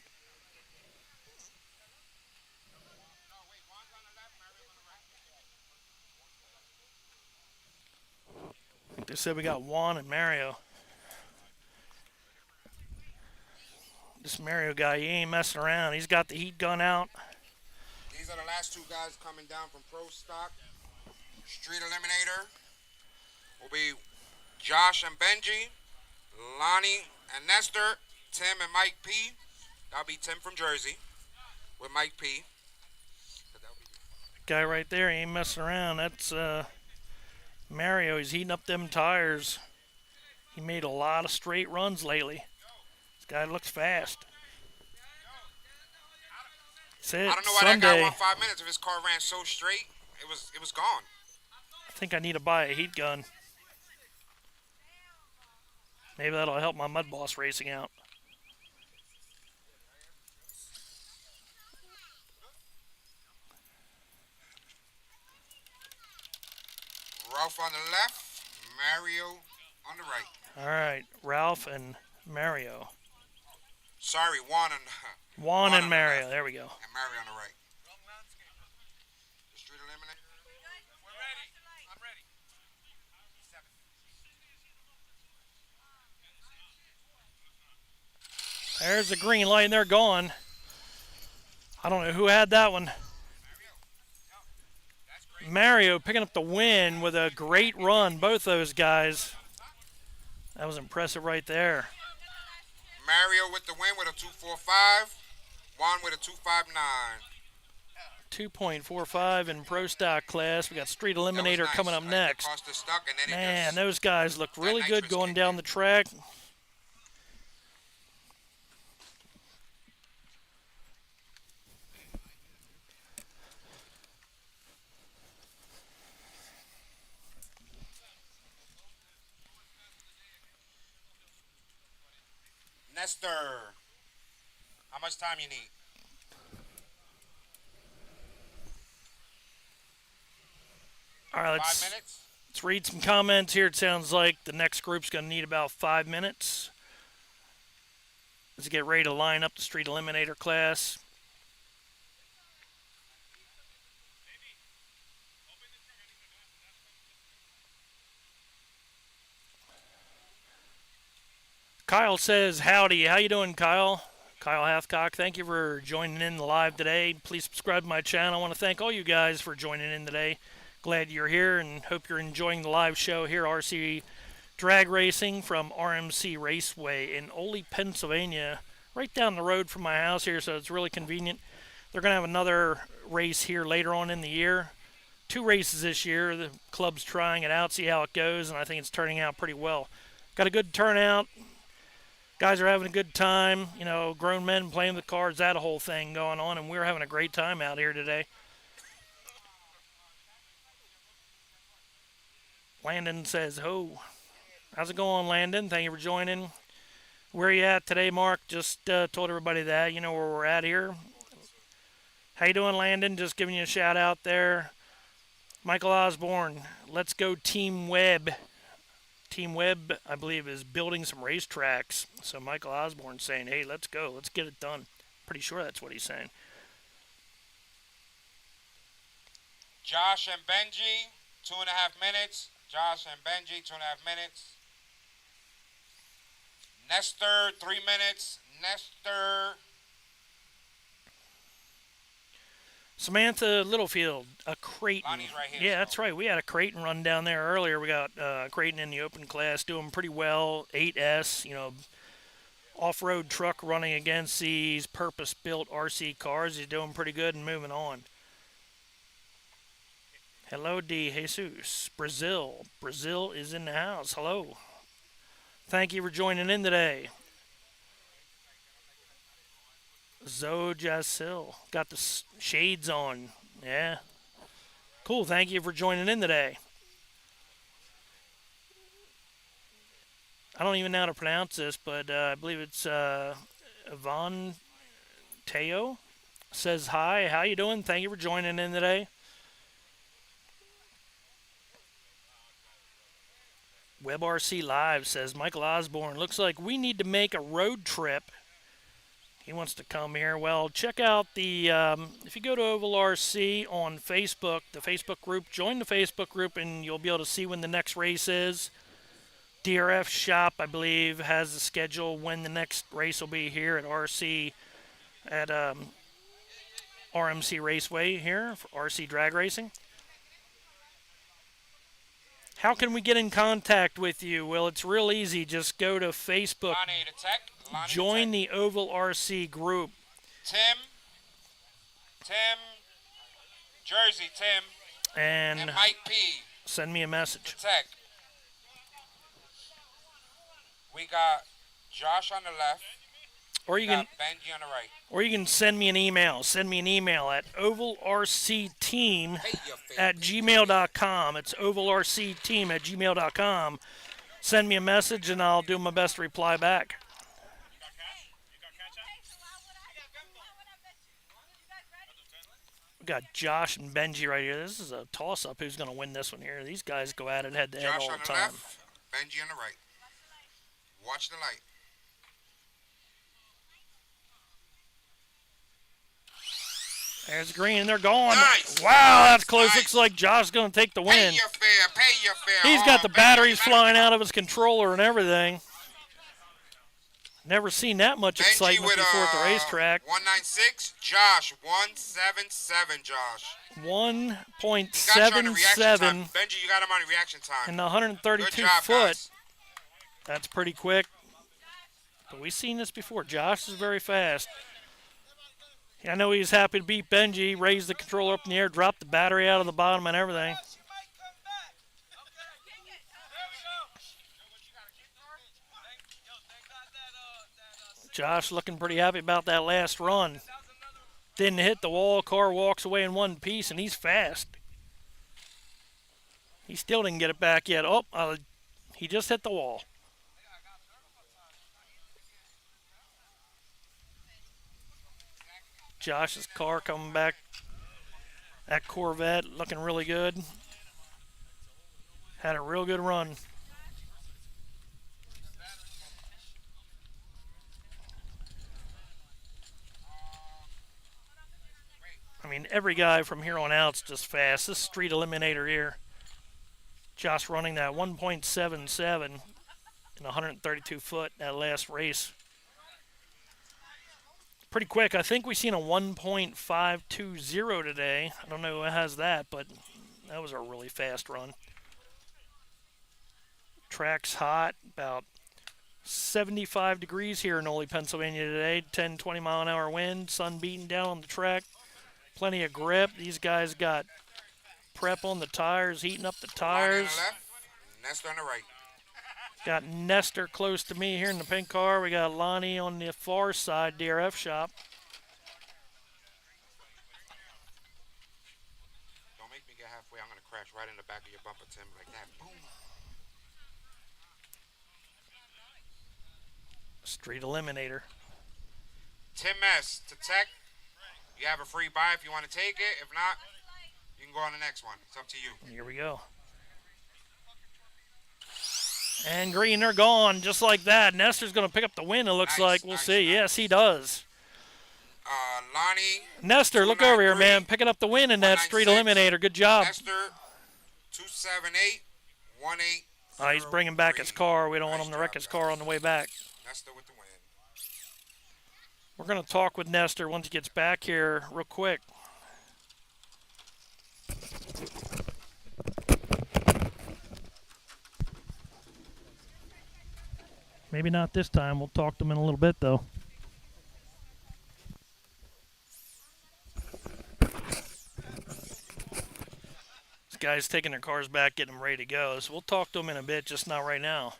I think they said we got Juan and Mario. This Mario guy, he ain't messing around. He's got the heat gun out. These are the last two guys coming down from Pro Stock. Street Eliminator will be Josh and Benji, Lonnie and Nestor, Tim and Mike P. That'll be Tim from Jersey with Mike P. Guy right there, he ain't messing around. That's Mario. He's heating up them tires. He made a lot of straight runs lately. This guy looks fast. That's it. I don't know why that guy won 5 minutes if his car ran so straight. It was gone. I think I need to buy a heat gun. Maybe that'll help my mudboss racing out. Ralph on the left, Mario on the right. All right, Ralph and Mario. Sorry, Juan and Juan and on the Mario. left, There we go. and Mario on the right. The street eliminator. We're ready. I'm ready. There's the green light, and they're gone. I don't know who had that one. Mario picking up the win with a great run. Both those guys. That was impressive right there. Mario with the win with a 2.45. Juan with a 2.59. 2.45 in pro stock class. We got Street Eliminator nice. coming up Right, next. Costa stuck, and then it Man, just- those guys looked really good nitrous going kick down in. the track. Nestor, how much time you need? All right, 5 minutes? let's read some comments here. It sounds like the next group's going to need about 5 minutes. Let's get ready to line up the Street Eliminator class. Kyle says, howdy. How you doing, Kyle? Kyle Hathcock, thank you for joining in the live today. Please subscribe to my channel. I want to thank all you guys for joining in today. Glad you're here and hope you're enjoying the live show here, RC Drag Racing from RMC Raceway in Ole, Pennsylvania, right down the road from my house here, so it's really convenient. They're going to have another race here later on in the year. 2 races this year. The club's trying it out, see how it goes, and I think it's turning out pretty well. Got a good turnout. Guys are having a good time. You know, grown men playing with cards, that whole thing going on, and we're having a great time out here today. Landon says, ho. How's it going, Landon? Thank you for joining. Where are you at today, Mark? Just told everybody that. You know where we're at here. How you doing, Landon? Just giving you a shout out there. Michael Osborne, let's go Team Webb. Team Webb, I believe, is building some racetracks. So Michael Osborne's saying, hey, let's go. Let's get it done. Pretty sure that's what he's saying. Josh and Benji, 2.5 minutes. Josh and Benji, 2.5 minutes. Nestor, 3 minutes. Nestor. Samantha Littlefield, a Creighton. Lonnie's right here, Yeah, so- that's right. We had a Creighton run down there earlier. We got Creighton in the open class doing pretty well. 8S, you know, off-road truck running against these purpose-built RC cars. He's doing pretty good and moving on. Hello, De Jesus. Brazil. Brazil is in the house. Hello. Thank you for joining in today. Zoe Jasil. Got the shades on. Yeah. Cool. Thank you for joining in today. I don't even know how to pronounce this, but I believe it's Yvonne Teo. Says hi. How you doing? Thank you for joining in today. WebRC Live says, Michael Osborne, looks like we need to make a road trip. He wants to come here. Well, check out the, if you go to Ovalrc on Facebook, the Facebook group, join the Facebook group and you'll be able to see when the next race is. DRF Shop, I believe, has the schedule when the next race will be here at RC, at RMC Raceway here for RC Drag Racing. How can we get in contact with you? Well, it's real easy. Just go to Facebook. Lonnie the Tech. Lonnie Join the Tech. the Ovalrc group. Tim, Jersey, Tim, And and Mike P. send me a The message. Tech. We got Josh on the left. Or We you got can Benji on the right. or you can send me an email. Send me an email at ovalrcteam@gmail.com. It's ovalrcteam@gmail.com. Send me a message and I'll do my best to reply back. We got Josh and Benji right here. This is a toss-up. Who's going to win this one here? These guys go at it head-to-head Josh all on the the time. left, Benji on the right. Watch the light. There's green. They're gone. Nice. Wow, that's close. Nice. Looks like Josh's going to take the win. Pay your fare. Pay your fare. He's got the batteries Benji, flying out of his controller and everything. Never seen that much Benji excitement with before at the racetrack. 196. Josh 177. Josh. 1.77 Benji, you got him on reaction time. in the 132 Good job, foot. guys. That's pretty quick. But we've seen this before. Josh is very fast. I know he's happy to beat Benji, raise the controller up in the air, drop the battery out of the bottom and everything. Josh looking pretty happy about that last run. Didn't hit the wall, car walks away in one piece, and he's fast. He still didn't get it back yet. Oh, he just hit the wall. Josh's car coming back. That Corvette looking really good. Had a real good run. I mean, every guy from here on out's just fast. This street eliminator here. Josh running that 1.77 in 132 foot that last race. Pretty quick. I think we've seen a 1.520 today. I don't know who has that, but that was a really fast run. Track's hot, about 75 degrees here in Ole, Pennsylvania today. 10, 20 mile an hour wind, sun beating down on the track. Plenty of grip. These guys got prep on the tires, heating up the tires. On the left, Nestor on the right. Got Nestor close to me here in the pink car. We got Lonnie on the far side, DRF shop. Don't make me get halfway. I'm going to crash right in the back of your bumper, Tim, like that. Boom. Street eliminator. Tim S. to Tech. You have a free buy if you want to take it. If not, you can go on the next one. It's up to you. Here we go. And green, they're gone just like that. Nestor's going to pick up the win, it looks like. We'll see. Nice. Yes, he does. Lonnie. Nestor, look over here, man. Picking up the win in that street eliminator. Good job. Nestor 278 18. Oh, he's bringing back his car. We don't want him to wreck his car on the way back. Nestor with the win. We're going to talk with Nestor once he gets back here real quick. Maybe not this time. We'll talk to him in a little bit, though. These guys taking their cars back, getting them ready to go. So we'll talk to them in a bit, just not right now.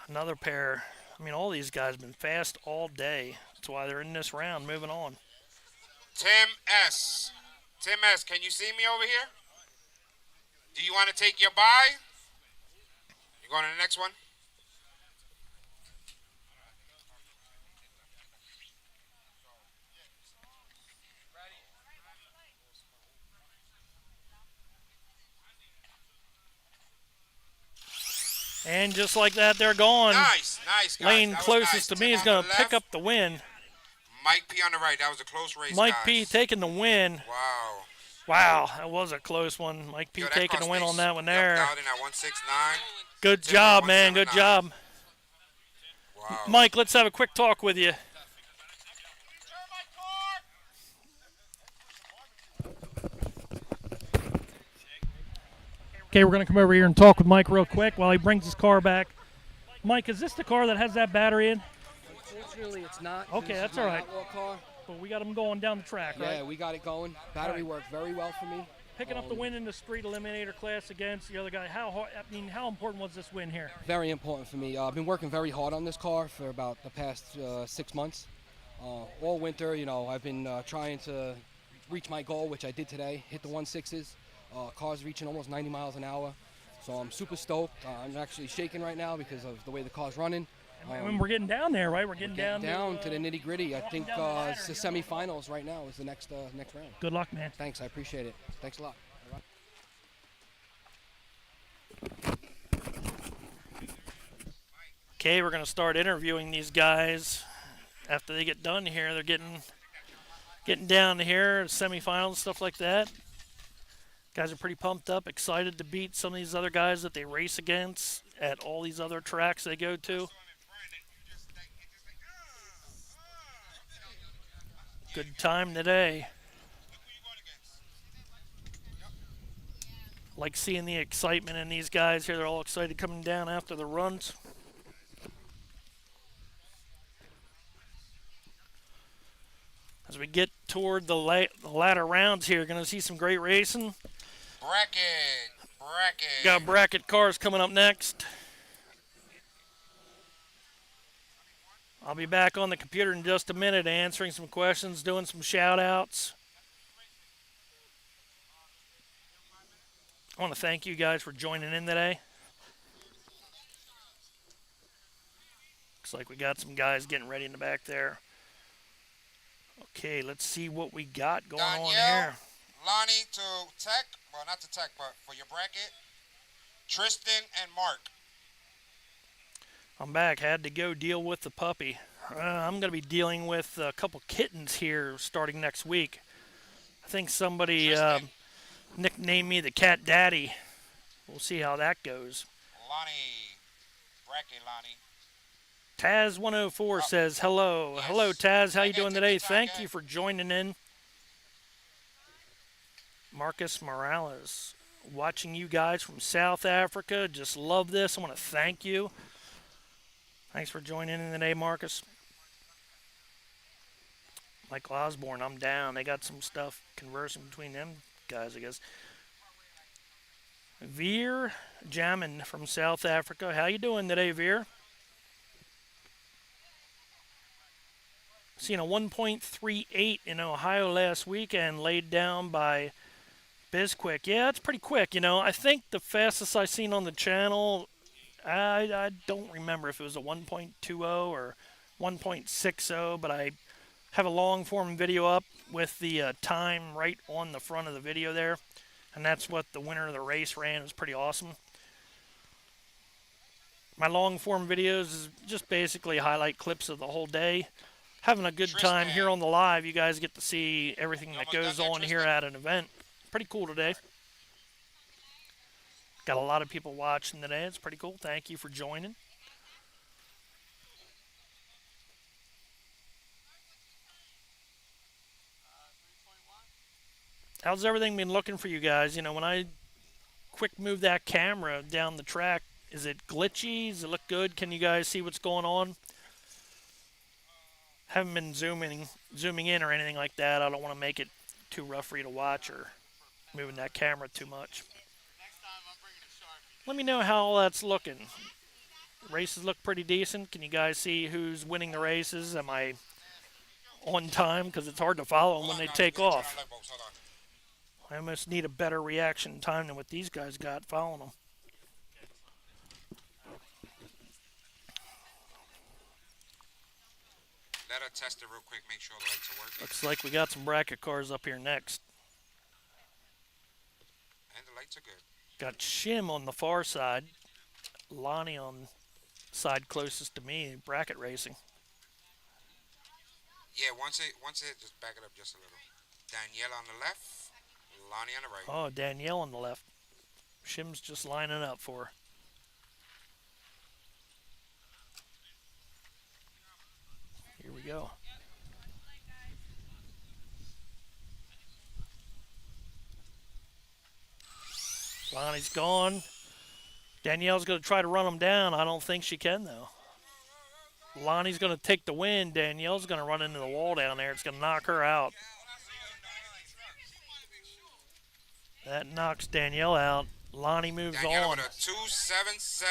Another pair. I mean, all these guys have been fast all day. That's why they're in this round. Moving on. Tim S. Tim S., can you see me over here? Do you want to take your buy? You going to the next one? And just like that, they're gone. Nice, nice, guys. Lane That was closest nice. to me Tim is on going the to pick left, up the win. Mike P on the right. That was a close race, Mike guys. P taking the win. Wow. Wow, that was a close one. Mike P Yo, that taking car the win stays on that one there. yucked out in that 169. Good Tim job, at man. Good 179. job. Wow. Mike, let's have a quick talk with you. Okay, we're going to come over here and talk with Mike real quick while he brings his car back. Mike, is this the car that has that battery in? Unfortunately, it's not. Okay, This is that's my all right. outlaw car. But we got him going down the track, right? Yeah, we got it going. Battery Right. worked very well for me. Picking up the win in the street eliminator class against the other guy. How important was this win here? Very important for me. I've been working very hard on this car for about the past 6 months. All winter, you know, I've been trying to reach my goal, which I did today. Hit the 1.6s. Car's reaching almost 90 miles an hour. So I'm super stoked. I'm actually shaking right now because of the way the car's running. And we're getting down there, right? We're getting down to the nitty gritty. I think it's the semifinals right now is the next round. Good luck, man. Thanks, I appreciate it. Thanks a lot. Okay, we're going to start interviewing these guys after they get done here. They're getting down here, semifinals, stuff like that. Guys are pretty pumped up, excited to beat some of these other guys that they race against at all these other tracks they go to. Good time today. Like seeing the excitement in these guys here. They're all excited coming down after the runs. As we get toward the latter rounds here, going to see some great racing. Bracket. Got bracket cars coming up next. I'll be back on the computer in just a minute answering some questions, doing some shout-outs. I want to thank you guys for joining in today. Looks like we got some guys getting ready in the back there. Okay, let's see what we got going on here. Lonnie to Tech. Well, not to Tech, but for your bracket. Tristan and Mark. I'm back. Had to go deal with the puppy. I'm going to be dealing with a couple kittens here starting next week. I think somebody nicknamed me the Cat Daddy. We'll see how that goes. Lonnie. Bracket Lonnie. Taz104 says hello. Yes. Hello, Taz. How you doing today? Thank you for joining in. Marcus Morales, watching you guys from South Africa. Just love this. I want to thank you. Thanks for joining in today, Marcus. Michael Osborne, I'm down. They got some stuff conversing between them guys, I guess. Veer Jamin from South Africa. How you doing today, Veer? Seen a 1.38 in Ohio last weekend laid down by Bizquick. Yeah, it's pretty quick, you know. I think the fastest I seen on the channel, I don't remember if it was a 1.20 or 1.60, but I have a long form video up with the time right on the front of the video there. And that's what the winner of the race ran. It was pretty awesome. My long form videos is just basically highlight clips of the whole day. Having a good time here on the live. You guys get to see everything that goes on here at an event. Pretty cool today. Got a lot of people watching today. It's pretty cool. Thank you for joining. How's everything been looking for you guys? You know, when I quick move that camera down the track, is it glitchy? Does it look good? Can you guys see what's going on? Haven't been zooming in or anything like that. I don't want to make it too rough for you to watch or moving that camera too much. Let me know how all that's looking. Races look pretty decent. Can you guys see who's winning the races? Am I on time? Because it's hard to follow them when they take off. I almost need a better reaction time than what these guys got following them. Let her test it real quick, make sure the lights are working. Looks like we got some bracket cars up here next. And the lights are good. Got Shim on the far side. Lonnie on the side closest to me, bracket racing. Yeah, once it just back it up just a little. Danielle on the left, Lonnie on the right. Oh, Danielle on the left. Shim's just lining up for her. Here we go. Lonnie's gone. Danielle's going to try to run him down. I don't think she can, though. Lonnie's going to take the win. Danielle's going to run into the wall down there. It's going to knock her out. That knocks Danielle out. Lonnie moves Danielle on. with a 2.77.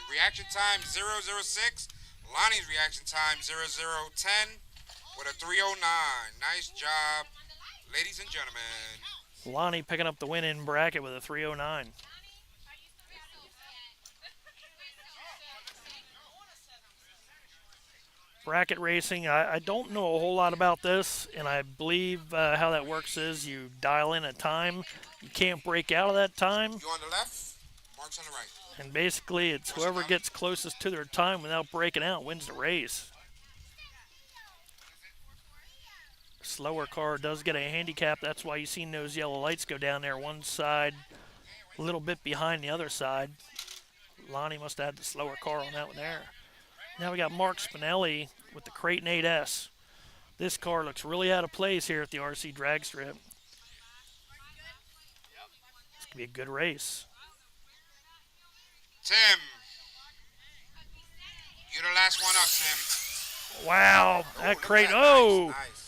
Reaction time 0.06. Lonnie's reaction time 0.010 with a 3.09. Nice job, ladies and gentlemen. Lonnie picking up the win in bracket with a 3.09. Bracket racing, I don't know a whole lot about this, and I believe how that works is you dial in a time. You can't break out of that time, You on the left, Mark's on the right. and basically it's whoever gets closest to their time without breaking out wins the race. Slower car does get a handicap. That's why you've seen those yellow lights go down there. One side a little bit behind the other side. Lonnie must have had the slower car on that one there. Now we got Mark Spinelli with the Creighton 8S. This car looks really out of place here at the RC drag strip. This could be a good race. Tim, you're the last one up, Tim. Wow, Oh, that look Creighton. at that. Oh! Nice.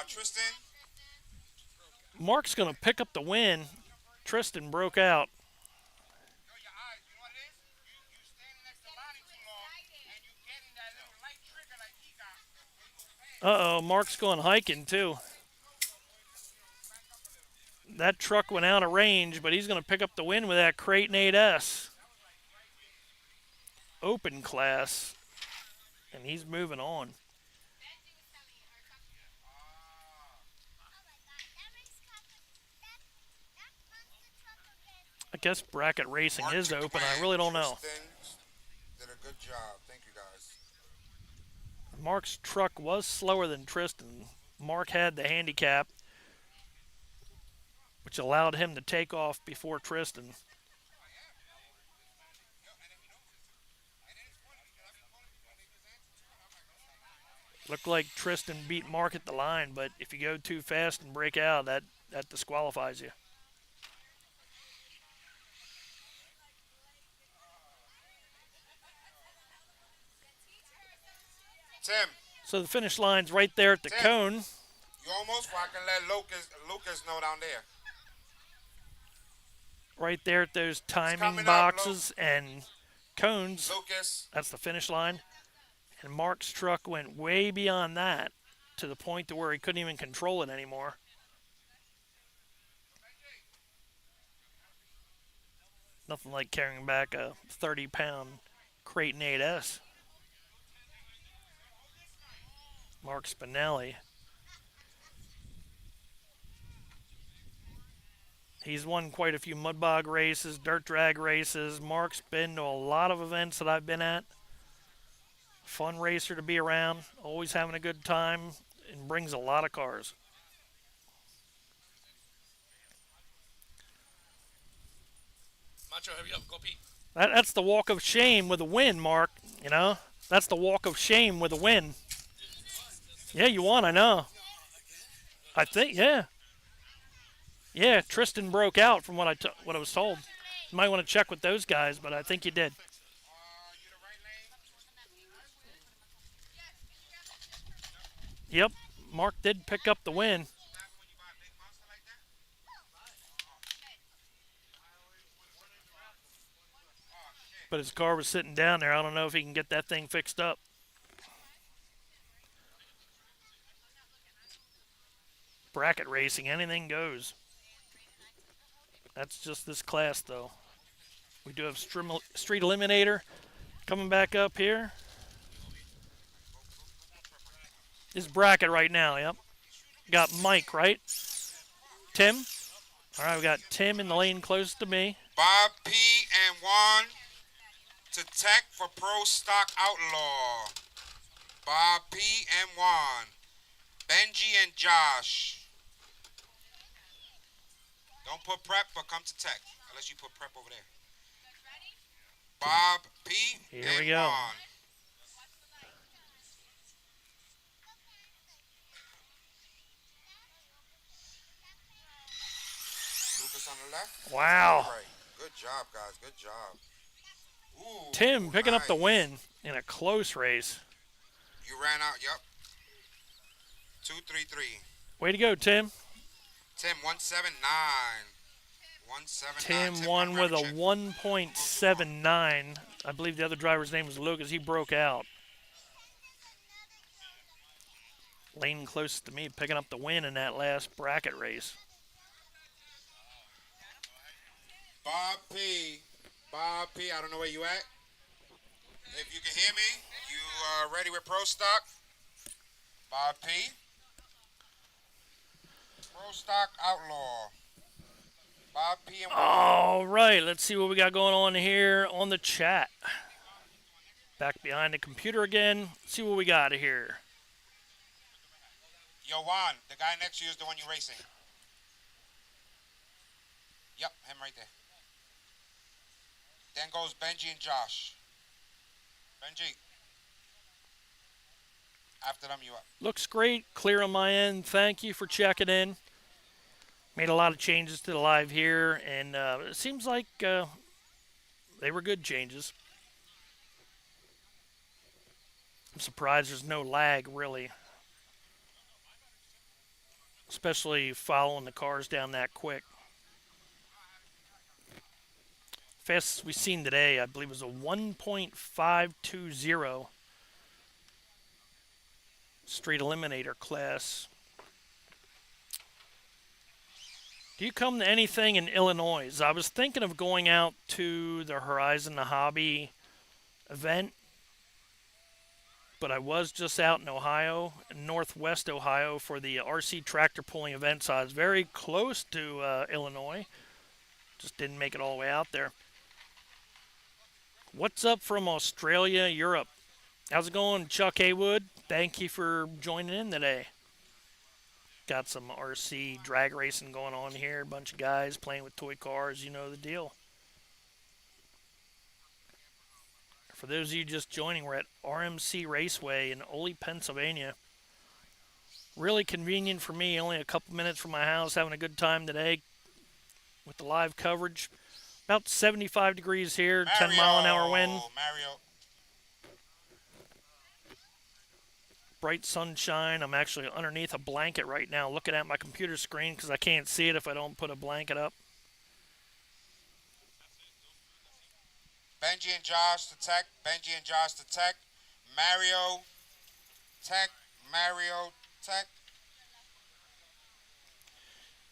Tristan. Mark's going to pick up the win. Tristan broke out. Uh-oh, Mark's going hiking, too. That truck went out of range, but he's going to pick up the win with that Creighton 8S. Open class. And he's moving on. I guess bracket racing is open. I really don't know. Tristan did a good job. Thank you, guys. Mark's truck was slower than Tristan. Mark had the handicap, which allowed him to take off before Tristan. Looked like Tristan beat Mark at the line, but if you go too fast and break out, that disqualifies you. Tim. So the finish line's right there at the cone. You almost, I can let Lucas know down there. Right there at those timing boxes and cones. Lucas. That's the finish line. And Mark's truck went way beyond that to the point to where he couldn't even control it anymore. Nothing like carrying back a 30-pound Creighton 8S. Mark Spinelli. He's won quite a few mud bog races, dirt drag races. Mark's been to a lot of events that I've been at. Fun racer to be around, always having a good time, and brings a lot of cars. Macho, hurry up, go pee. That's the walk of shame with a win, Mark. You know, that's the walk of shame with a win. Yeah, you won, I know. I think, yeah. Yeah, Tristan broke out from what I was told. You might want to check with those guys, but I think you did. Yep, Mark did pick up the win. But his car was sitting down there. I don't know if he can get that thing fixed up. Bracket racing, anything goes. That's just this class, though. We do have Street Eliminator coming back up here. This bracket right now, yep. Got Mike, right? Tim? All right, we got Tim in the lane closest to me. Bob P. and Juan to Tech for Pro Stock Outlaw. Bob P. and Juan. Benji and Josh. Don't put prep, but come to Tech. Unless you put prep over there. Bob P. Here and we go. Juan. Lucas on the left. Wow. Right. Good job, guys. Good job. Ooh, Tim picking up the nice. win in a close race. You ran out, yep. 2-3-3. Way to go, Tim. Tim, 179. 179. Tim won with a 1.79. I believe the other driver's name was Lucas. He broke out. Lane closest to me picking up the win in that last bracket race. Bob P. Bob P. I don't know where you at. If you can hear me, You ready with Pro Stock? Bob P. Pro Stock Outlaw. Bob P. and All right, let's see what we got going on here on the chat. Back behind the computer again. See what we got here. Yo, Juan, the guy next to you is the one you're racing. Yep, him right there. Then goes Benji and Josh. Benji. After them, you up. Looks great. Clear on my end. Thank you for checking in. Made a lot of changes to the live here, and it seems like they were good changes. I'm surprised there's no lag, really. Especially following the cars down that quick. Fastest we've seen today, I believe, was a 1.520 straight eliminator class. Do you come to anything in Illinois? I was thinking of going out to the Horizon the Hobby event, but I was just out in Ohio, northwest Ohio, for the RC tractor pulling event, so I was very close to Illinois. Just didn't make it all the way out there. What's up from Australia, Europe? How's it going, Chuck Haywood? Thank you for joining in today. Got some RC drag racing going on here. A bunch of guys playing with toy cars. You know the deal. For those of you just joining, we're at RMC Raceway in Ole, Pennsylvania. Really convenient for me. Only a couple minutes from my house. Having a good time today with the live coverage. About 75 degrees here. 10-mile-an-hour wind. Mario. Bright sunshine. I'm actually underneath a blanket right now looking at my computer screen because I can't see it if I don't put a blanket up. Benji and Josh to tech. Benji and Josh to tech. Mario tech. Mario tech.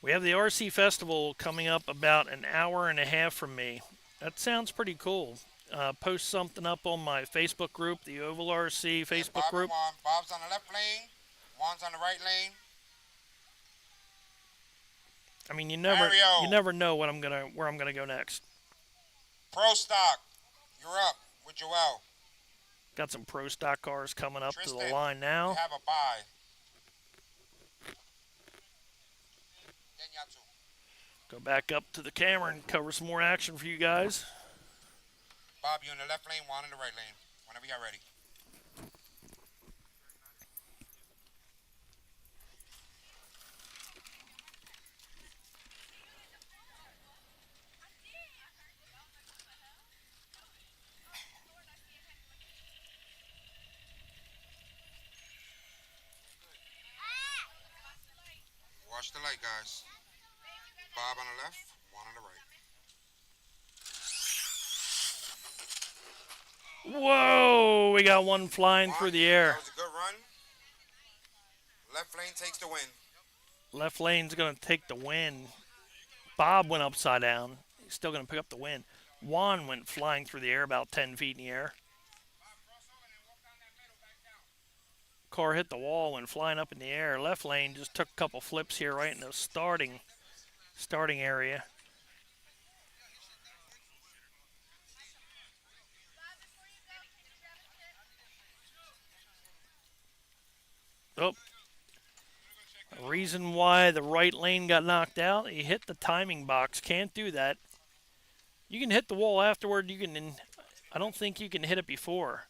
We have the RC Festival coming up about an hour and a half from me. That sounds pretty cool. Post something up on my Facebook group, the Ovalrc Facebook group. Juan. Bob's on the left lane. Juan's on the right lane. I mean, you never know where I'm gonna go next. Pro Stock, you're up with Joel. Got some Pro Stock cars coming up Tristan, to the line now. You have a bye. Then Yatsu. Go back up to the camera and cover some more action for you guys. Bob, you in the left lane, Juan in the right lane. Whenever you're ready. Watch the light, guys. Bob on the left, Juan on the right. Whoa! We got one flying through the air. That was a good run. Left lane takes the win. Left lane's going to take the win. Bob went upside down. He's still going to pick up the win. Juan went flying through the air about 10 feet in the air. Car hit the wall, went flying up in the air. Left lane just took a couple flips here right in the starting area. Oh, a reason why the right lane got knocked out. He hit the timing box. Can't do that. You can hit the wall afterward. I don't think you can hit it before.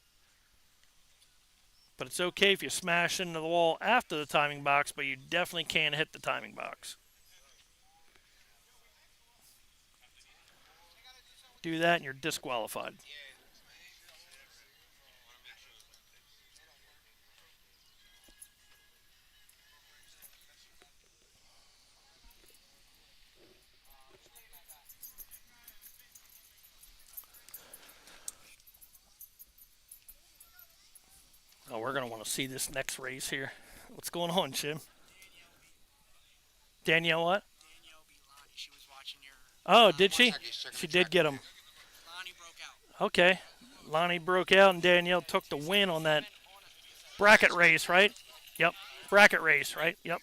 But it's okay if you smash into the wall after the timing box, but you definitely can't hit the timing box. Do that and you're disqualified. Oh, we're going to want to see this next race here. What's going on, Jim? Danielle what? Danielle B. Lonnie, she was watching your... Oh, did she? She did get him. Lonnie broke out. Okay. Lonnie broke out and Danielle took the win on that bracket race, right? Yep. Bracket race, right? Yep.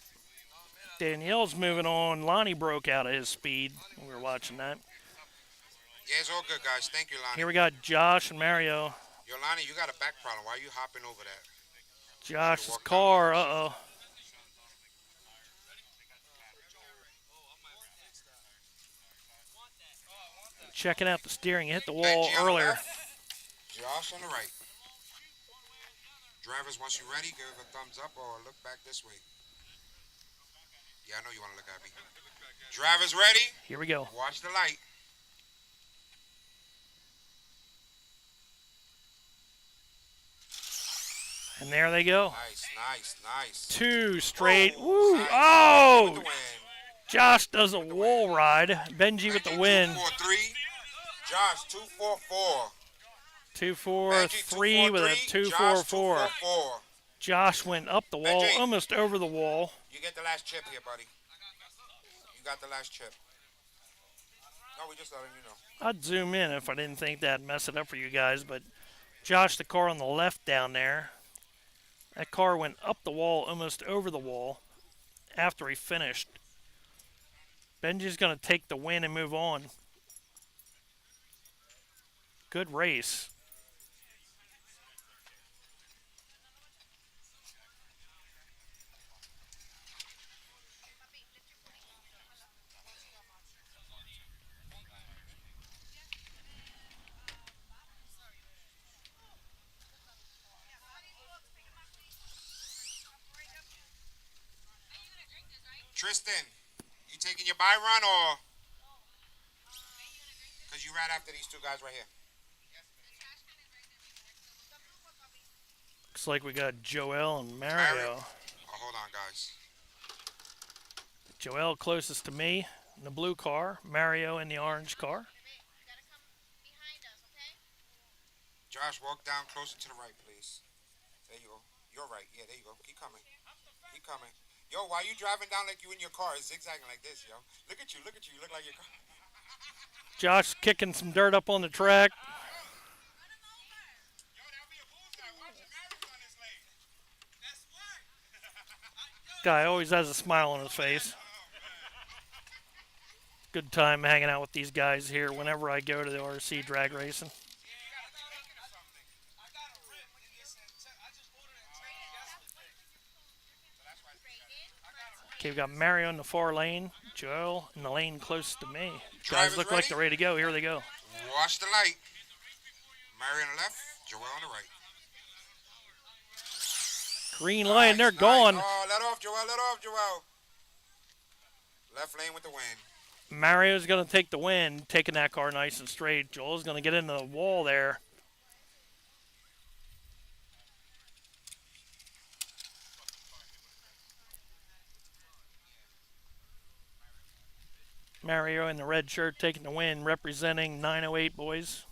Danielle's moving on. Lonnie broke out of his speed. We were watching that. Yeah, it's all good, guys. Thank you, Lonnie. Here we got Josh and Mario. Yo, Lonnie, you got a back problem. Why are you hopping over that? Josh's car, uh-oh. Checking out the steering. He hit the wall Benji on the earlier. left, Josh on the right. Drivers, once you're ready, give a thumbs up or look back this way. Yeah, I know you want to look at me. Drivers ready? Here we go. Watch the light. And there they go. Nice, nice, nice. 2 straight. Oh, Woo! nice. Oh! With the win. Josh does a wall ride. Benji with the win. 2-4-3. Josh 2-4-4. 2-4-3 with a 2-4-4. Josh went up the wall, Benji. almost over the wall. You get the last chip here, buddy. You got the last chip. No, we just letting you know. I'd zoom in if I didn't think that'd mess it up for you guys, but Josh, the car on the left down there, that car went up the wall, almost over the wall after he finished. Benji's going to take the win and move on. Good race. Tristan, you taking your buy run or? Because you ran after these two guys right here. Looks like we got Joel and Mario. Oh, hold on, guys. Joel closest to me in the blue car. Mario in the orange car. Josh, walk down closer to the right, please. There you go. You're right. Yeah, there you go. Keep coming. Keep coming. Yo, why you driving down like you in your car? It's zigzagging like this, yo. Look at you. Look at you. You look like your car. Josh kicking some dirt up on the track. Guy always has a smile on his face. Good time hanging out with these guys here whenever I go to the RC drag racing. Okay, we've got Mario in the far lane, Joel in the lane closest to me. Guys look like they're ready to go. Here they go. Watch the light. Mario on the left, Joel on the right. Green light, they're gone. Oh, let off, Joel. Let off, Joel. Left lane with the win. Mario's going to take the win, taking that car nice and straight. Joel's going to get into the wall there. Mario in the red shirt taking the win, representing 908 boys.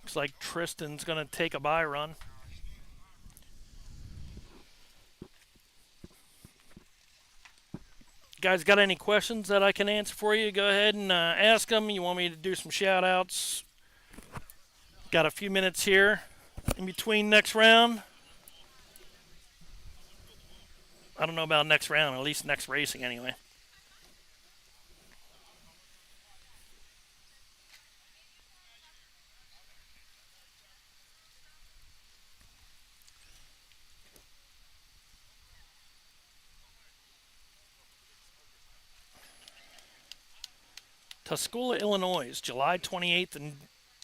Looks like Tristan's going to take a bye run. Guys, got any questions that I can answer for you? Go ahead and ask them. You want me to do some shout outs? Got a few minutes here in between next round. I don't know about next round, at least next racing anyway. Tuscola, Illinois, July 28th and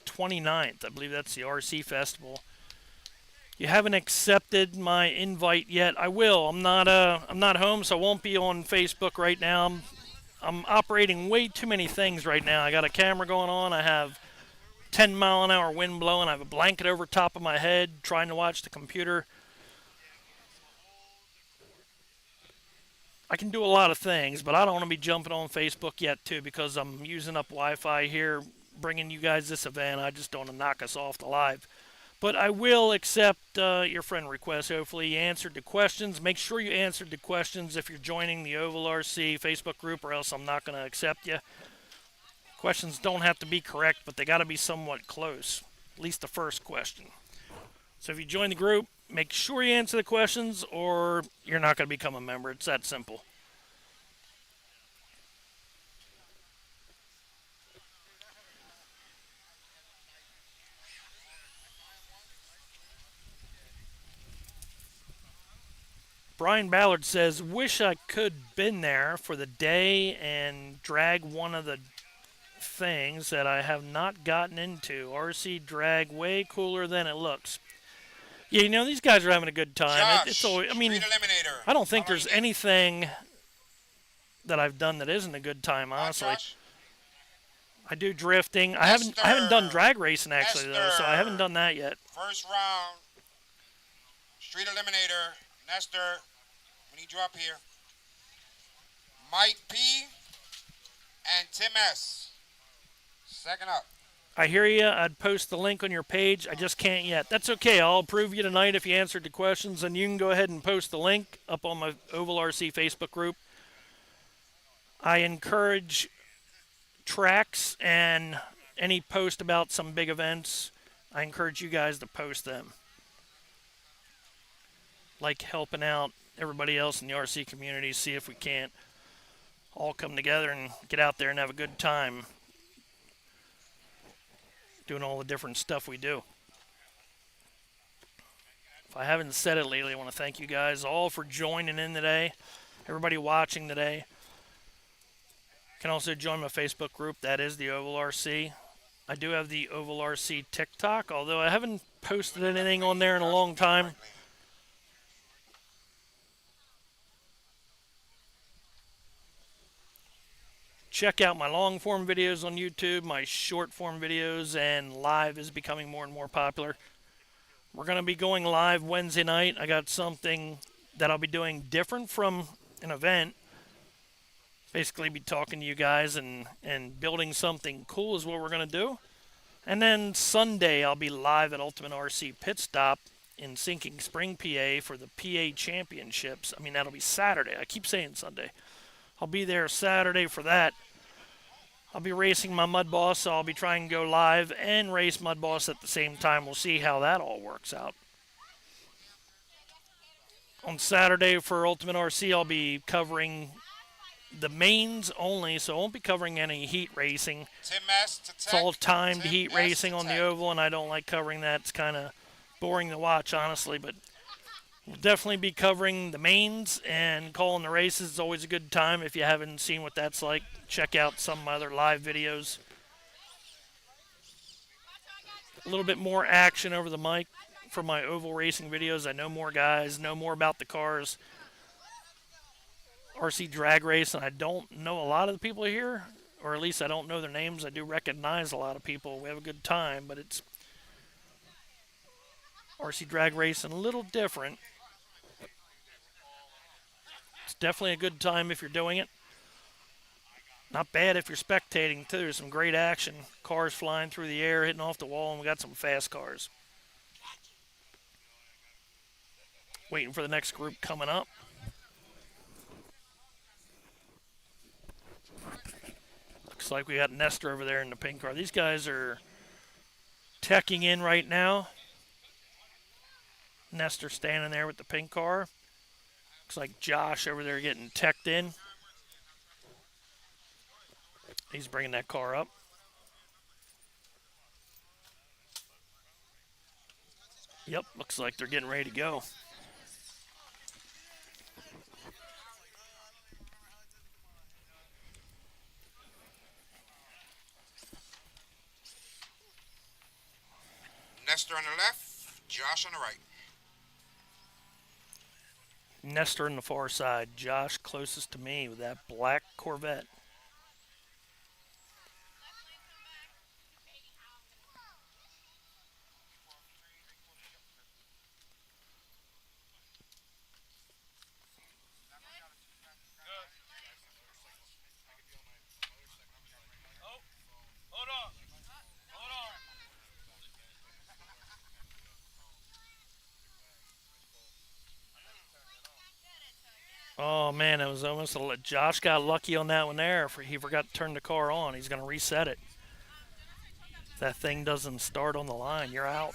29th. I believe that's the RC Festival. You haven't accepted my invite yet. I will. I'm not home, so I won't be on Facebook right now. I'm operating way too many things right now. I got a camera going on. I have 10-mile-an-hour wind blowing. I have a blanket over top of my head trying to watch the computer. I can do a lot of things, but I don't want to be jumping on Facebook yet, too, because I'm using up Wi-Fi here, bringing you guys this event. I just don't want to knock us off the live. But I will accept your friend request. Hopefully you answered the questions. Make sure you answered the questions if you're joining the OvalRC Facebook group, or else I'm not going to accept you. Questions don't have to be correct, but they got to be somewhat close. At least the first question. So if you join the group, make sure you answer the questions, or you're not going to become a member. It's that simple. Brian Ballard says, wish I could been there for the day and drag one of the things that I have not gotten into. RC drag way cooler than it looks. Yeah, you know, these guys are having a good time. Josh, It's always, I mean, Eliminator. I don't think there's anything that I've done that isn't a good time, honestly. Josh? I do drifting. I haven't done drag racing actually though, so I haven't done that yet. First round. Street Eliminator. Nestor. We need you up here. Mike P. and Tim S. Second up. I hear you. I'd post the link on your page. I just can't yet. That's okay. I'll approve you tonight if you answered the questions, and you can go ahead and post the link up on my OvalRC Facebook group. I encourage tracks and any post about some big events. I encourage you guys to post them. Like helping out everybody else in the RC community, see if we can't all come together and get out there and have a good time doing all the different stuff we do. If I haven't said it lately, I want to thank you guys all for joining in today, everybody watching today. You can also join my Facebook group, that is the OvalRC. I do have the OvalRC TikTok, although I haven't posted anything on there in a long time. Check out my long form videos on YouTube, my short form videos, and live is becoming more and more popular. We're going to be going live Wednesday night. I got something that I'll be doing different from an event. Basically be talking to you guys and building something cool is what we're going to do. And then Sunday I'll be live at Ultimate RC Pit Stop in Sinking Spring, PA for the PA Championships. I mean, that'll be Saturday. I keep saying Sunday. I'll be there Saturday for that. I'll be racing my mudboss, so I'll be trying to go live and race mudboss at the same time. We'll see how that all works out. On Saturday for Ultimate RC, I'll be covering the mains only, so I won't be covering any heat racing. It's all timed heat racing on the oval, and I don't like covering that. It's kind of boring to watch, honestly, but we'll definitely be covering the mains and calling the races. It's always a good time. If you haven't seen what that's like, check out some of my other live videos. A little bit more action over the mic for my oval racing videos. I know more guys, know more about the cars. RC drag race, and I don't know a lot of the people here, or at least I don't know their names. I do recognize a lot of people. We have a good time, but it's RC drag racing a little different. It's definitely a good time if you're doing it. Not bad if you're spectating, too. There's some great action. Cars flying through the air, hitting off the wall, and we got some fast cars. Waiting for the next group coming up. Looks like we got Nestor over there in the pink car. These guys are teching in right now. Nestor standing there with the pink car. Looks like Josh over there getting teched in. He's bringing that car up. Yep, looks like they're getting ready to go. Nestor on the left, Josh on the right. Nestor on the far side. Josh closest to me with that black Corvette. Oh man, it was almost Josh got lucky on that one there. He forgot to turn the car on. He's gonna reset it. If that thing doesn't start on the line, you're out.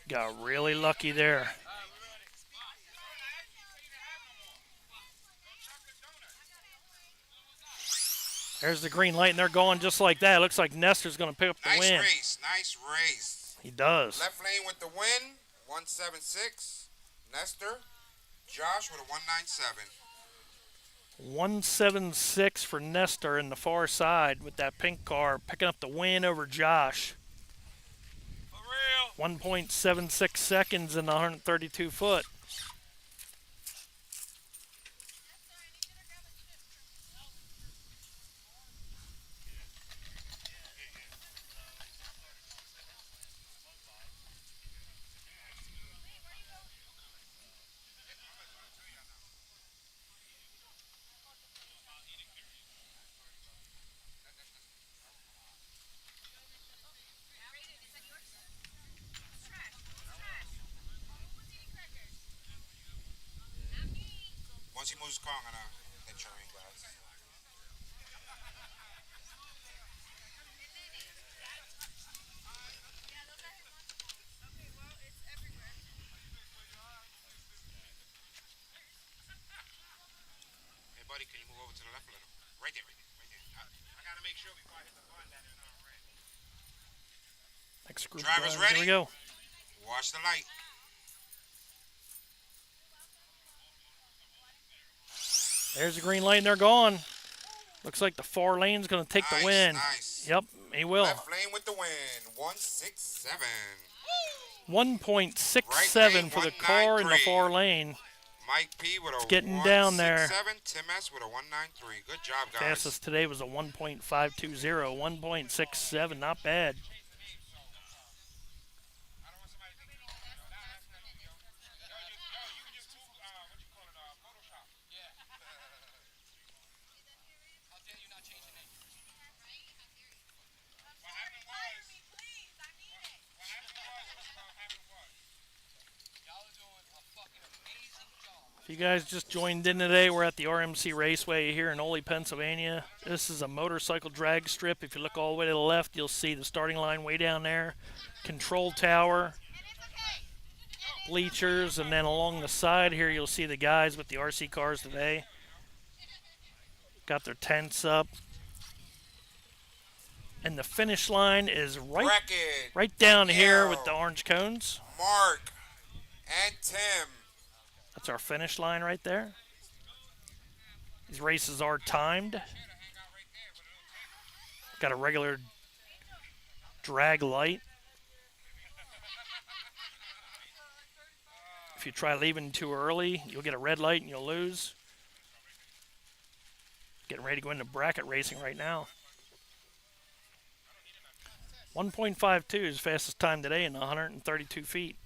Got really lucky there. There's the green light, and they're going just like that. It looks like Nestor's going to pick up the win. Nice race. He does. Left lane with the win, 176. Nestor. Josh with a 197. 176 for Nestor in the far side with that pink car, picking up the win over Josh. 1.76 seconds in the 132 foot. Once he moves his car, I'm gonna let you in, guys. Hey, buddy, can you move over to the left a little? Right there. I gotta make sure before I hit the button that it's not red. Next group. Drivers ready? Here we go. Watch the light. There's the green light, and they're gone. Looks like the far lane's going to take the win. Nice. Yep, he will. Left lane with the win, 167. 1.67 for the car in the far lane. Mike P with a getting down there. 167. Tim S with a 193. Good job, guys. Fastest today was a 1.520. 1.67, not bad. If you guys just joined in today, we're at the RMC Raceway here in Ole, Pennsylvania. This is a motorcycle drag strip. If you look all the way to the left, you'll see the starting line way down there, control tower, bleachers, and then along the side here you'll see the guys with the RC cars today. Got their tents up. And the finish line is right down here with the orange cones. Mark and Tim. That's our finish line right there. These races are timed. Got a regular drag light. If you try leaving too early, you'll get a red light and you'll lose. Getting ready to go into bracket racing right now. 1.52 is fastest time today in 132 feet.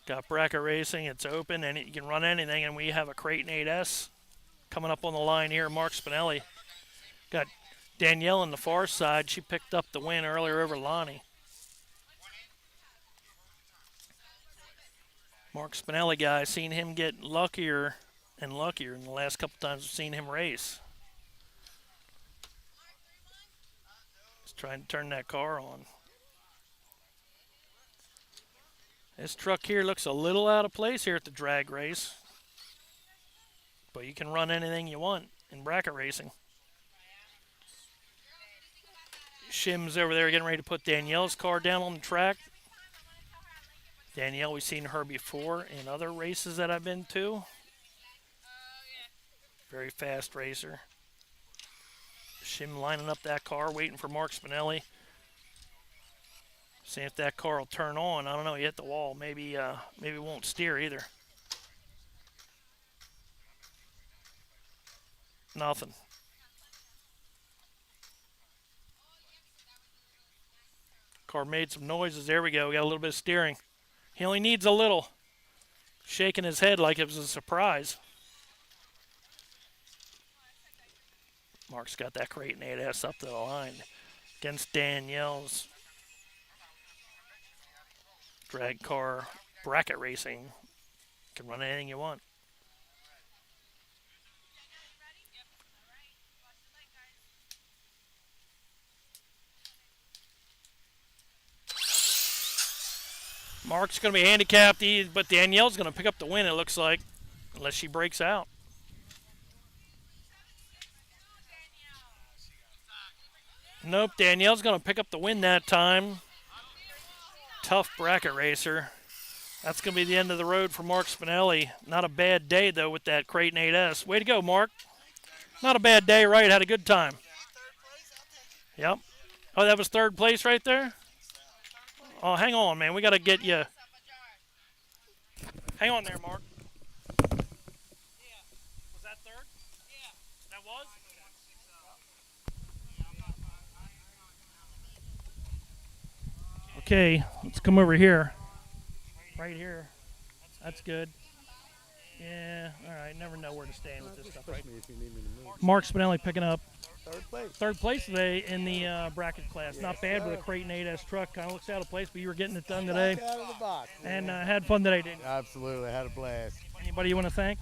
Got bracket racing, it's open, and you can run anything, and we have a Creighton 8S coming up on the line here, Mark Spinelli. Got Danielle on the far side. She picked up the win earlier over Lonnie. Mark Spinelli, guy, seen him get luckier and luckier in the last couple times we've seen him race. Just trying to turn that car on. This truck here looks a little out of place here at the drag race. But you can run anything you want in bracket racing. Shim's over there getting ready to put Danielle's car down on the track. Danielle, we've seen her before in other races that I've been to. Very fast racer. Shim lining up that car, waiting for Mark Spinelli. See if that car will turn on. I don't know. He hit the wall. Maybe it won't steer either. Nothing. Car made some noises. There we go. We got a little bit of steering. He only needs a little. Shaking his head like it was a surprise. Mark's got that Creighton 8S up to the line against Danielle's drag car bracket racing can run anything you want. Mark's going to be handicapped, but Danielle's going to pick up the win, it looks like, unless she breaks out. Nope, Danielle's going to pick up the win that time. Tough bracket racer. That's going to be the end of the road for Mark Spinelli. Not a bad day, though, with that Creighton 8S. Way to go, Mark. Not a bad day, right? Had a good time. Yep. Oh, that was third place right there? Oh, hang on, man. We got to get you. Hang on there, Mark. Was that third? Yeah. That was? Okay, let's come over here. Right here. That's good. Yeah, all right. Never know where to stand with this stuff, right? Mark Spinelli picking up third place today in the bracket class. Not bad with a Creighton 8S truck. Kind of looks out of place, but you were getting it done today. Out of the box, and had fun today, didn't you? Absolutely, had a blast. Anybody you want to thank?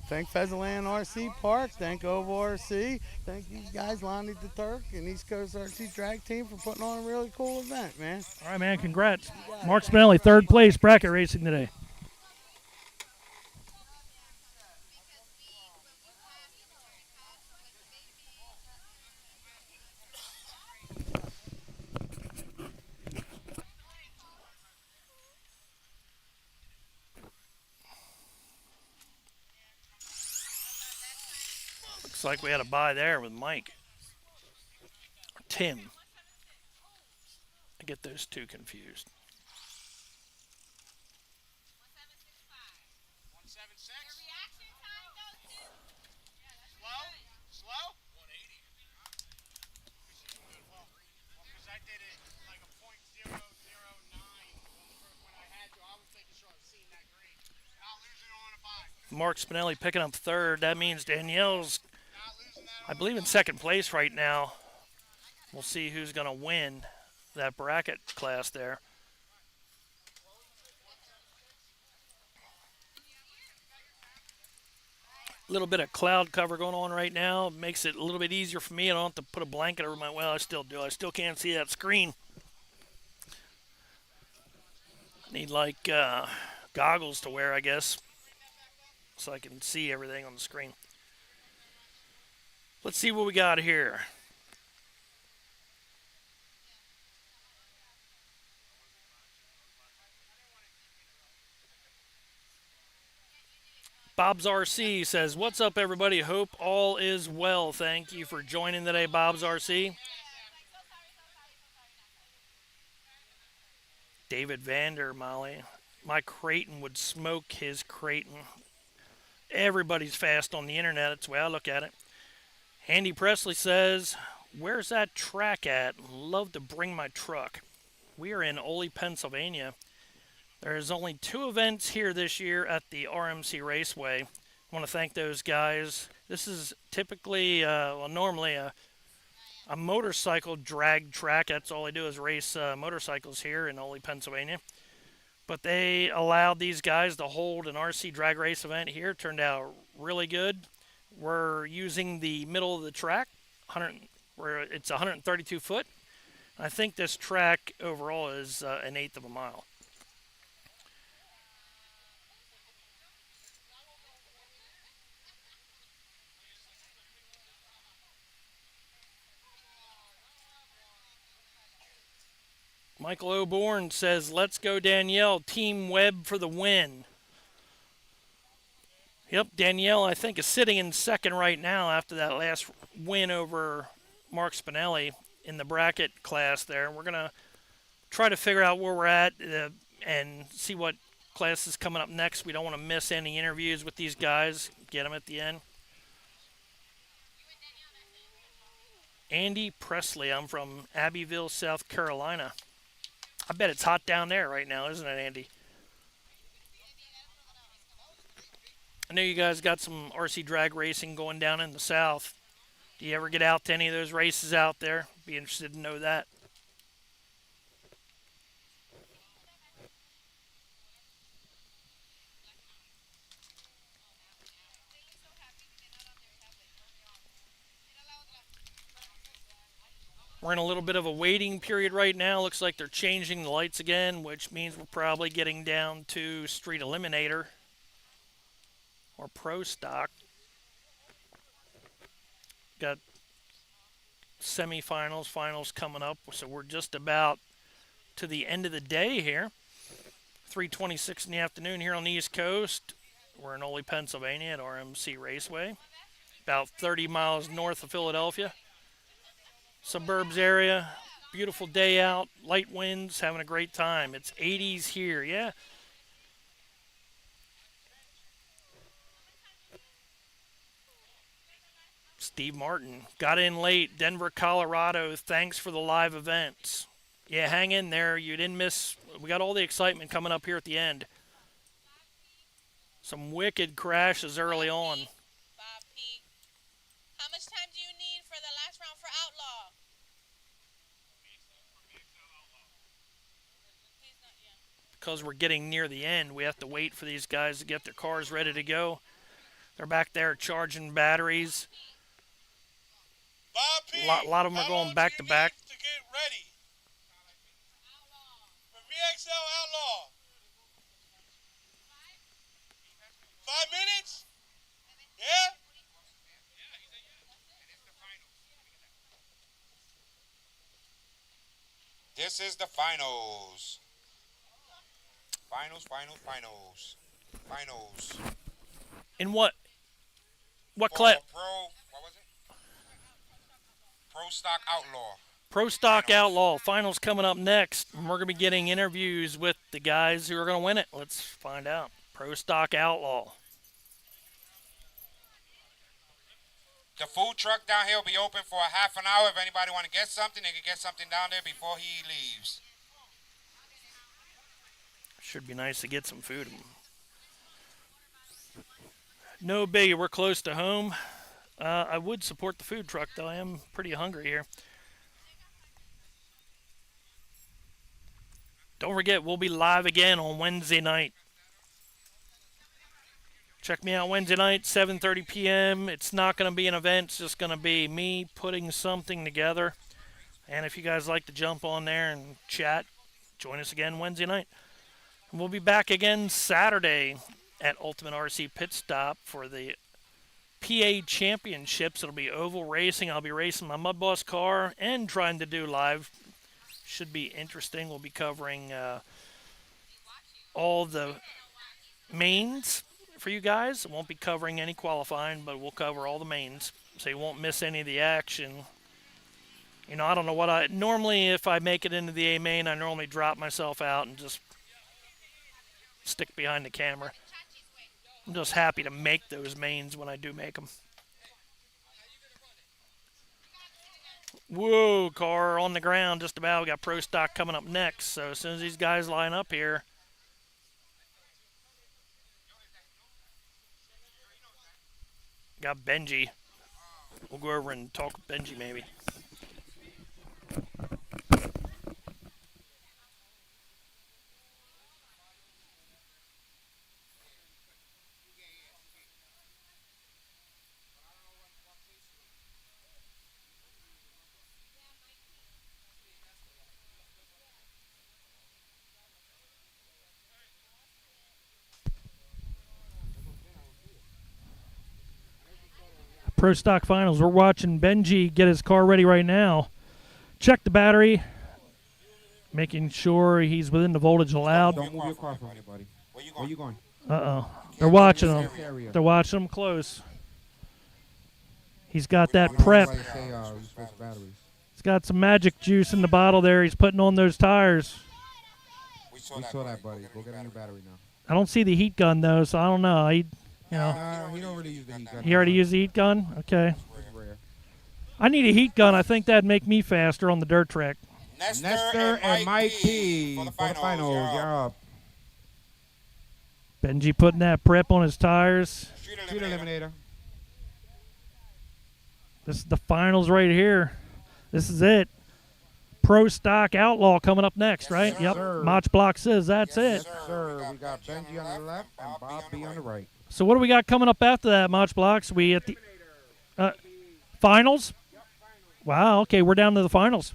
Thank Pheasantland RC Park. Thank Ovalrc. Thank you guys, Lonnie the Turk and East Coast RC Drag Team for putting on a really cool event, man. All right, man. Congrats. Mark Spinelli, third place bracket racing today. Looks like we had a bye there with Mike. Or Tim. I get those two confused. 176. Slow? 180. Because I did it like a .009 when I had to. I was making sure I was seeing that green. Not losing on a bye. Mark Spinelli picking up third. That means Danielle's, I believe, in second place right now. We'll see who's going to win that bracket class there. A little bit of cloud cover going on right now. Makes it a little bit easier for me. I don't have to put a blanket over my, well, I still do. I still can't see that screen. I need like goggles to wear, I guess, so I can see everything on the screen. Let's see what we got here. Bob's RC says, what's up, everybody? Hope all is well. Thank you for joining today, Bob's RC. David Vander, Molly. My Creighton would smoke his Creighton. Everybody's fast on the internet. That's the way I look at it. Andy Presley says, where's that track at? Love to bring my truck. We are in Ole, Pennsylvania. There's only 2 events here this year at the RMC Raceway. I want to thank those guys. This is typically, normally a motorcycle drag track. That's all they do is race motorcycles here in Ole, Pennsylvania. But they allowed these guys to hold an RC drag race event here. Turned out really good. We're using the middle of the track, where it's 132 foot. I think this track overall is an 1/8 of a mile. Michael O'Born says, let's go Danielle, Team Webb for the win. Yep, Danielle, I think, is sitting in second right now after that last win over Mark Spinelli in the bracket class there. We're going to try to figure out where we're at and see what class is coming up next. We don't want to miss any interviews with these guys. Get them at the end. Andy Presley, I'm from Abbeville, South Carolina. I bet it's hot down there right now, isn't it, Andy? I know you guys got some RC drag racing going down in the South. Do you ever get out to any of those races out there? Be interested to know that. We're in a little bit of a waiting period right now. Looks like they're changing the lights again, which means we're probably getting down to Street Eliminator or Pro Stock. Got semifinals, finals coming up, so we're just about to the end of the day here. 3:26 in the afternoon here on the East Coast. We're in Ole, Pennsylvania at RMC Raceway, about 30 miles north of Philadelphia. Suburbs area, beautiful day out, light winds, having a great time. It's 80s here, yeah. Steve Martin got in late, Denver, Colorado. Thanks for the live events. Yeah, hang in there. You didn't miss. We got all the excitement coming up here at the end. Some wicked crashes early on. Bob P. How much time do you need for the last round for Outlaw? Because we're getting near the end, we have to wait for these guys to get their cars ready to go. They're back there charging batteries. A lot of them are going back to back. To get ready. For VXL Outlaw. 5 minutes? Yeah? This is the finals. Finals. In what? What For clip? what was it? Pro Stock Outlaw. Pro Stock Outlaw. Finals coming up next. And we're going to be getting interviews with the guys who are going to win it. Let's find out. Pro Stock Outlaw. The food truck down here will be open for a half an hour. If anybody want to get something, they can get something down there before he leaves. Should be nice to get some food. No biggie, we're close to home. I would support the food truck, though. I am pretty hungry here. Don't forget, we'll be live again on Wednesday night. Check me out Wednesday night, 7:30 p.m. It's not going to be an event. It's just going to be me putting something together. And if you guys like to jump on there and chat, join us again Wednesday night. And we'll be back again Saturday at Ultimate RC Pit Stop for the PA Championships. It'll be oval racing. I'll be racing my mudboss car and trying to do live. Should be interesting. We'll be covering all the mains for you guys. Won't be covering any qualifying, but we'll cover all the mains, so you won't miss any of the action. You know, I don't know what normally if I make it into the A main, I normally drop myself out and just stick behind the camera. I'm just happy to make those mains when I do make them. Whoa, car on the ground just about. We got Pro Stock coming up next, so as soon as these guys line up here, got Benji. We'll go over and talk with Benji maybe. Pro Stock Finals. We're watching Benji get his car ready right now. Check the battery, making sure he's within the voltage allowed. Don't move your car from me, buddy. Where you going? Uh-oh. They're watching him. They're watching him close. He's got that prep. He's got some magic juice in the bottle there. He's putting on those tires. We saw that, buddy. Go get a new battery now. I don't see the heat gun, though, so I don't know. He don't really use the heat gun. He already used the heat gun? Okay. I need a heat gun. I think that'd make me faster on the dirt track. Nestor and Mike P for the finals. You're up. Benji putting that prep on his tires. Street Eliminator. This is the finals right here. This is it. Pro Stock Outlaw coming up next, right? Yes, yep. sir. Mach Block says that's it. Yes, sir. We got Benji on the left and Bob B on the right. So what do we got coming up after that, Mach Blocks? We at the finals? Wow, okay, we're down to the finals.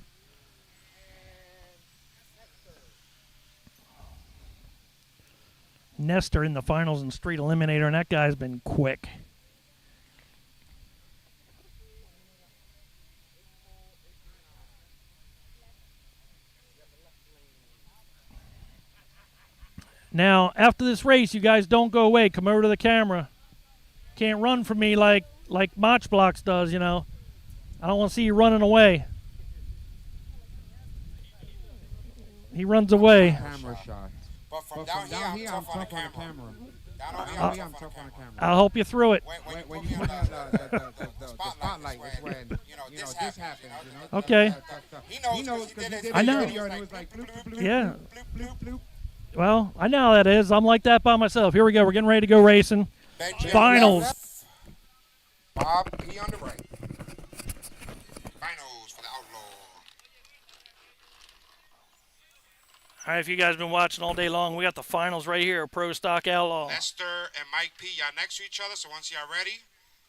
Nestor in the finals in Street Eliminator, and that guy's been quick. Now, after this race, you guys don't go away. Come over to the camera. Can't run from me like Matchblocks does, you know. I don't want to see you running away. He runs away. Camera shot. But from down here, I'm tough on the camera. Down over here, I'm tough on the camera. I'll help you through it. When you put on the spotlight is when, you know, this happens. You know? Okay. He knows because he did it. I know. Video and it was like bloop, bloop, bloop, Yeah. bloop, bloop, bloop. Well, I know how that is. I'm like that by myself. Here we go. We're getting ready to go racing. Finals. Bob, he on the right. Finals for the Outlaw. All right, if you guys have been watching all day long, we got the finals right here, Pro Stock Outlaw. Nestor and Mike P, y'all next to each other, so once y'all ready,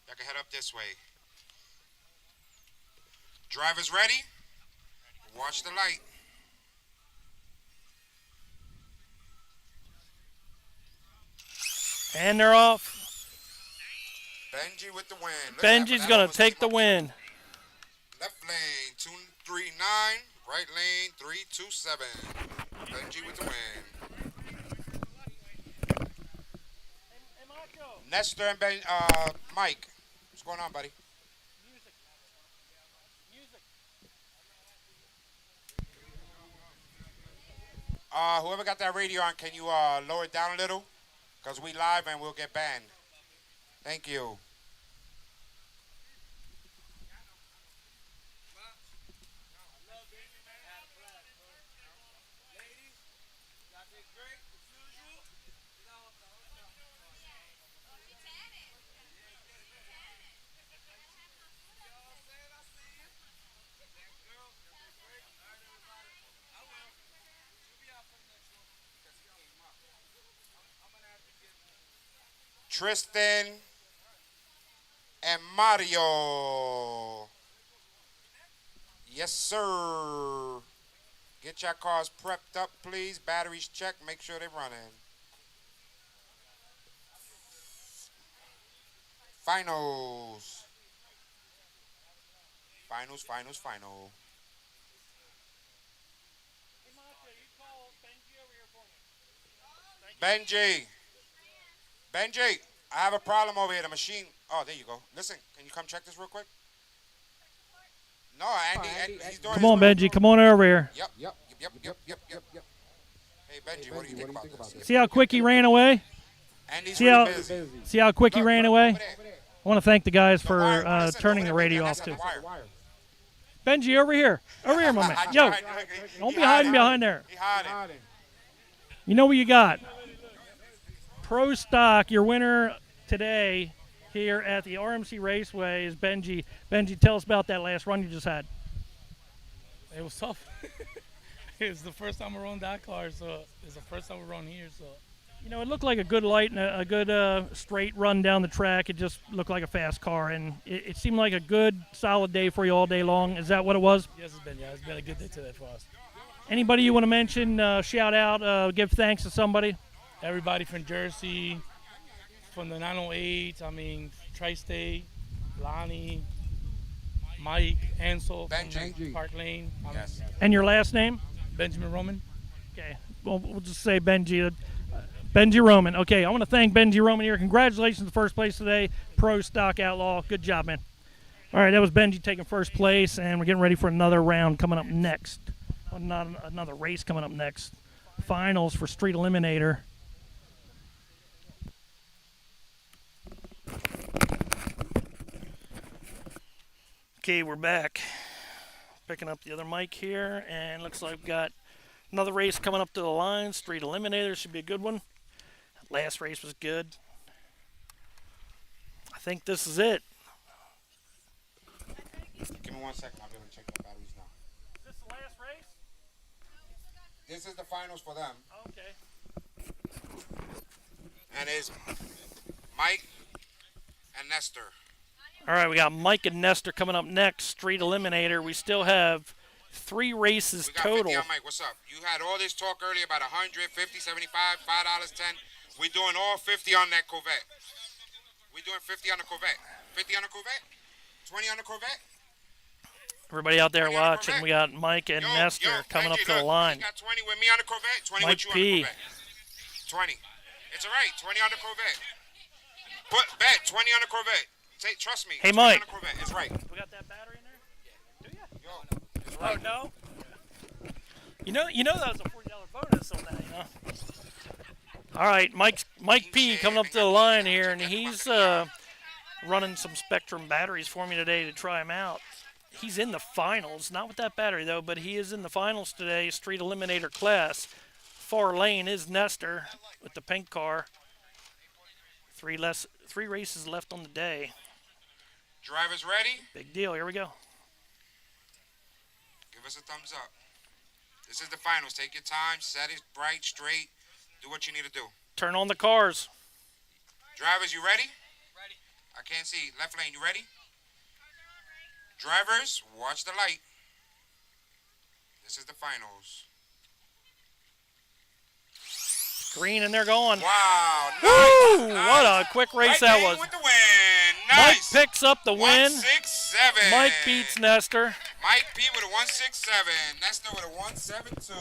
y'all can head up this way. Drivers ready? Watch the light. And they're off. Benji with the win. Benji's going to take the win. Left lane, 239. Right lane, 327. Benji with the win. Nestor and Mike. What's going on, buddy? Whoever got that radio on, can you lower it down a little? Because we live and we'll get banned. Thank you. Tristan and Mario. Yes, sir. Get your cars prepped up, please. Batteries checked. Make sure they're running. Finals. Final. Benji, I have a problem over here. The machine. Oh, there you go. Listen, can you come check this real quick? No, Andy he's doing. Come on, Benji. Come on over here. Yep. Hey, Benji, what do you think about this? See how quick he ran away? Andy's See how quick he ran away? I want to thank the guys for turning the radio off, too. Benji, over here. Over here, my man. Yo, don't be hiding behind there. You know what you got. Pro Stock, your winner today here at the RMC Raceway is Benji. Benji, tell us about that last run you just had. It was tough. It was the first time we run that car, so it's the first time we run here. So, you know, it looked like a good light and a good straight run down the track. It just looked like a fast car, and it seemed like a good, solid day for you all day long. Is that what it was? Yes, it's been. Yeah, it's been a good day today for us. Anybody you want to mention, shout out, give thanks to somebody? Everybody from Jersey, from the 908, Tri-State, Lonnie, Mike, Ansel, from Park Lane. Yes. And your last name? Benjamin Roman. Okay, well, we'll just say Benji. Benji Roman. Okay, I want to thank Benji Roman here. Congratulations to first place today, Pro Stock Outlaw. Good job, man. All right, that was Benji taking first place, and we're getting ready for another round coming up next. Well, not another race coming up next. Finals for Street Eliminator. Okay, we're back. Picking up the other mic here, and looks like we've got another race coming up to the line. Street Eliminator should be a good one. Last race was good. I think this is it. Give me 1 second. I'll be able to check the batteries now. Is this the last race? This is the finals for them. Okay. And it's Mike and Nestor. All right, we got Mike and Nestor coming up next. Street Eliminator. We still have 3 races We got total. 50 on Mike. What's up? You had all this talk earlier about 100, 50, 75, $5, 10. We're doing all 50 on that Corvette. We're doing 50 on the Corvette. 50 on the Corvette? 20 on the Corvette? Everybody out there watching, we got Mike and Nestor coming up to the line. You got 20 with me on the Corvette, 20 Mike with you P. on the Corvette. 20. It's all right, 20 on the Corvette. Bet 20 on the Corvette. Trust me. Hey, 20 Mike. on the Corvette. It's right. We got that battery in there? Do you? Yo, it's right. Oh, no? You know that was a $40 bonus on that, you know? All right, Mike P coming up to the line here, and he's running some Spectrum batteries for me today to try them out. He's in the finals, not with that battery though, but he is in the finals today, street eliminator class. Far lane is Nestor with the pink car. Three races left on the day. Drivers ready? Big deal, here we go. Give us a thumbs up. This is the finals. Take your time, set it bright, straight. Do what you need to do. Turn on the cars. Drivers, you ready? Ready. I can't see. Left lane, you ready? Drivers, watch the light. This is the finals. Green, and they're going. Wow. Woo! Nice. What a quick race that was. With the win. Nice. Mike picks up the win. 167. Mike beats Nestor. Mike P with a 167. Nestor with a 172.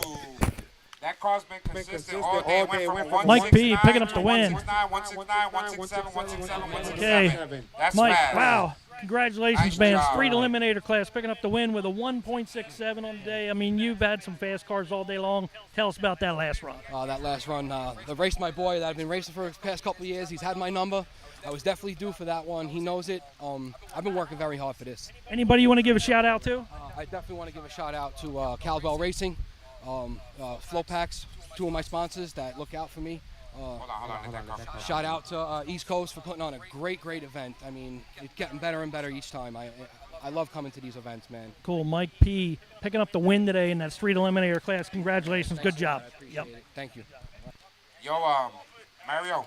That car's been consistent all day. Went from Mike P picking up the win. 169, 167, 167, 167. Okay. That's Mike, fast. wow. Congratulations, Nice man. job. Street eliminator class picking up the win with a 1.67 on the day. I mean, you've had some fast cars all day long. Tell us about that last run. That last run, the race my boy that I've been racing for the past couple of years, he's had my number. I was definitely due for that one. He knows it. I've been working very hard for this. Anybody you want to give a shout out to? I definitely want to give a shout out to Caldwell Racing, Flow Packs, two of my sponsors that look out for me. Hold on. Shout out to East Coast for putting on a great event. I mean, it's getting better and better each time. I love coming to these events, man. Cool. Mike P picking up the win today in that street eliminator class. Congratulations. Good job. Yep. Thank you. Yo, Mario,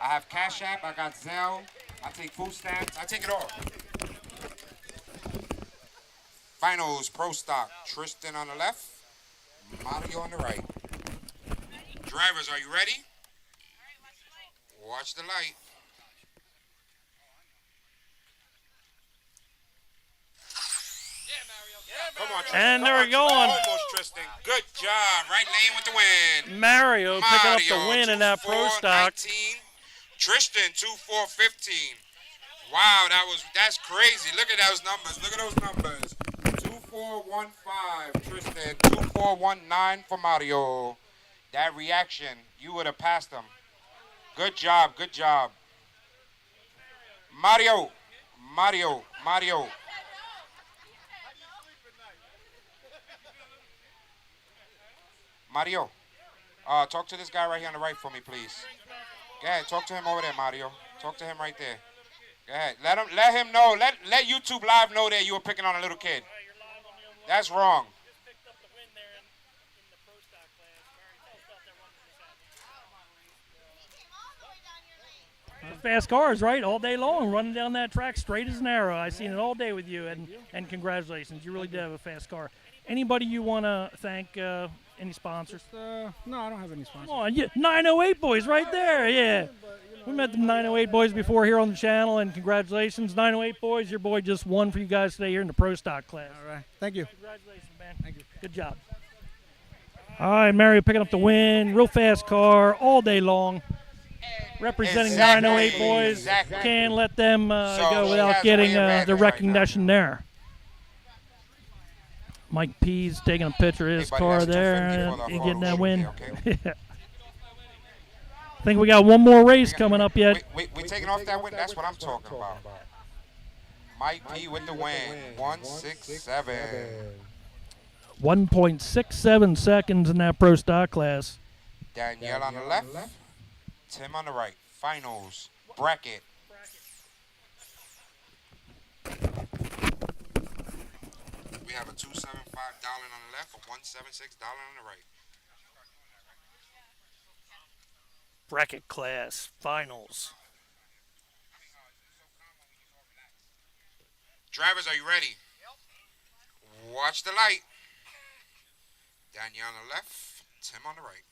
I have Cash App. I got Zelle. I take food stamps. I take it all. Finals, Pro Stock. Tristan on the left. Mario on the right. Drivers, are you ready? Watch the light. Come on, Tristan. And they're going. Almost, Tristan. Good job. Right lane with the win. Mario picking up the win in that Pro Stock. 19. Tristan, 2-4-15. Wow, that's crazy. Look at those numbers. Look at those numbers. 2-4-1-5, Tristan. 2-4-1-9 for Mario. That reaction, you would have passed him. Good job. Mario. Mario, talk to this guy right here on the right for me, please. Go ahead, talk to him over there, Mario. Talk to him right there. Go ahead. Let him know. Let YouTube Live know that you were picking on a little kid. That's wrong. Fast cars, right? All day long, running down that track straight as an arrow. I seen it all day with you, and congratulations. You really did have a fast car. Anybody you want to thank? Any sponsors? No, I don't have any sponsors. Come on, 908 boys right there. Yeah. We met the 908 boys before here on the channel, and congratulations, 908 boys. Your boy just won for you guys today here in the Pro Stock class. All right. Thank you. Congratulations, man. Thank you. Good job. All right, Mario picking up the win. Real fast car all day long. Representing 908 boys. Can't let them go without getting the recognition there. Mike P's taking a picture of his car there and getting that win. I think we got one more race coming up yet. We taking off that win? That's what I'm talking about. Mike P with the win. 167. 1.67 seconds in that Pro Stock class. Danielle on the left. Tim on the right. Finals. Bracket. We have a $275 on the left, a $176 on the right. Bracket class finals. Drivers, are you ready? Yep. Watch the light. Danielle on the left, Tim on the right.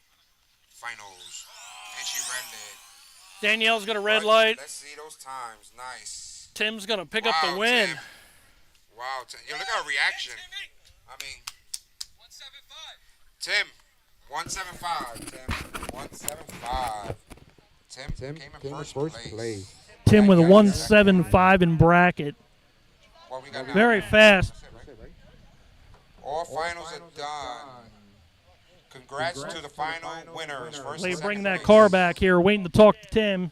Finals. And she red lit. Danielle's got a red light. Let's see those times. Nice. Tim's going to pick up the win. Tim. Wow, Tim. Yo, look at her reaction. I mean, 175. Tim, 175. Tim came in first place. Tim with a 175 in bracket. What we got now? Very fast. All finals are done. Congrats to the final winners. First They and bring second that place. car back here, waiting to talk to Tim.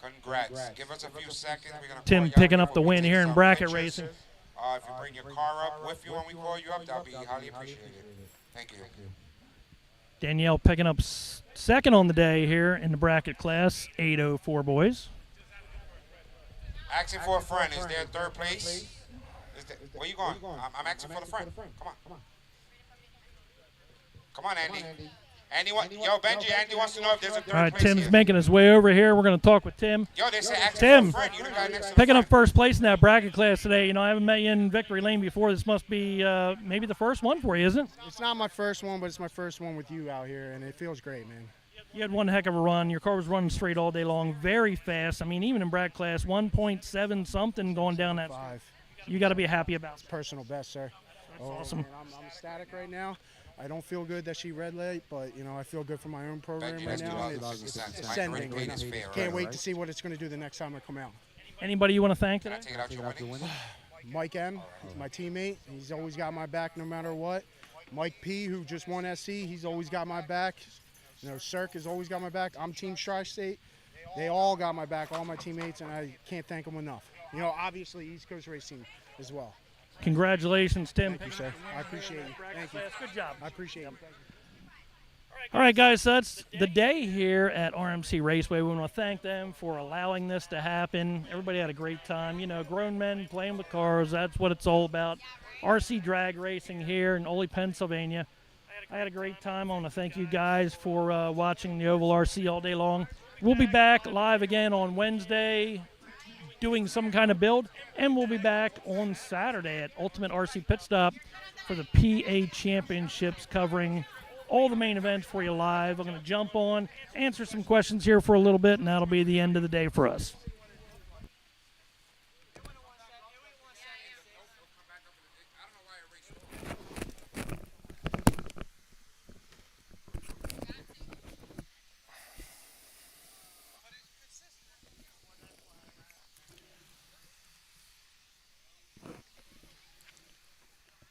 Congrats. Give us a few seconds. We're gonna Tim call you picking out. up the We'll win take here in some bracket pictures. racing. If you bring your car up with you when we call you up, that'll be highly appreciated. Thank you. Danielle picking up second on the day here in the bracket class, 804 boys. Asking for a friend. Is there third place? Where you going? I'm asking for the friend. Come on. Come on, Andy. Andy, yo, Benji, Andy wants to know if there's a third place. All right, Tim's here. making his way over here. We're going to talk with Tim. Yo, they say asking Tim, for a friend. You the guy next to the picking friend. up first place in that bracket class today. You know, I haven't met you in Victory Lane before. This must be maybe the first one for you, isn't it? It's not my first one, but it's my first one with you out here, and it feels great, man. You had one heck of a run. Your car was running straight all day long, very fast. I mean, even in bracket class, 1.7 something going down that. 5. You got to be happy about it. Personal best, sir. That's awesome. Man, I'm ecstatic right now. I don't feel good that she red light, but you know I feel good for my own program Benji, right that's now. 2000 It's cents. ascending. Right, is fair, Can't right? wait to see what it's going to do the next time I come out. Anybody you want to thank Can I today? take it out your winnings? Mike M, my teammate, he's always got my back no matter what. Mike P, who just won SC, he's always got my back. You know, Cirque has always got my back. I'm Team Tri-State. They all got my back, all my teammates, and I can't thank them enough. You know, obviously East Coast Racing as well. Congratulations, Tim. Thank you, sir. I appreciate you. Thank you. Good job. I appreciate you. All right, guys, so that's the day here at RMC Raceway. We want to thank them for allowing this to happen. Everybody had a great time. You know, grown men playing with cars, that's what it's all about. RC drag racing here in Ole, Pennsylvania. I had a great time. I want to thank you guys for watching the Oval RC all day long. We'll be back live again on Wednesday doing some kind of build, and we'll be back on Saturday at Ultimate RC Pit Stop for the PA Championships, covering all the main events for you live. I'm going to jump on, answer some questions here for a little bit, and that'll be the end of the day for us.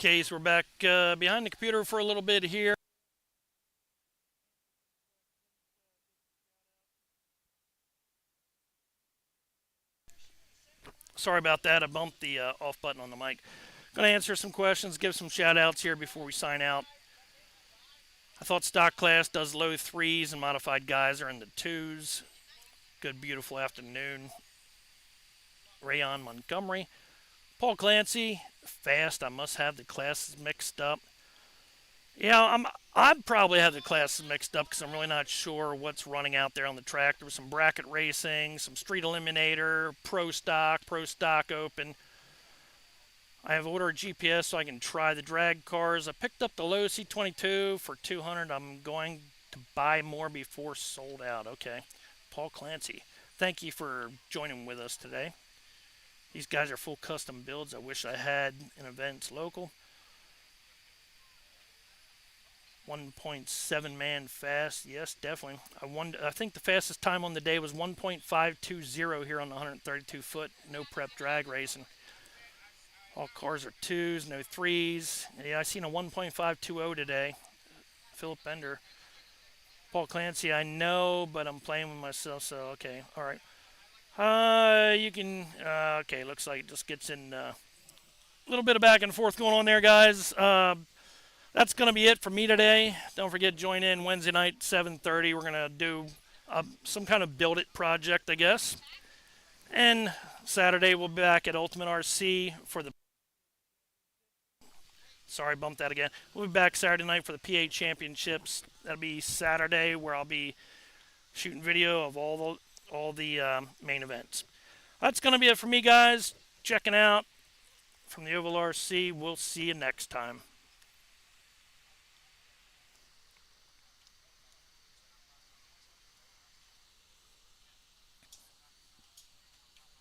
Okay, so we're back behind the computer for a little bit here. Sorry about that. I bumped the off button on the mic. Going to answer some questions, give some shout outs here before we sign out. I thought stock class does low 3s and modified guys are in the 2s. Good, beautiful afternoon. Rayon Montgomery. Paul Clancy, fast. I must have the classes mixed up. Yeah, I'd probably have the classes mixed up because I'm really not sure what's running out there on the track. There was some bracket racing, some street eliminator, pro stock open. I have ordered GPS so I can try the drag cars. I picked up the low C22 for $200. I'm going to buy more before sold out. Okay. Paul Clancy, thank you for joining with us today. These guys are full custom builds. I wish I had in events local. 1.7 man fast. Yes, definitely. I think the fastest time on the day was 1.520 here on the 132 foot no prep drag racing. All cars are 2s, no 3s. Yeah, I seen a 1.520 today. Philip Bender. Paul Clancy, I know, but I'm playing with myself, so okay. All right. You can, okay, looks like it just gets in a little bit of back and forth going on there, guys. That's going to be it for me today. Don't forget, join in Wednesday night, 7:30. We're going to do some kind of build it project, I guess. And Saturday, we'll be back at Ultimate RC for the... Sorry, bumped that again. We'll be back Saturday night for the PA Championships. That'll be Saturday, where I'll be shooting video of all the main events. That's going to be it for me, guys. Checking out from the Oval RC. We'll see you next time.